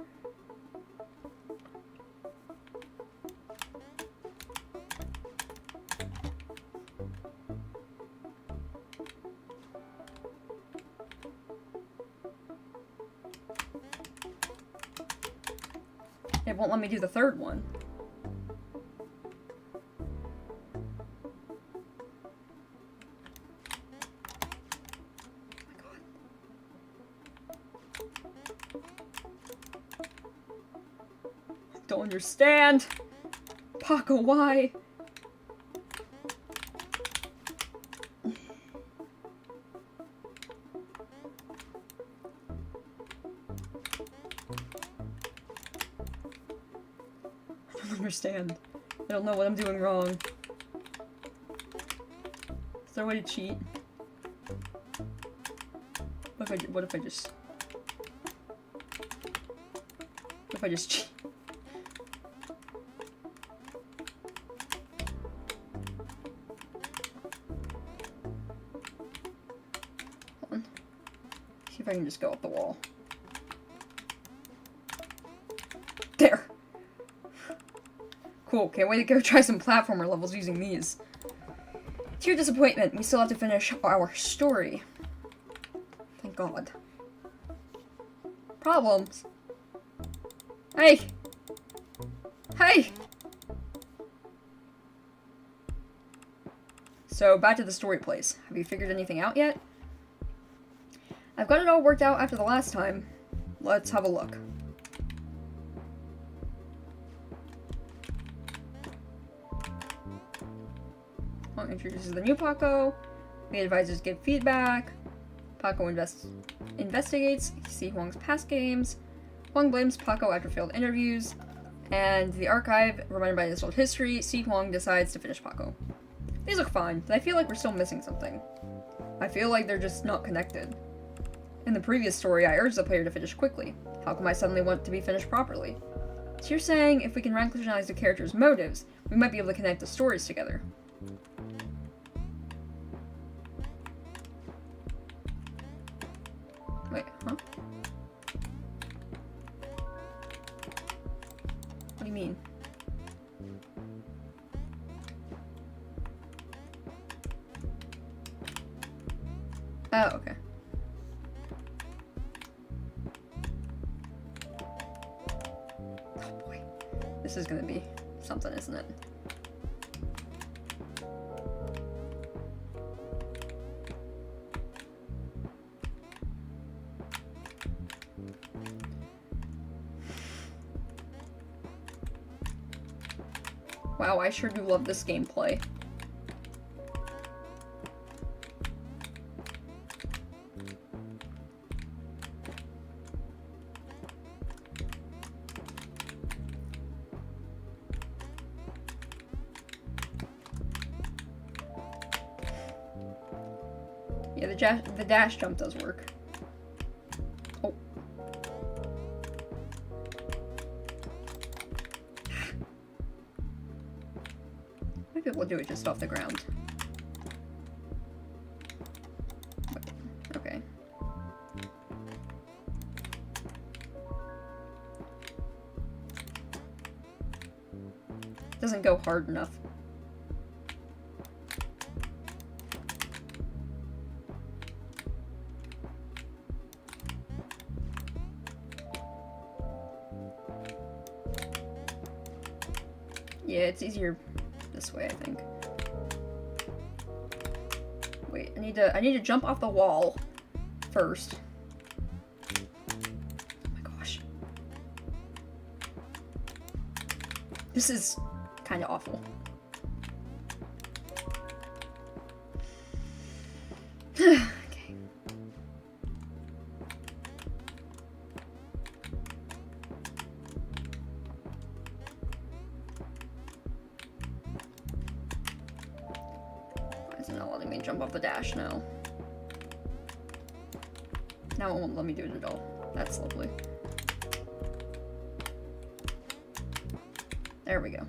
It won't let me do the third one. Don't understand. Paako, why? I don't understand. I don't know what I'm doing wrong. Is there a way to cheat? What if I just cheat? See if I can just go up the wall. There! Cool, can't wait to go try some platformer levels using these. To your disappointment, we still have to finish our story. Thank God. Problems? Hey! Hey! So, back to the story place. Have you figured anything out yet? I've got it all worked out after the last time. Let's have a look. Paako introduces the new Paako. The advisors give feedback. Paako investigates Si Huang's past games. Huang blames Paako after failed interviews. And the archive, reminded by this old history, Si Huang decides to finish Paako. These look fine, but I feel like we're still missing something. I feel like they're just not connected. In the previous story, I urged the player to finish quickly. How come I suddenly want to be finished properly? So you're saying if we can recognize the character's motives, we might be able to connect the stories together. Wait, huh? What do you mean? Oh, okay. Oh boy. This is gonna be something, isn't it? Wow, I sure do love this gameplay. Yeah, the dash jump does work. Oh. Might be able to do it just off the ground. Wait, okay. Doesn't go hard enough. Yeah, it's easier this way, I think. Wait, I need to jump off the wall first. Oh my gosh. This is kind of awful. Okay. Jump off the dash now. Now it won't let me do it at all. That's lovely. There we go.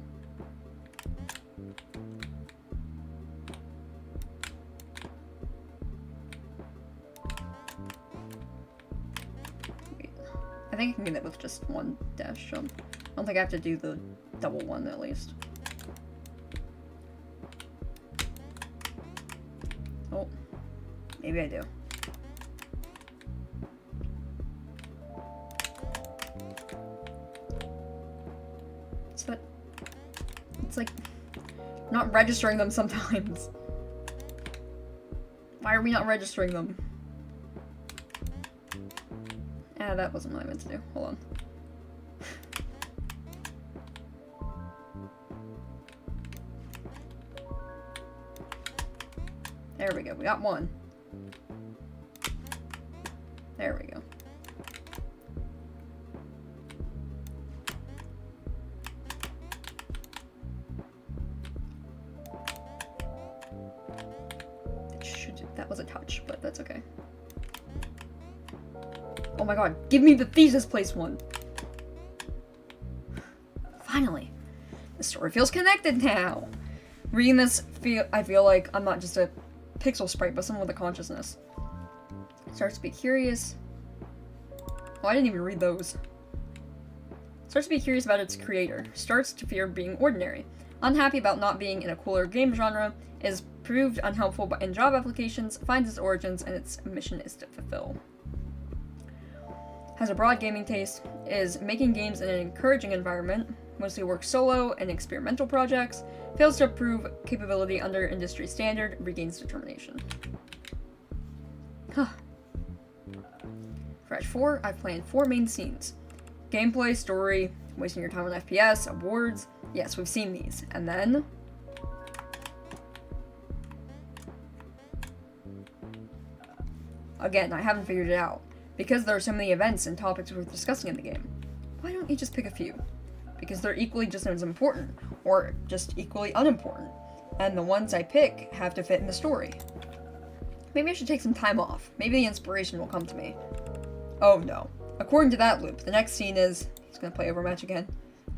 Wait. I think I can get it with just one dash jump. I don't think I have to do the double one at least. Oh, maybe I do. not registering them sometimes? Why are we not registering them? Ah, that wasn't what I meant to do. Hold on. There we go. We got one. There we go. That was a touch, but that's okay. Oh my god, give me the thesis place one! Finally! The story feels connected now! Reading this, I feel like I'm not just a pixel sprite, but someone with a consciousness. Starts to be curious. Oh, I didn't even read those. Starts to be curious about its creator. Starts to fear being ordinary. Unhappy about not being in a cooler game genre. Is proved unhelpful in job applications. Finds its origins and its mission is to fulfill. Has a broad gaming taste. Is making games in an encouraging environment. Mostly works solo and experimental projects. Fails to prove capability under industry standard. Regains determination. Huh. For Edge 4, I've planned 4 main scenes. Gameplay, story, wasting your time on FPS, awards. Yes, we've seen these. And then... again, I haven't figured it out. Because there are so many events and topics worth discussing in the game. Why don't you just pick a few? Because they're equally just as important, or just equally unimportant. And the ones I pick have to fit in the story. Maybe I should take some time off. Maybe the inspiration will come to me. Oh no. According to that loop, the next scene is... he's gonna play Overmatch again.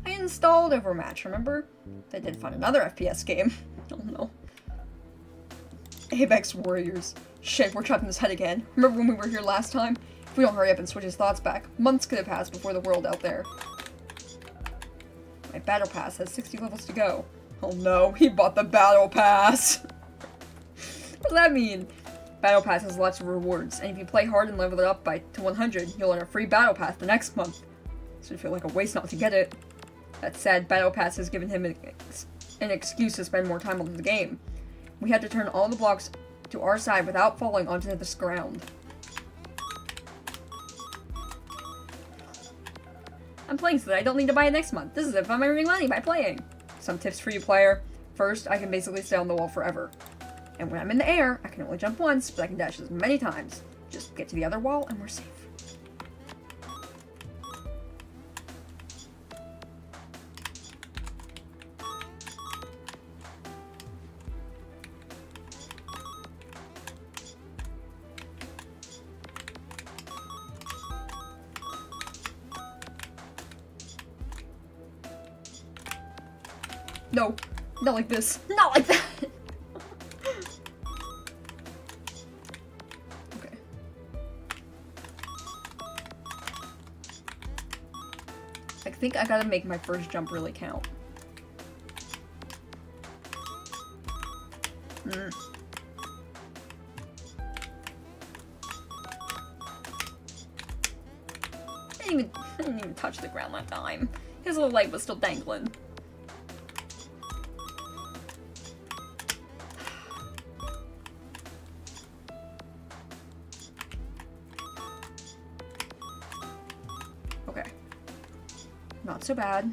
I installed Overmatch, remember? I did find another FPS game. Oh no. Apex Warriors. Shit, we're trapped in his head again. Remember when we were here last time? If we don't hurry up and switch his thoughts back, months could have passed before the world out there. My battle pass has 60 levels to go. Oh no, he bought the battle pass! What does that mean? Battle pass has lots of rewards, and if you play hard and level it up to 100, you'll earn a free battle pass the next month. So it'd feel like a waste not to get it. That said, battle pass has given him an excuse to spend more time on the game. We had to turn all the blocks to our side without falling onto this ground. I'm playing so that I don't need to buy it next month. This is if I'm earning money by playing. Some tips for you, player. First, I can basically stay on the wall forever. And when I'm in the air, I can only jump once, but I can dash as many times. Just get to the other wall and we're safe. No, not like this. Not like that! Okay. I think I gotta make my first jump really count. I didn't even touch the ground that time. His little leg was still dangling. Not so bad.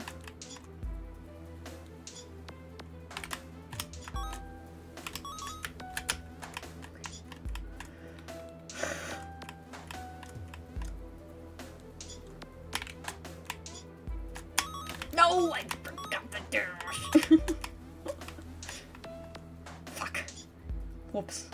No, I forgot the dash. Fuck. Whoops.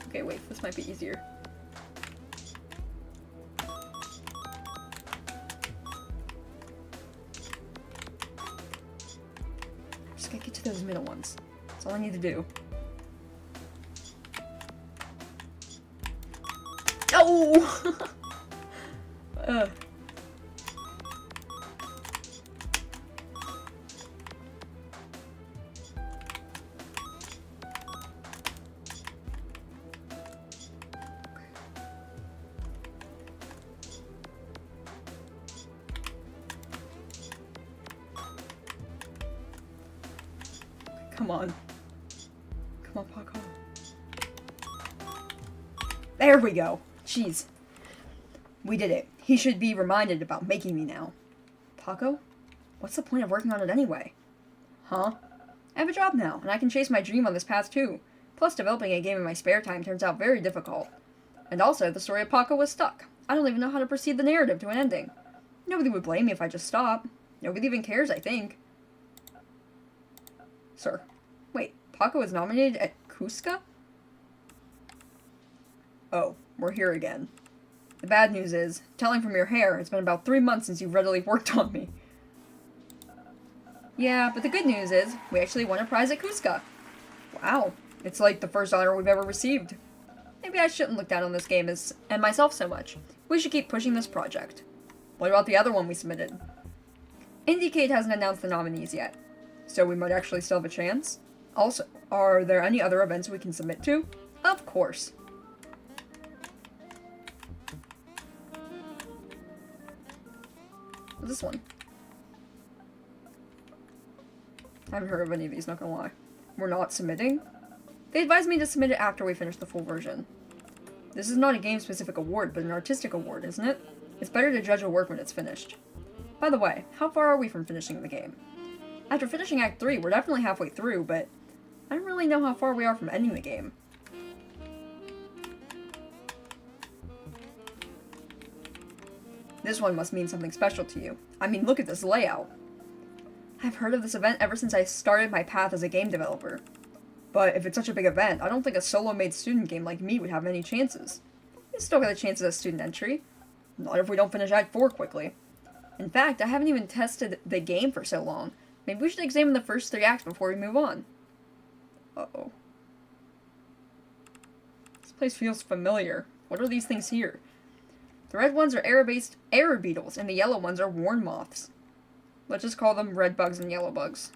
Okay, wait, this might be easier. Just gotta get to those middle ones. That's all I need to do. Oh! Come on. Come on, Paako. There we go. Jeez. We did it. He should be reminded about making me now. Paako? What's the point of working on it anyway? Huh? I have a job now, and I can chase my dream on this path too. Plus, developing a game in my spare time turns out very difficult. And also, the story of Paako was stuck. I don't even know how to proceed the narrative to an ending. Nobody would blame me if I just stop. Nobody even cares, I think. Sir. Wait, Paako was nominated at Cusca? Oh, we're here again. The bad news is, telling from your hair, it's been about 3 months since you've readily worked on me. Yeah, but the good news is, we actually won a prize at Cusca. Wow, it's like the first honor we've ever received. Maybe I shouldn't look down on this game and myself so much. We should keep pushing this project. What about the other one we submitted? Indicate hasn't announced the nominees yet, so we might actually still have a chance. Also, are there any other events we can submit to? Of course. What's this one? I haven't heard of any of these, not gonna lie. We're not submitting? They advised me to submit it after we finish the full version. This is not a game-specific award, but an artistic award, isn't it? It's better to judge a work when it's finished. By the way, how far are we from finishing the game? After finishing Act 3, we're definitely halfway through, but I don't really know how far we are from ending the game. This one must mean something special to you. I mean, look at this layout. I've heard of this event ever since I started my path as a game developer. But if it's such a big event, I don't think a solo-made student game like me would have any chances. We still got a chance at a student entry. Not if we don't finish Act 4 quickly. In fact, I haven't even tested the game for so long. Maybe we should examine the first 3 acts before we move on. Uh-oh. This place feels familiar. What are these things here? The red ones are air beetles, and the yellow ones are worn moths. Let's just call them red bugs and yellow bugs.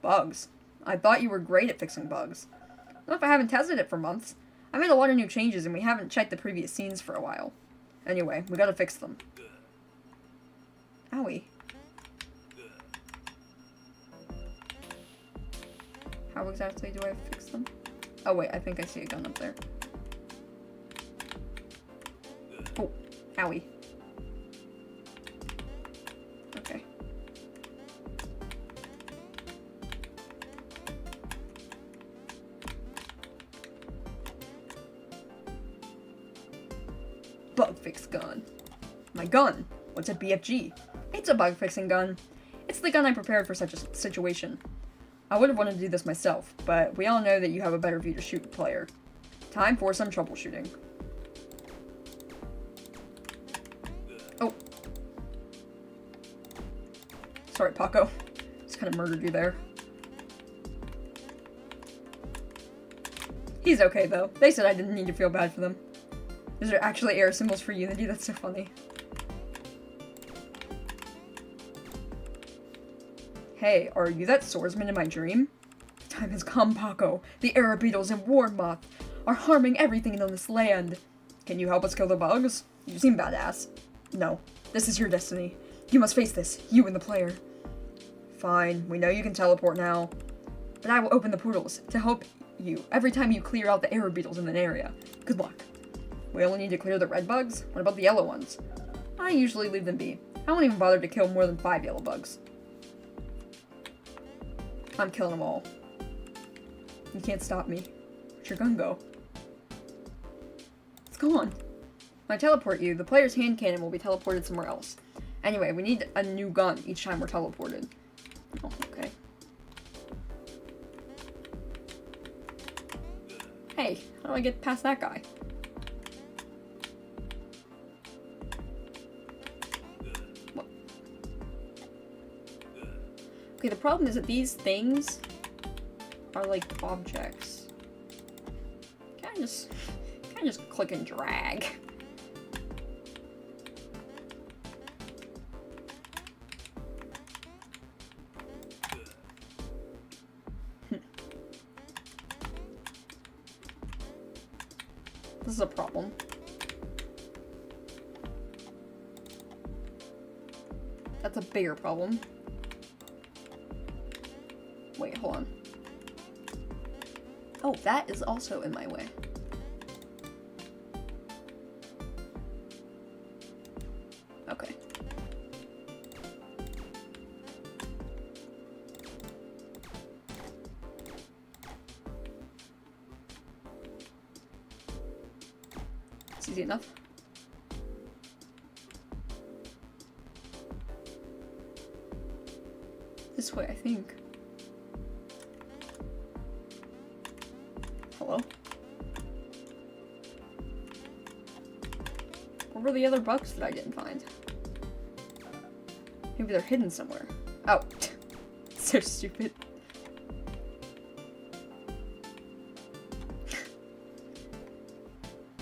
Bugs? I thought you were great at fixing bugs. Not if I haven't tested it for months. I made a lot of new changes and we haven't checked the previous scenes for a while. Anyway, we gotta fix them. Owie. How exactly do I fix them? Oh wait, I think I see a gun up there. Oh, owie. Okay. Bug fix gun. My gun. What's a BFG? It's a bug fixing gun. It's the gun I prepared for such a situation. I would have wanted to do this myself, but we all know that you have a better view to shoot the player. Time for some troubleshooting. Oh. Sorry, Paako. Just kind of murdered you there. He's okay, though. They said I didn't need to feel bad for them. These are actually air symbols for unity. That's so funny. Hey, are you that swordsman in my dream? The time has come, Paako. The air beetles and war moth are harming everything on this land. Can you help us kill the bugs? You seem badass. No, this is your destiny. You must face this, you and the player. Fine, we know you can teleport now. But I will open the portals to help you every time you clear out the air beetles in an area. Good luck. We only need to clear the red bugs? What about the yellow ones? I usually leave them be. I won't even bother to kill more than 5 yellow bugs. I'm killing them all. You can't stop me. Where'd your gun go? It's gone. When I teleport you, the player's hand cannon will be teleported somewhere else. Anyway, we need a new gun each time we're teleported. Oh, okay. Hey, how do I get past that guy? What? Okay, the problem is that these things are like objects. Can I just click and drag? This is a problem. That's a bigger problem. Wait, hold on. Oh, that is also in my way. Okay. It's easy enough. This way, I think. Hello? Where were the other bugs that I didn't find? Maybe they're hidden somewhere. Oh. So stupid.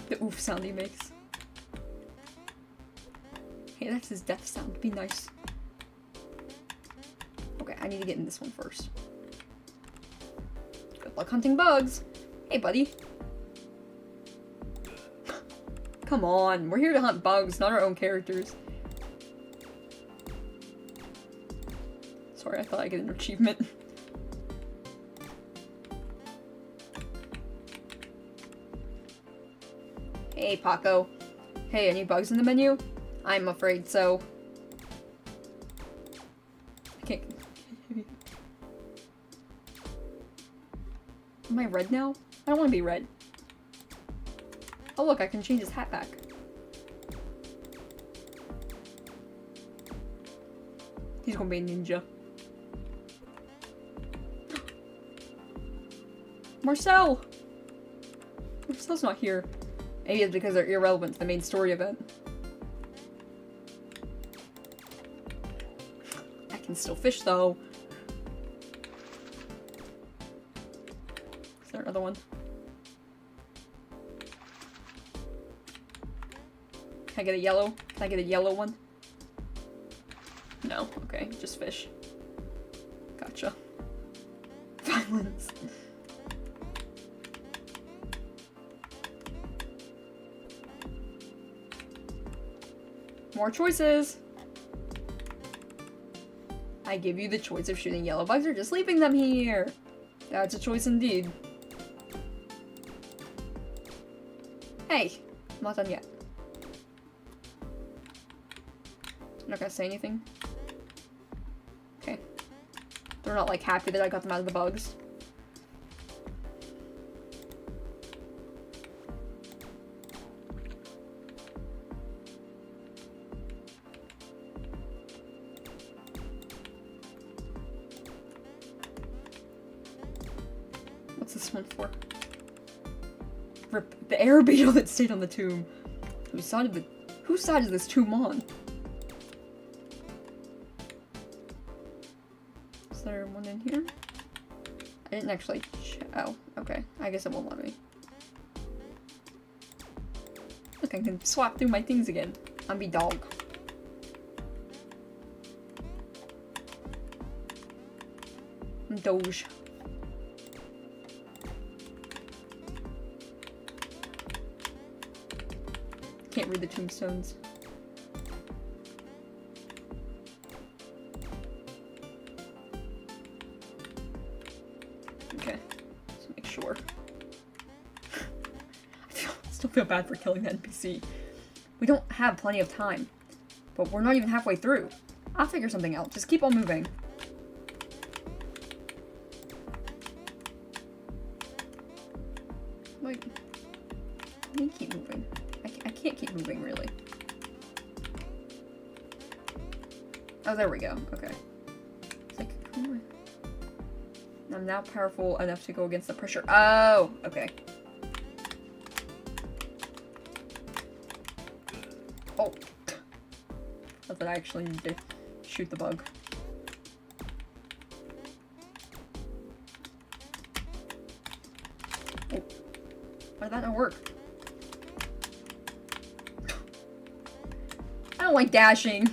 The oof sound he makes. Hey, that's his death sound. Be nice. Okay, I need to get in this one first. Good luck hunting bugs. Hey, buddy. Come on, we're here to hunt bugs, not our own characters. Sorry, I thought I'd get an achievement. Hey, Paako. Hey, any bugs in the menu? I'm afraid so. I can't... Am I red now? I don't want to be red. Oh look, I can change his hat back. He's gonna be a ninja. Marcel! Marcel's not here. Maybe it's because they're irrelevant to the main story event. I can still fish though. Is there another one? Can I get a yellow? Can I get a yellow one? No, okay, just fish. Gotcha. Violence. More choices! I give you the choice of shooting yellow bugs or just leaving them here. That's a choice indeed. Hey! I'm not done yet. I'm not gonna say anything. Okay. They're not like happy that I got them out of the bugs. What's this one for? Rip the air beetle that stayed on the tomb. Whose side is this tomb on? Is there one in here? I didn't actually oh, okay. I guess it won't let me. Look, I can swap through my things again. I'm be dog. I'm Doge. Can't read the tombstones. Okay, let's make sure. I still feel bad for killing the NPC. We don't have plenty of time, but we're not even halfway through. I'll figure something out. Just keep on moving. Like, let me keep moving. I can't keep moving, really. Oh, there we go. Okay. It's like, come on. I'm now powerful enough to go against the pressure. Oh, okay. Oh. I thought I actually need to shoot the bug. Oh. Why did that not work? I don't like dashing.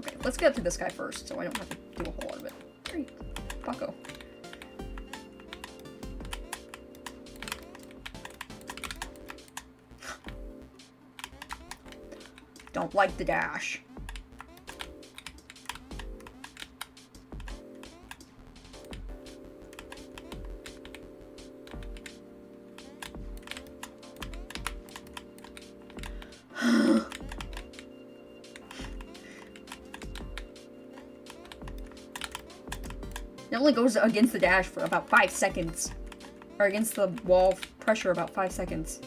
Okay, let's get up to this guy first, so I don't have to do a whole lot of it. Great. Paako. Don't like the dash. It only goes against the dash for about 5 seconds. Or against the wall pressure about 5 seconds.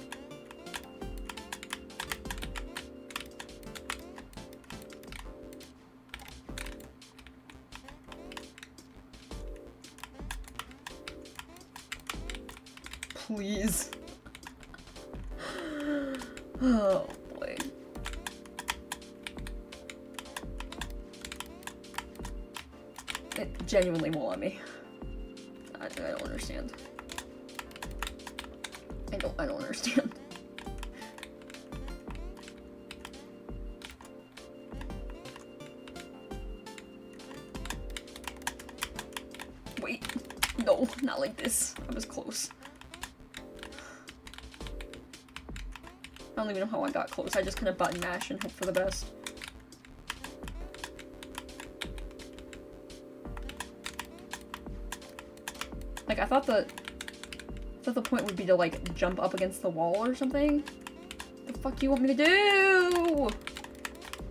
Please. Oh boy. It genuinely won't let me. I don't understand. I don't understand. Wait. No, not like this. I was close. I don't even know how I got close. I just kind of button mash and hope for the best. Like, I thought the point would be to, like, jump up against the wall or something. What the fuck do you want me to do?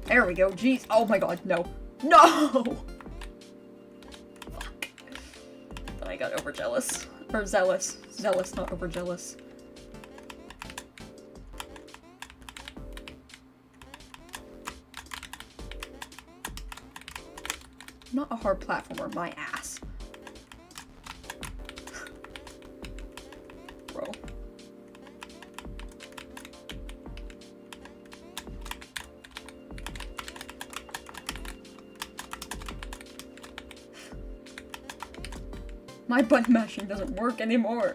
There we go. Jeez. Oh my god, no. No! Fuck. I got overjealous. Or zealous. Zealous, not overjealous. Not a hard platformer, my ass. Bro. My button mashing doesn't work anymore.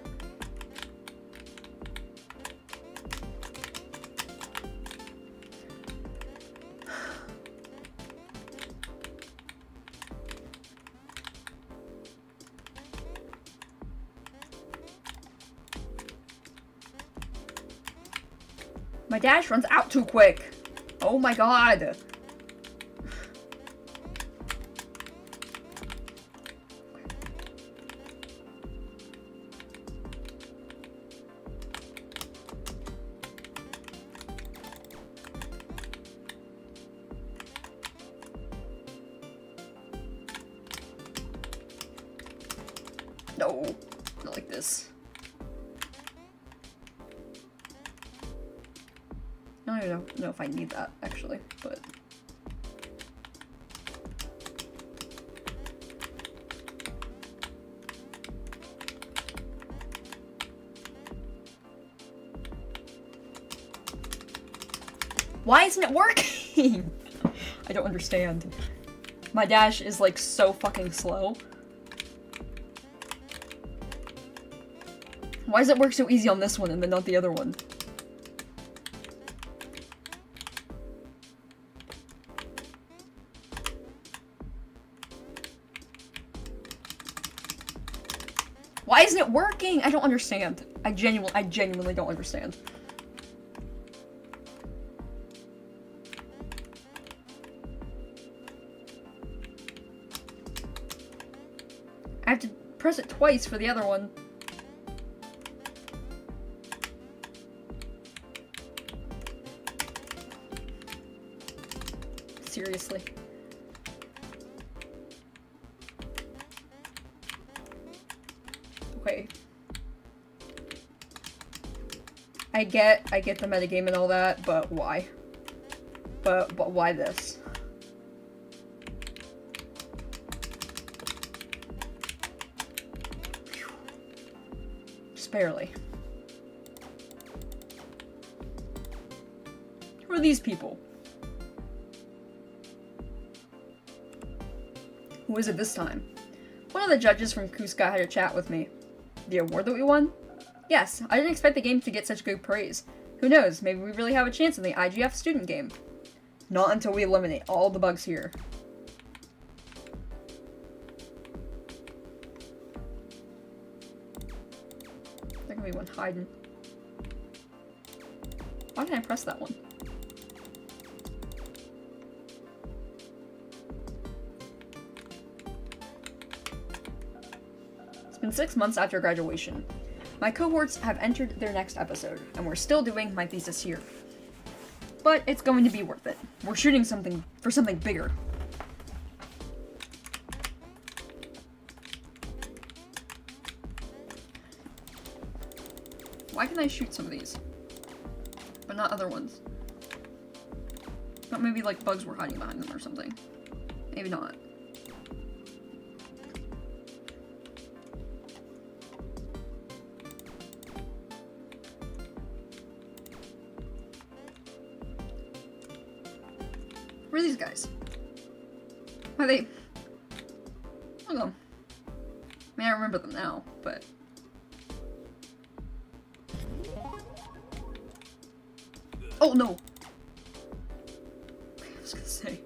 My dash runs out too quick. Oh my god. No, not like this. I don't know if I need that, actually, but... Why isn't it working? I don't understand. My dash is, like, so fucking slow. Why does it work so easy on this one and then not the other one? Why isn't it working? I don't understand. I genuinely don't understand. I have to press it twice for the other one. Seriously. Okay. I get the metagame and all that, but why? But why this? Whew. Just barely. Who are these people? Who is it this time? One of the judges from Cusca had a chat with me. The award that we won? Yes, I didn't expect the game to get such good praise. Who knows, maybe we really have a chance in the IGF student game. Not until we eliminate all the bugs here. There can be one hiding. Why didn't I press that one? been 6 months after graduation. My cohorts have entered their next episode, and we're still doing my thesis here. But it's going to be worth it. We're shooting for something bigger. Why can I shoot some of these, but not other ones? Not maybe like bugs were hiding behind them or something. Maybe not. Where are these guys? Are they? I don't know. I mean, I remember them now, but. Oh no! I was gonna say,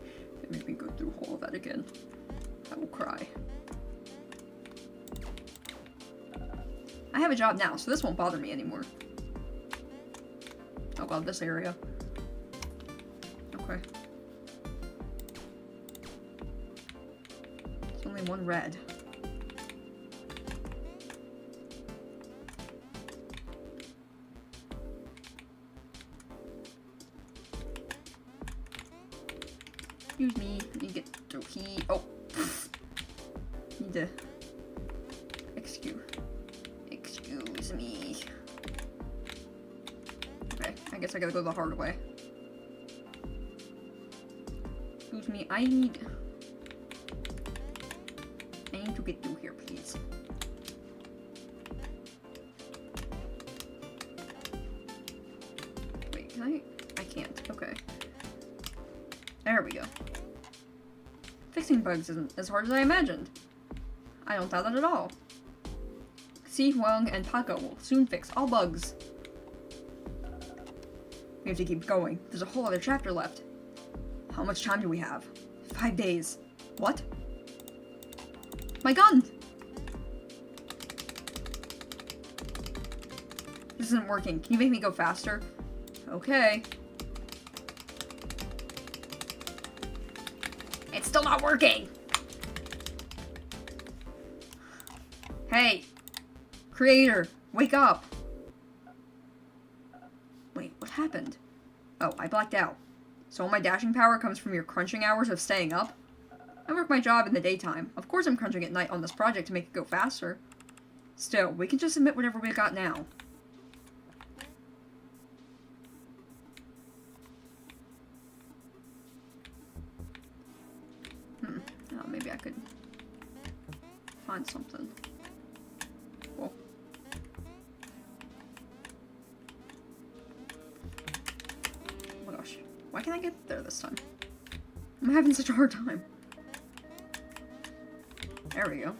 it made me go through all of that again. I will cry. I have a job now, so this won't bother me anymore. Oh god, this area. Okay. There's only one red. Excuse me, let me get through here. Oh, need to excuse me. Okay, I guess I gotta go the hard way. Excuse me, I need to get through here, please. Wait, can I? I can't. Okay. There we go. Fixing bugs isn't as hard as I imagined. I don't doubt that at all. Si, Huang, and Paako will soon fix all bugs. We have to keep going. There's a whole other chapter left. How much time do we have? 5 days. What? My gun! This isn't working. Can you make me go faster? Okay. It's still not working! Hey! Creator, wake up! Wait, what happened? Oh, I blacked out. So all my dashing power comes from your crunching hours of staying up? I work my job in the daytime. Of course I'm crunching at night on this project to make it go faster. Still, we can just submit whatever we got now. Oh, maybe I could find something. Cool. Oh my gosh. Why can't I get there this time? I'm having such a hard time. There we go.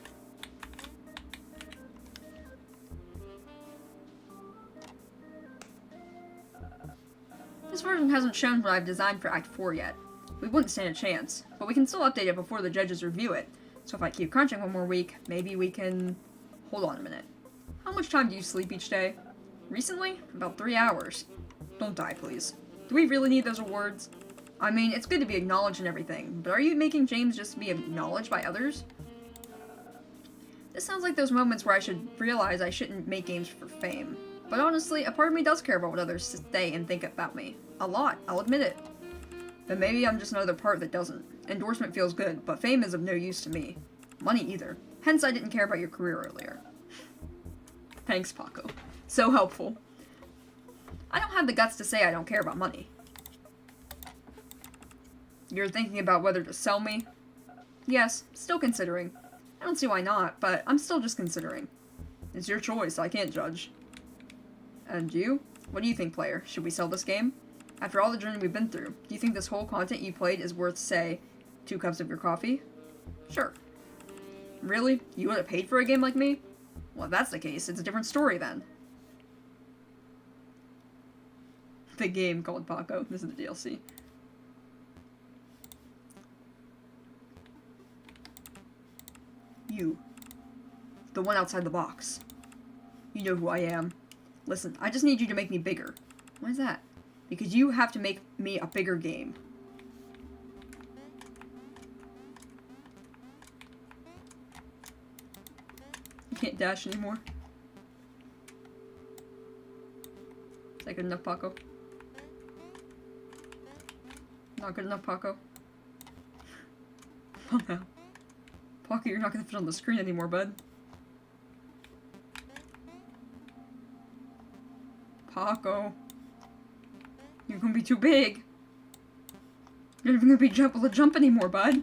This version hasn't shown what I've designed for Act 4 yet. We wouldn't stand a chance, but we can still update it before the judges review it. So if I keep crunching one more week, maybe we can... Hold on a minute. How much time do you sleep each day? Recently? About 3 hours. Don't die, please. Do we really need those awards? I mean, it's good to be acknowledged and everything, but are you making James just to be acknowledged by others? This sounds like those moments where I should realize I shouldn't make games for fame. But honestly, a part of me does care about what others say and think about me. A lot, I'll admit it. But maybe I'm just another part that doesn't. Endorsement feels good, but fame is of no use to me. Money either. Hence I didn't care about your career earlier. Thanks, Paako. So helpful. I don't have the guts to say I don't care about money. You're thinking about whether to sell me? Yes, still considering. I don't see why not, but I'm still just considering. It's your choice, I can't judge. And you? What do you think, player? Should we sell this game? After all the journey we've been through, do you think this whole content you played is worth, say, 2 cups of your coffee? Sure. Really? You would have paid for a game like me? Well, if that's the case, it's a different story then. The game called Paako. This is the DLC. You. The one outside the box. You know who I am. Listen, I just need you to make me bigger. Why is that? Because you have to make me a bigger game. You can't dash anymore. Is that good enough, Paako? Not good enough, Paako? Oh no. Paako, you're not gonna fit on the screen anymore, bud. Paako. You're gonna be too big. You're not even gonna be able to jump anymore, bud.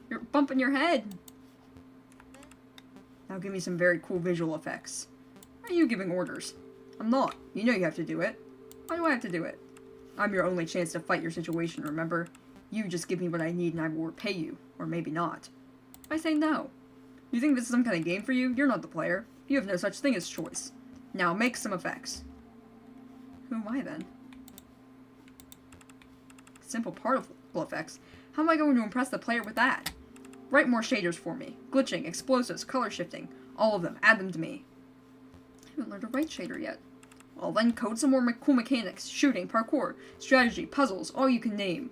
You're bumping your head. Now give me some very cool visual effects. Why are you giving orders? I'm not. You know you have to do it. Why do I have to do it? I'm your only chance to fight your situation, remember? You just give me what I need and I will repay you. Or maybe not. I say no. You think this is some kind of game for you? You're not the player. You have no such thing as choice. Now make some effects. Who am I then? Simple particle effects. How am I going to impress the player with that? Write more shaders for me. Glitching, explosives, color shifting. All of them. Add them to me. I haven't learned to write shader yet. Well then, code some more cool mechanics. Shooting, parkour, strategy, puzzles, all you can name.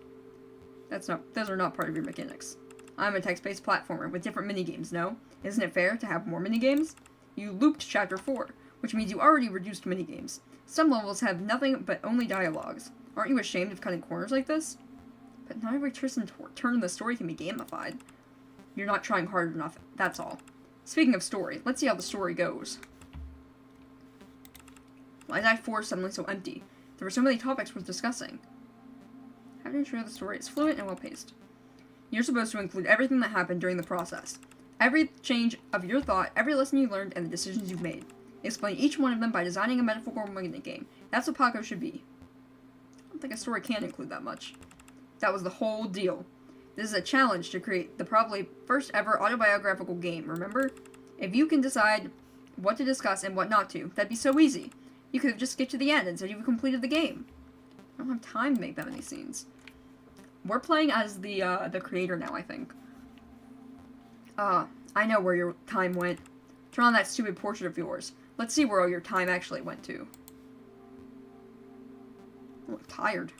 Those are not part of your mechanics. I'm a text-based platformer with different minigames, no? Isn't it fair to have more minigames? You looped Chapter 4, which means you already reduced minigames. Some levels have nothing but only dialogues. Aren't you ashamed of cutting corners like this? But not every twist and turn in the story can be gamified. You're not trying hard enough, that's all. Speaking of story, let's see how the story goes. Why is Act 4 suddenly so empty? There were so many topics worth discussing. How to ensure the story is fluent and well-paced. You're supposed to include everything that happened during the process. Every change of your thought, every lesson you learned, and the decisions you've made. Explain each one of them by designing a metaphorical game. That's what Paako should be. I don't think a story can include that much. That was the whole deal. This is a challenge to create the probably first ever autobiographical game, remember? If you can decide what to discuss and what not to, that'd be so easy. You could have just skipped to the end and said you've completed the game. I don't have time to make that many scenes. We're playing as the creator now, I think. I know where your time went. Turn on that stupid portrait of yours. Let's see where all your time actually went to. I look tired.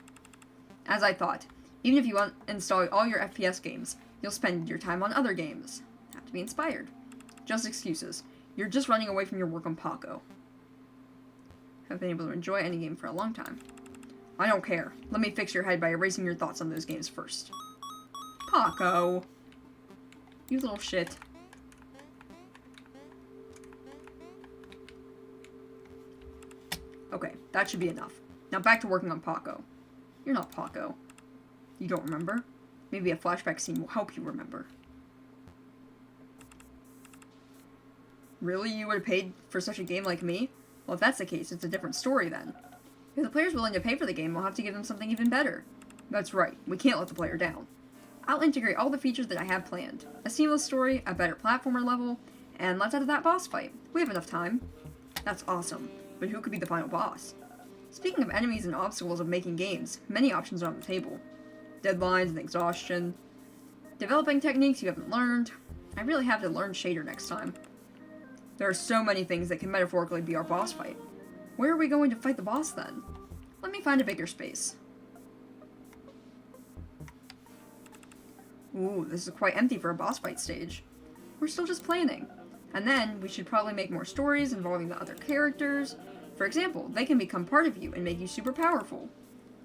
As I thought, even if you uninstall all your FPS games, you'll spend your time on other games. Have to be inspired. Just excuses. You're just running away from your work on Paako. Haven't been able to enjoy any game for a long time. I don't care. Let me fix your head by erasing your thoughts on those games first. Paako! You little shit. Okay, that should be enough. Now back to working on Paako. You're not Paako. You don't remember? Maybe a flashback scene will help you remember. Really? You would have paid for such a game like me? Well, if that's the case, it's a different story then. If the player's willing to pay for the game, we'll have to give them something even better. That's right, we can't let the player down. I'll integrate all the features that I have planned. A seamless story, a better platformer level, and let's add that boss fight. We have enough time. That's awesome, but who could be the final boss? Speaking of enemies and obstacles of making games, many options are on the table. Deadlines and exhaustion. Developing techniques you haven't learned. I really have to learn shader next time. There are so many things that can metaphorically be our boss fight. Where are we going to fight the boss then? Let me find a bigger space. Ooh, this is quite empty for a boss fight stage. We're still just planning. And then, we should probably make more stories involving the other characters. For example, they can become part of you and make you super powerful.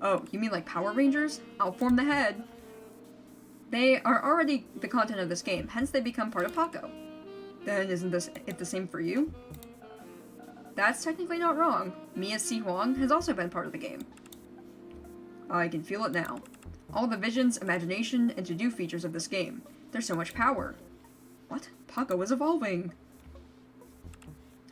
Oh, you mean like Power Rangers? I'll form the head. They are already the content of this game, hence they become part of Paako. Then isn't it the same for you? That's technically not wrong. Me as Si Huang has also been part of the game. I can feel it now. All the visions, imagination, and to-do features of this game. There's so much power. What? Paako is evolving!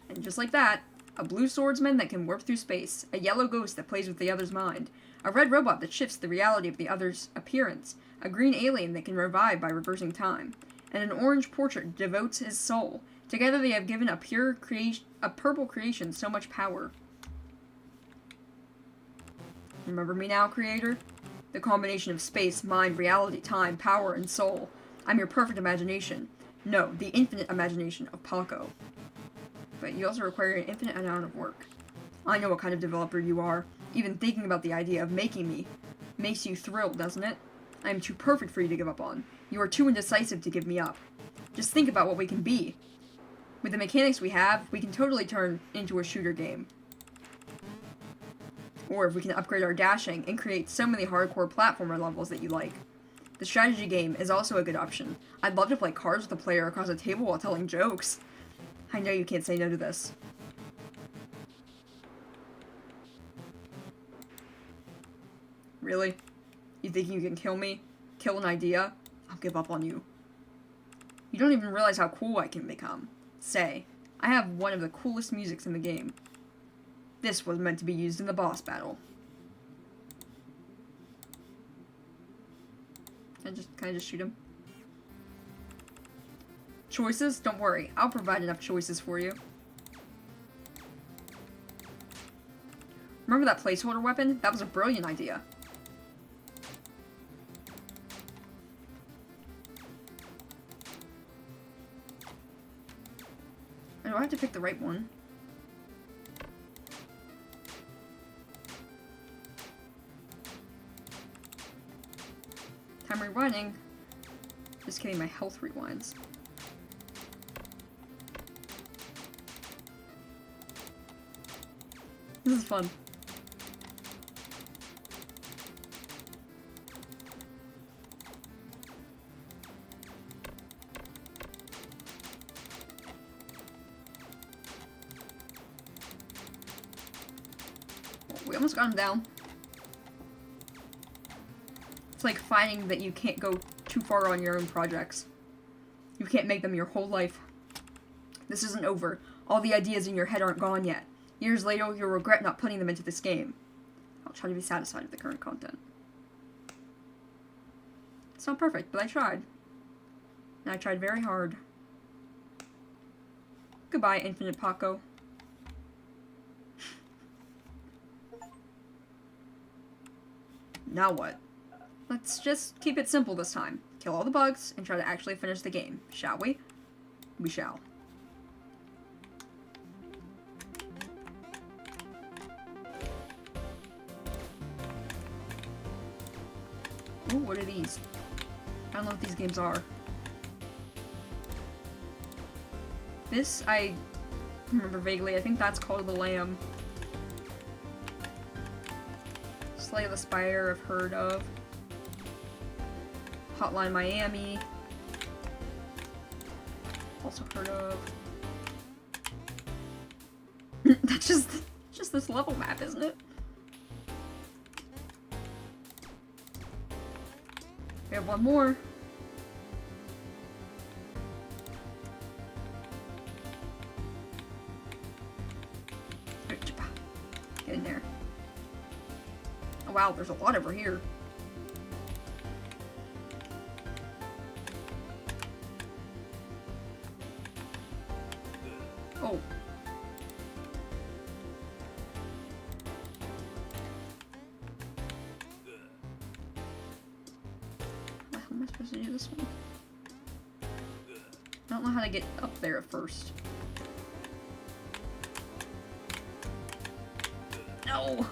And just like that, a blue swordsman that can warp through space, a yellow ghost that plays with the other's mind, a red robot that shifts the reality of the other's appearance, a green alien that can revive by reversing time, and an orange portrait devotes his soul. Together they have given a purple creation so much power. Remember me now, creator? The combination of space, mind, reality, time, power, and soul. I'm your perfect imagination. No, the infinite imagination of Paako. But you also require an infinite amount of work. I know what kind of developer you are. Even thinking about the idea of making me makes you thrilled, doesn't it? I am too perfect for you to give up on. You are too indecisive to give me up. Just think about what we can be. With the mechanics we have, we can totally turn into a shooter game. Or if we can upgrade our dashing and create so many hardcore platformer levels that you like. The strategy game is also a good option. I'd love to play cards with a player across a table while telling jokes. I know you can't say no to this. Really? You think you can kill me? Kill an idea? I'll give up on you. You don't even realize how cool I can become. Say, I have one of the coolest musics in the game. This was meant to be used in the boss battle. Can I just shoot him? Choices? Don't worry, I'll provide enough choices for you. Remember that placeholder weapon? That was a brilliant idea. Do I have to pick the right one? Time rewinding. Just kidding, my health rewinds. This is fun. We almost got him down. It's like finding that you can't go too far on your own projects. You can't make them your whole life. This isn't over. All the ideas in your head aren't gone yet. Years later, you'll regret not putting them into this game. I'll try to be satisfied with the current content. It's not perfect, but I tried. And I tried very hard. Goodbye, Infinite Paako. Now what? Let's just keep it simple this time. Kill all the bugs and try to actually finish the game, shall we? We shall. Ooh, what are these? I don't know what these games are. This, I remember vaguely. I think that's called The Lamb. Slay the Spire, I've heard of. Hotline Miami. Also heard of. That's just this level map, isn't it? We have one more. Get in there. Oh wow, there's a lot over here. Oh. How am I supposed to do this one? I don't know how to get up there at first. No!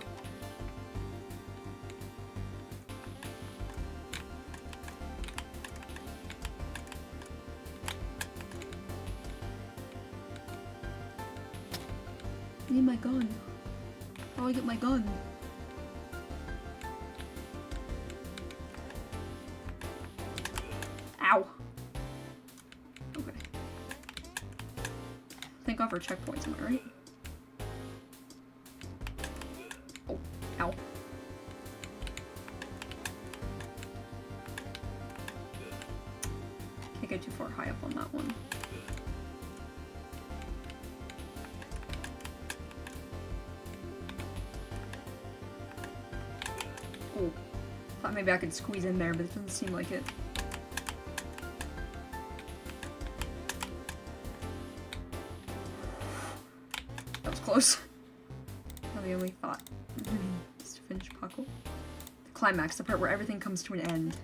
I need my gun. How do I get my gun? Ow. Okay. Thank God for checkpoints, am I right? Oh, ow. Can't get too far high up on that one. Oh, thought maybe I could squeeze in there, but it doesn't seem like it. That was close. I only thought is to finish Paako. The climax, the part where everything comes to an end.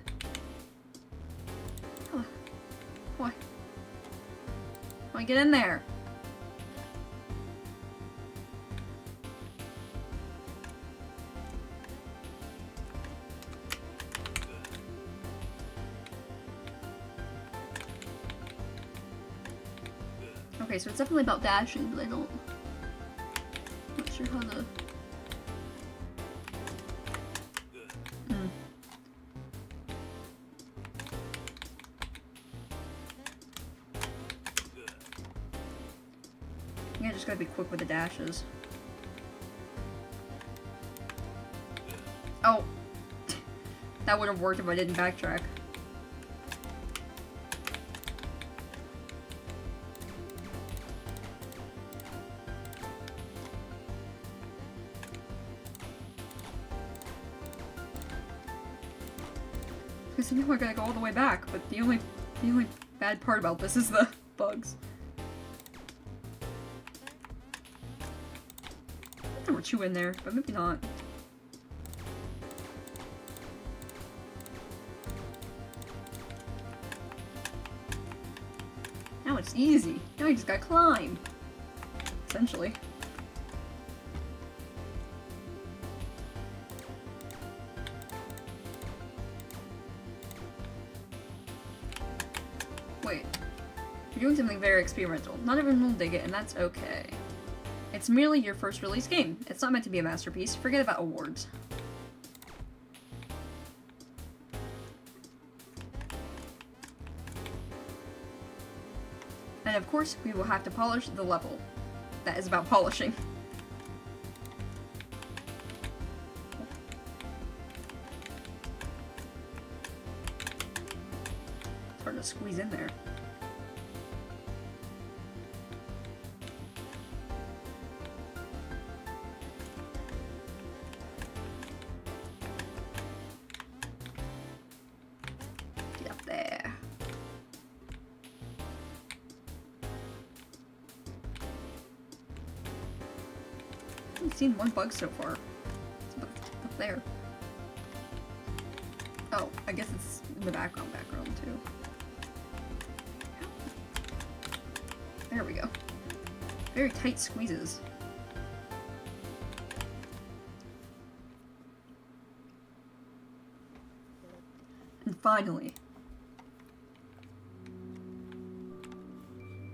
Huh. Why? Why get in there? Okay, so it's definitely about dashing, but I'm not sure how to... I think I just gotta be quick with the dashes. Oh! That would have worked if I didn't backtrack. Because I know I gotta go all the way back, but the only bad part about this is the bugs. There were 2 in there, but maybe not. Now it's easy. Now you just gotta climb. Essentially. Wait. You're doing something very experimental. Not everyone will dig it, and that's okay. It's merely your first release game. It's not meant to be a masterpiece. Forget about awards. And of course, we will have to polish the level. That is about polishing. It's hard to squeeze in there. Get up there. I've seen 1 bug so far. It's up there. Oh, I guess it's in the background too. There we go. Very tight squeezes. And finally.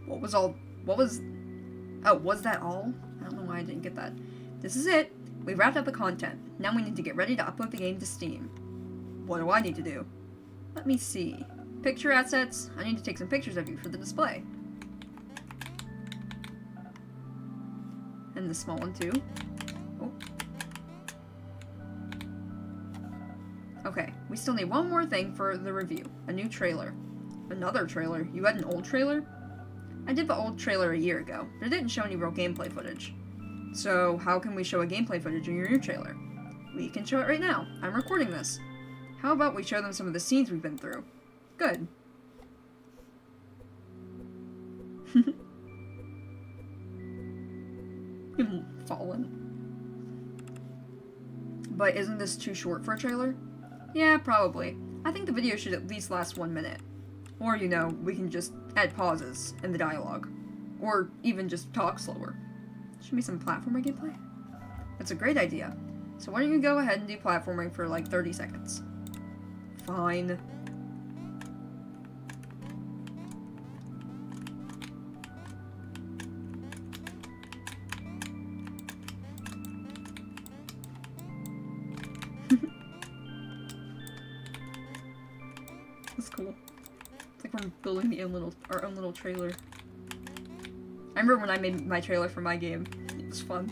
Oh, was that all? I don't know why I didn't get that. This is it. We wrapped up the content. Now we need to get ready to upload the game to Steam. What do I need to do? Let me see. Picture assets. I need to take some pictures of you for the display. And the small one too. Oh. Okay, we still need one more thing for the review. A new trailer. Another trailer? You had an old trailer? I did the old trailer a year ago, but it didn't show any real gameplay footage. So, how can we show a gameplay footage in your new trailer? We can show it right now. I'm recording this. How about we show them some of the scenes we've been through? Good. You've fallen. But isn't this too short for a trailer? Yeah, probably. I think the video should at least last 1 minute. Or, you know, we can just add pauses in the dialogue. Or even just talk slower. Should be some platformer gameplay? That's a great idea. So why don't you go ahead and do platforming for like 30 seconds? Fine. That's cool. It's like we're building our own little trailer. I remember when I made my trailer for my game. It was fun.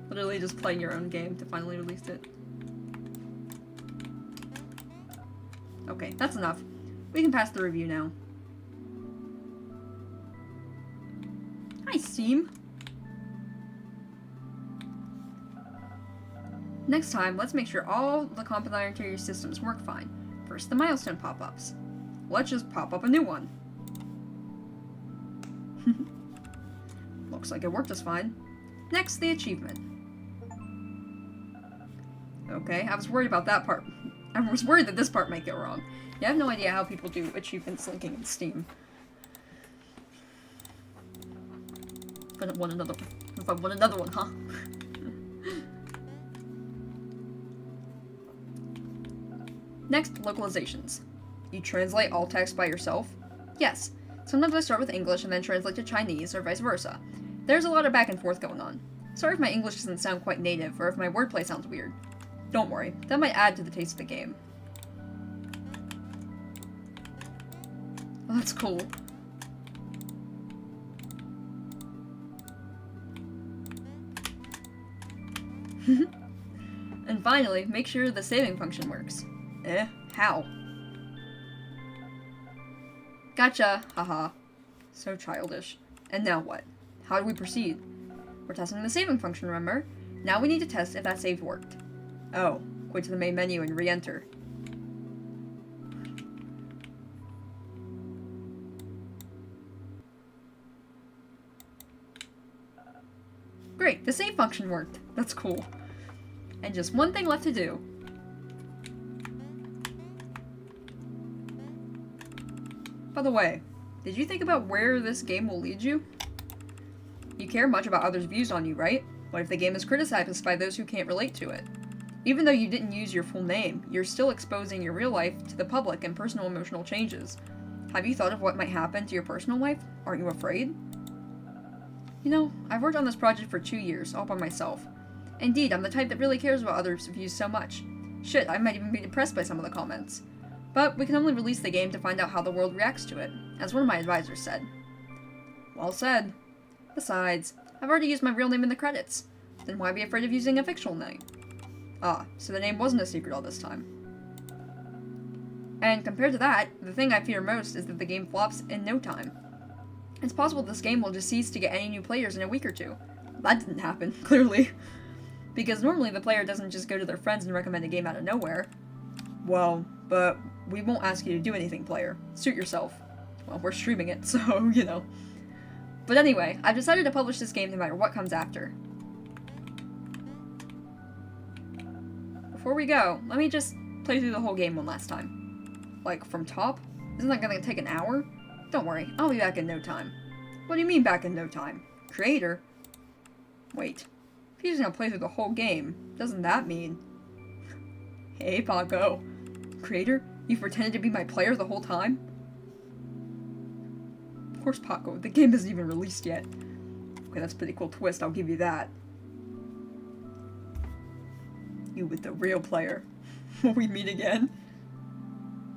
Literally just playing your own game to finally release it. Okay, that's enough. We can pass the review now. Hi, Steam. Next time, let's make sure all the complementary systems work fine. First, the milestone pop-ups. Let's just pop up a new one. Looks like it worked just fine. Next, the achievement. Okay, I was worried about that part. I was worried that this part might go wrong. You have no idea how people do achievements linking in Steam. If I want another one, huh? Next, localizations. You translate all text by yourself? Yes. Sometimes I start with English and then translate to Chinese, or vice versa. There's a lot of back and forth going on. Sorry if my English doesn't sound quite native, or if my wordplay sounds weird. Don't worry, that might add to the taste of the game. Oh, that's cool. And finally, make sure the saving function works. How? Gotcha, haha. So childish. And now what? How do we proceed? We're testing the saving function, remember? Now we need to test if that save worked. Oh, go to the main menu and re-enter. Great, the save function worked. That's cool. And just one thing left to do. By the way, did you think about where this game will lead you? You care much about others' views on you, right? What if the game is criticized by those who can't relate to it? Even though you didn't use your full name, you're still exposing your real life to the public and personal emotional changes. Have you thought of what might happen to your personal life? Aren't you afraid? You know, I've worked on this project for 2 years, all by myself. Indeed, I'm the type that really cares about others' views so much. Shit, I might even be depressed by some of the comments. But we can only release the game to find out how the world reacts to it, as one of my advisors said. Well said. Besides, I've already used my real name in the credits. Then why be afraid of using a fictional name? Ah, so the name wasn't a secret all this time. And compared to that, the thing I fear most is that the game flops in no time. It's possible this game will just cease to get any new players in a week or two. That didn't happen, clearly. Because normally the player doesn't just go to their friends and recommend a game out of nowhere. Well, but we won't ask you to do anything, player. Suit yourself. Well, we're streaming it, so, you know. But anyway, I've decided to publish this game no matter what comes after. Before we go, let me just play through the whole game one last time. Like, from top? Isn't that gonna take an hour? Don't worry, I'll be back in no time. What do you mean back in no time? Creator? Wait. If he's gonna play through the whole game, doesn't that mean... Hey, Paako. Creator? You pretended to be my player the whole time? Of course, Paako. The game isn't even released yet. Okay, that's a pretty cool twist, I'll give you that. You with the real player. Will we meet again?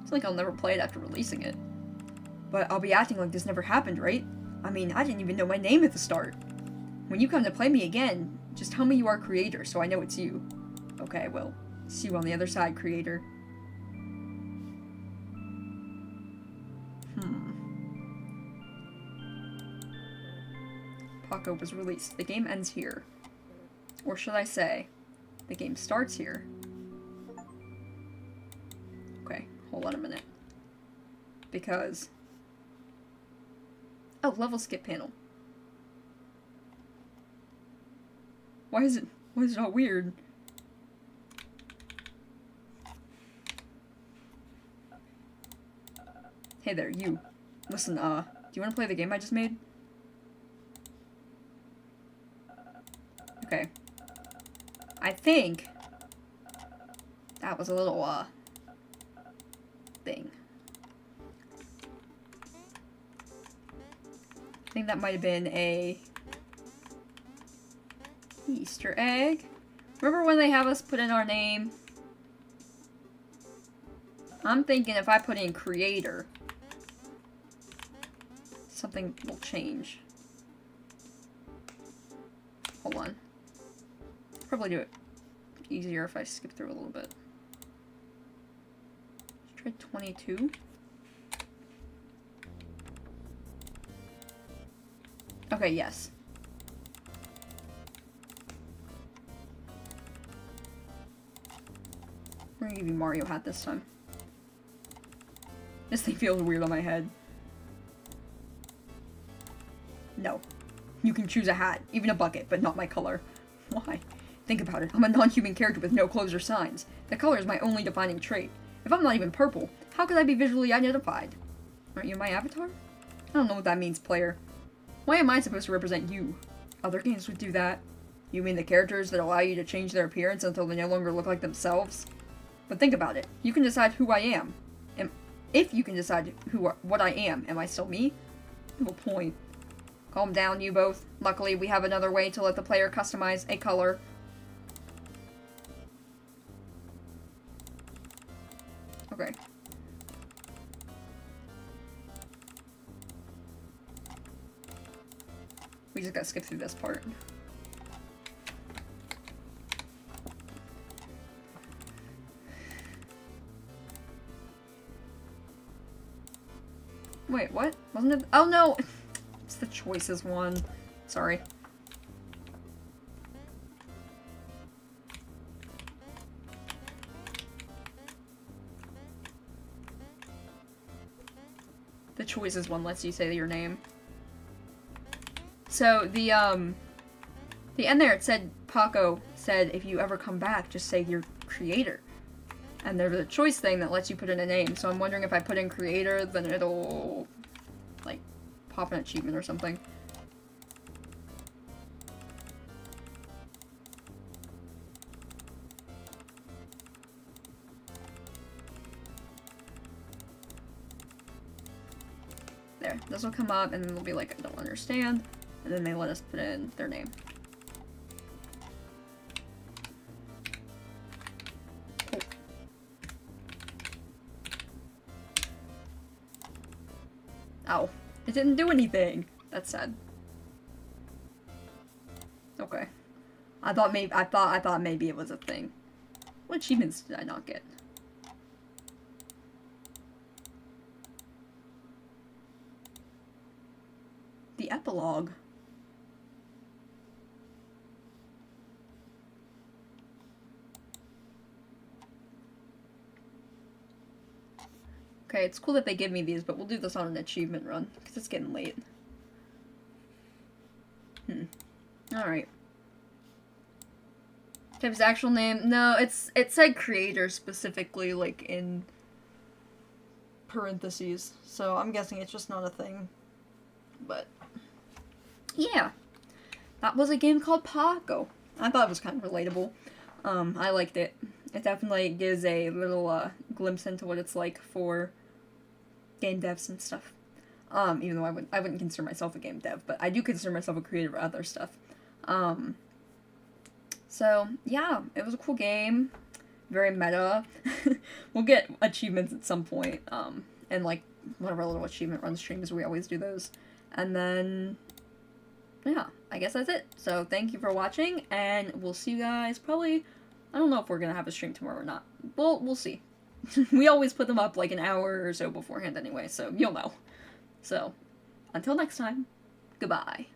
It's like I'll never play it after releasing it. But I'll be acting like this never happened, right? I mean, I didn't even know my name at the start. When you come to play me again, just tell me you are Creator so I know it's you. Okay, well, see you on the other side, Creator. Paako was released. The game ends here. Or should I say, the game starts here. Okay, hold on a minute. Because... Oh, level skip panel. Why is it all weird? Hey there, you. Listen, do you want to play the game I just made? Okay. I think that was a little, thing. I think that might have been a Easter egg. Remember when they have us put in our name? I'm thinking if I put in Creator, something will change. Hold on. Probably do it easier if I skip through a little bit. Let's try 22. Okay, yes. We're gonna give you Mario hat this time. This thing feels weird on my head. No. You can choose a hat, even a bucket, but not my color. Why? Think about it. I'm a non-human character with no clothes or signs. The color is my only defining trait. If I'm not even purple, how could I be visually identified? Aren't you my avatar? I don't know what that means, player. Why am I supposed to represent you? Other games would do that. You mean the characters that allow you to change their appearance until they no longer look like themselves? But think about it. You can decide who I am. If you can decide what I am I still me? No point. Calm down, you both. Luckily, we have another way to let the player customize a color. Okay. We just gotta skip through this part. Wait, what? Wasn't it? Oh no! It's the choices one. Sorry. The choices one lets you say your name. So the end there, it said, Paako said, if you ever come back, just say your creator. And there's a choice thing that lets you put in a name, so I'm wondering if I put in creator, then it'll, like, pop an achievement or something. There, this will come up, and then they'll be like, I don't understand, and then they let us put in their name. Ow. It didn't do anything. That's sad. Okay. I thought maybe it was a thing. What achievements did I not get? The epilogue. Okay, it's cool that they give me these, but we'll do this on an achievement run, because it's getting late. Alright. His actual name? No, it said creator specifically, like, in parentheses, so I'm guessing it's just not a thing. But, yeah. That was a game called Paako. I thought it was kind of relatable. I liked it. It definitely gives a little, glimpse into what it's like for game devs and stuff. Even though I wouldn't consider myself a game dev, but I do consider myself a creator of other stuff. So, yeah, it was a cool game. Very meta. We'll get achievements at some point, and like, one of our little achievement run streams, we always do those. And then, yeah, I guess that's it. So, thank you for watching, and we'll see you guys probably, I don't know if we're gonna have a stream tomorrow or not. We'll see. We always put them up like an hour or so beforehand anyway, so you'll know. So, until next time, goodbye.